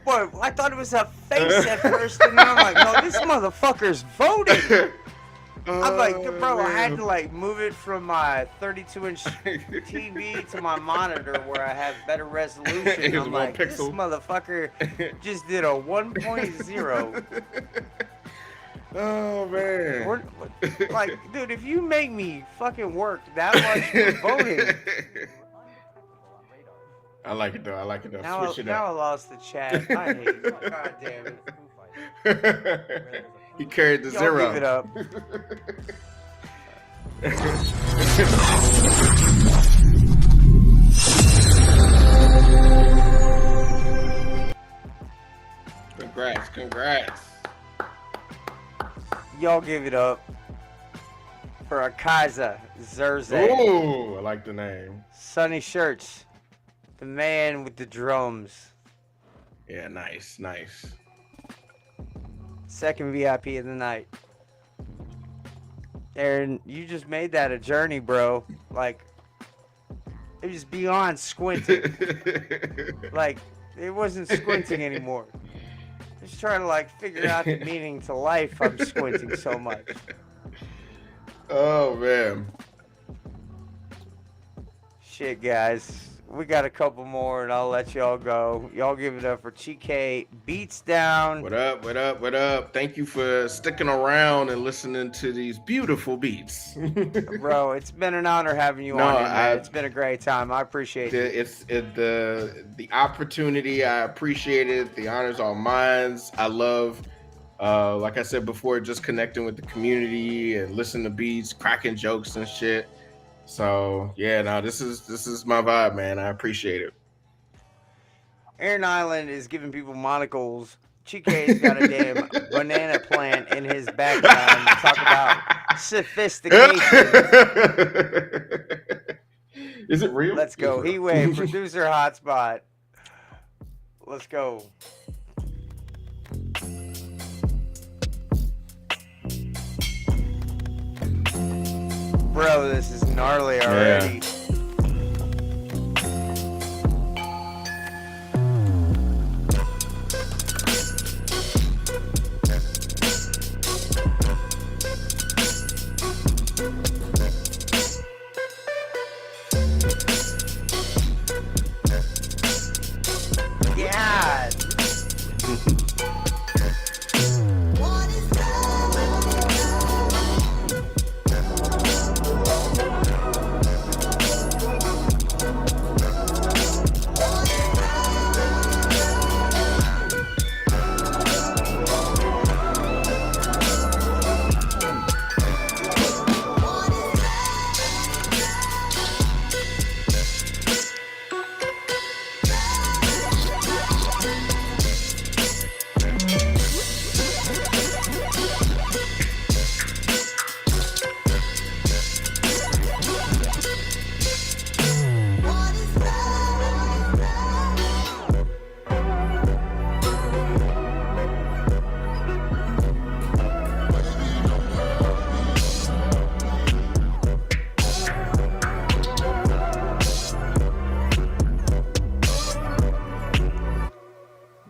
what? I thought it was a face at first, and then I'm like, no, this motherfucker's voting. I'm like, bro, I had to like move it from my 32-inch TV to my monitor where I have better resolution. It was I'm 1 like, this pixel. motherfucker just did a 1.0. Oh man. Like, dude, if you make me fucking work that much for voting, I like it though. I like it though. Now, Switch it now I up. lost the chat. I hate you. God damn it. He carried the Y'all zero. give it up. Congrats, congrats. Y'all give it up for a Kaiser Zerze. Ooh, I like the name. Sunny Shirts. The man with the drums. Yeah, nice, nice. Second VIP of the night. Aaron, you just made that a journey, bro. Like, it was beyond squinting. Like, it wasn't squinting anymore. Just trying to, like, figure out the meaning to life. I'm squinting so much. Oh, man. Shit, guys. We got a couple more, and I'll let y'all go. Y'all give it up for CHIKE. BEATZDWN. What up, what up, what up? Thank you for sticking around and listening to these beautiful beats. Bro, it's been an honor having you on here, man. It's been a great time. I appreciate it. The opportunity, I appreciate it. The honor's all mine. I love, like I said before, just connecting with the community and listening to beats, cracking jokes and shit. So yeah, no, this is my vibe, man. I appreciate it. Aaron Island is giving people monocles. CHIKE's got a damn banana plant in his background. Talk about sophistication. Is it real? Let's go. HeatWav, producer Hotspot. Let's go. Bro, this is gnarly already. Yeah.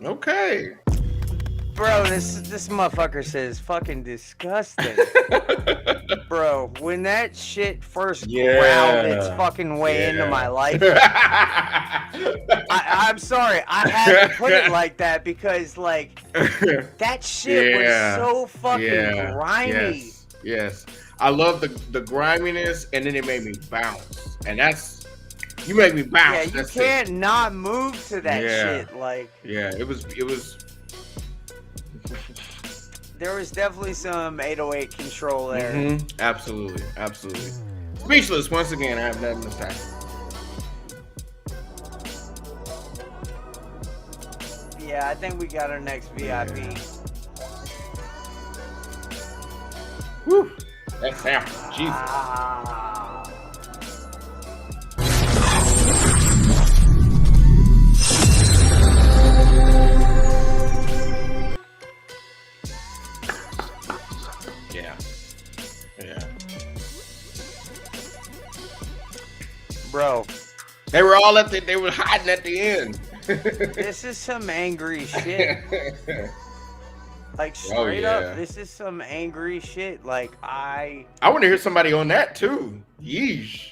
Okay. Bro, this motherfucker says fucking disgusting. Bro, when that shit first growled its fucking way into my life, I'm sorry, I had to put it like that because, like, that shit was so fucking grimy. Yes. I love the griminess, and then it made me bounce. And you make me bounce. Yeah, you can't not move to that shit. Like, yeah, it was. There was definitely some 808 control there. Absolutely. Speechless once again. I have nothing to say. Yeah, I think we got our next VIP. Woo! That sample, Jesus. Yeah. Bro. They were all they were hiding at the end. This is some angry shit. Like, straight up, this is some angry shit. Like, I want to hear somebody on that too. Yeesh.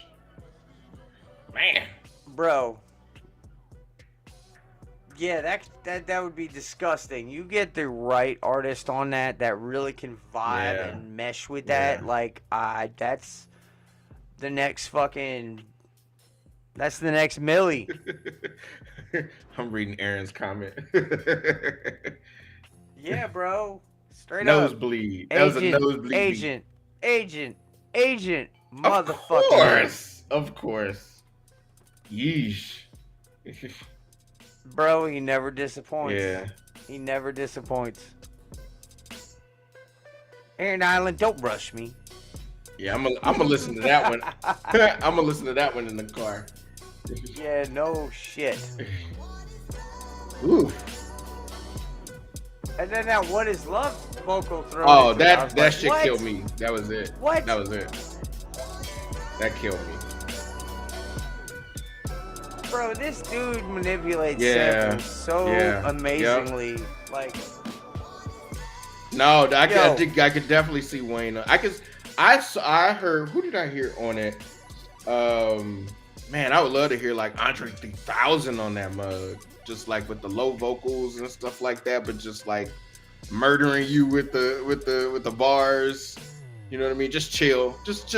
Man. Bro. Yeah, that would be disgusting. You get the right artist on that really can vibe and mesh with that. Like, that's the next fucking That's the next Millie. I'm reading Aaron's comment. Yeah, bro. Straight up. Nosebleed. That was a nosebleed. Agent. Of Motherfucking. course. Of course. Yeesh. Bro, he never disappoints. Yeah. He never disappoints. Aaron Island, don't rush me. Yeah, I'm gonna listen to that one. I'm gonna listen to that one in the car. Yeah, no shit. Ooh. And then that "What Is Love" vocal throw. Oh, into it. I that was like, shit what? killed me. That was it. What? That was it. That killed me. Bro, this dude manipulates Yeah. samples so Yeah. amazingly. Like, No, I Yo. could definitely see Wayne. I heard. Who did I hear on it? Man, I would love to hear like Andre 3000 on that mug, just like with the low vocals and stuff like that, but just like murdering you with the bars. You know what I mean? Just chill, just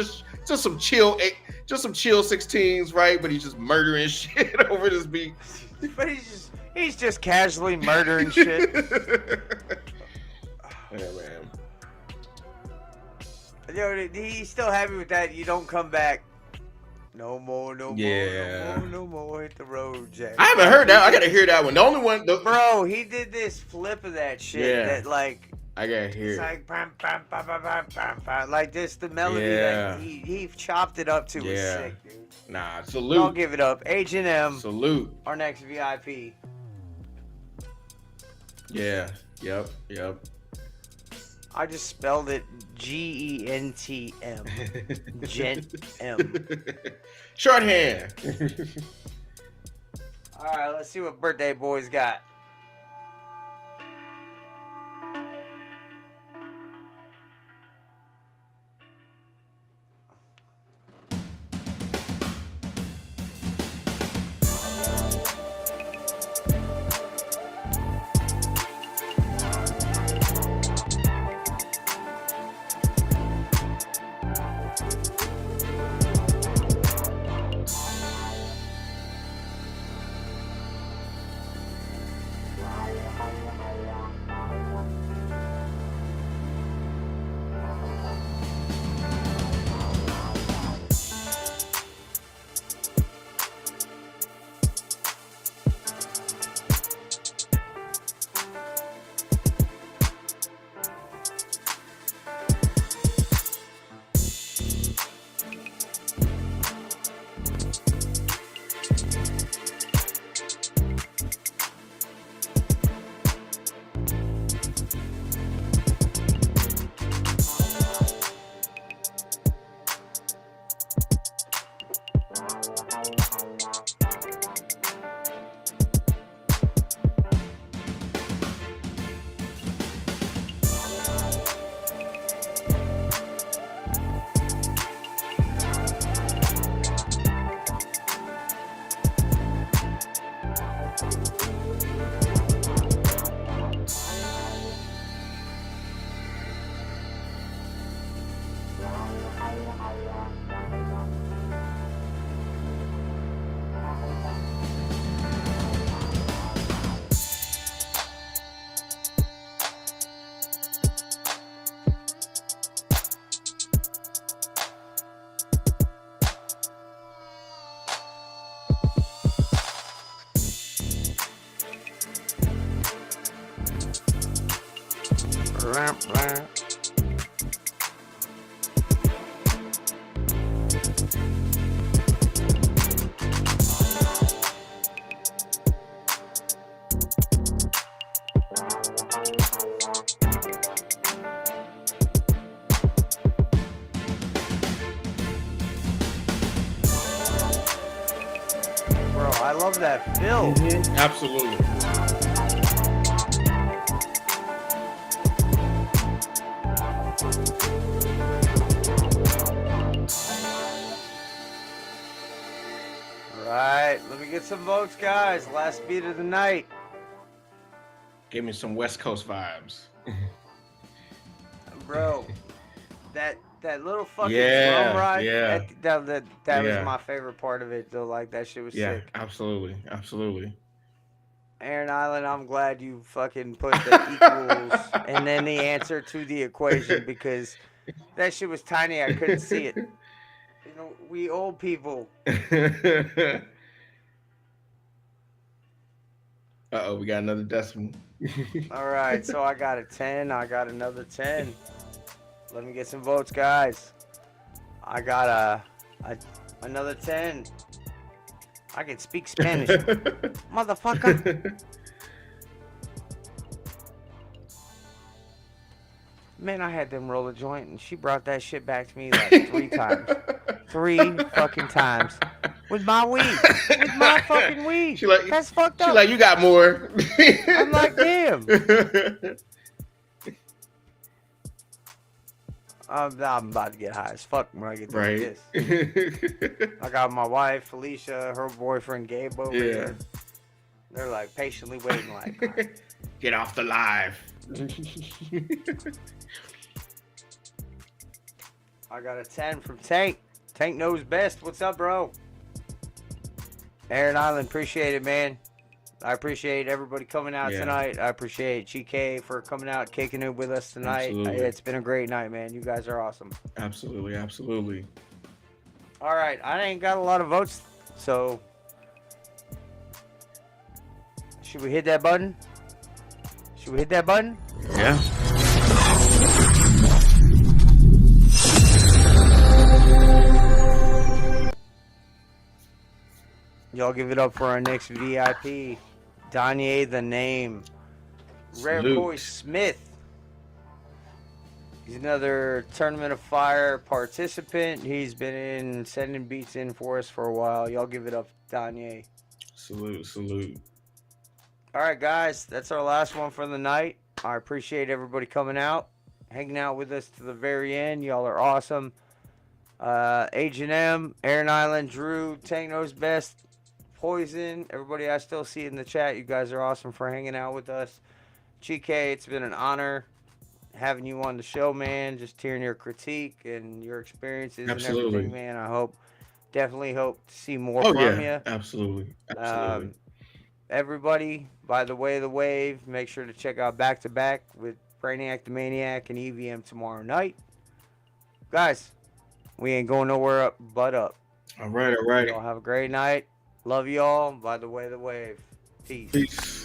some chill, just some chill 16s, right? But he's just murdering shit over this beat. but he's just casually murdering shit. Yeah, man. Yo, he's still happy with that. You don't come back. No more. Yeah. No more. Hit the road, Jack. I haven't heard that. I gotta hear that one. The only one, Bro, he did this flip of that shit. Yeah. That like. I gotta hear It's it. like bam, bam, bam, bam, bam, bam, bam. Like this, the melody Yeah. that he chopped it up to was Yeah. sick, dude. Nah, Don't salute. give it up. H&M, Salute. our next VIP. Yeah. Yep. I just spelled it GENTM. Gent M. Shorthand. All right, let's see what birthday boys got. Bro, I love that fill. Absolutely. Right, let me get some votes, guys. Last beat of the night. Gave me some West Coast vibes. Bro, that That little fucking Yeah, drum ride. yeah. That was Yeah. my favorite part of it though. Like that shit was Yeah, sick. absolutely, absolutely. Aaron Island, I'm glad you fucking put the equals and then the answer to the equation because that shit was tiny. I couldn't see it. You know, we old people. Uh-oh, we got another decimal. All right, so I got a 10. I got another 10. Let me get some votes, guys. I got another 10. I can speak Spanish, motherfucker. Man, I had them roll a joint, and she brought that shit back to me like 3 times. 3 fucking times. With my weed. With my fucking weed. That's fucked up. She like, you got more. I'm like, damn. I'm about to get high as fuck when I get to Right. this. I got my wife, Felicia, her boyfriend, Gabe, over here. They're like patiently waiting, like, get off the live. I got a 10 from Tank. Tank knows best. What's up, bro? Aaron Island, appreciate it, man. I appreciate everybody coming out tonight. I appreciate CHIKE for coming out, kicking it with us tonight. Absolutely. It's been a great night, man. You guys are awesome. Absolutely, absolutely. All right, I ain't got a lot of votes, so should we hit that button? Should we hit that button? Yeah. Y'all give it up for our next VIP. Danye the Name. Rare Salute. Boy Smith. He's another Tournament of Fire participant. He's been in sending beats in for us for a while. Y'all give it up, Danye. Salute, salute. All right, guys. That's our last one for the night. I appreciate everybody coming out, hanging out with us to the very end. Y'all are awesome. H&M, Aaron Island, Drew, Tank Knows Best, Poison, everybody I still see in the chat. You guys are awesome for hanging out with us. CHIKE, it's been an honor having you on the show, man. Just hearing your critique and your experiences Absolutely. and everything, man. I definitely hope to see more Oh, from yeah, you. absolutely. Absolutely. Everybody, by the way of the wave, make sure to check out Back to Back with Brainiac the Maniac and EVM tomorrow night. Guys, we ain't going nowhere up but up. All right, all right. Y'all have a great night. Love y'all. By the way of the wave. Peace. Peace.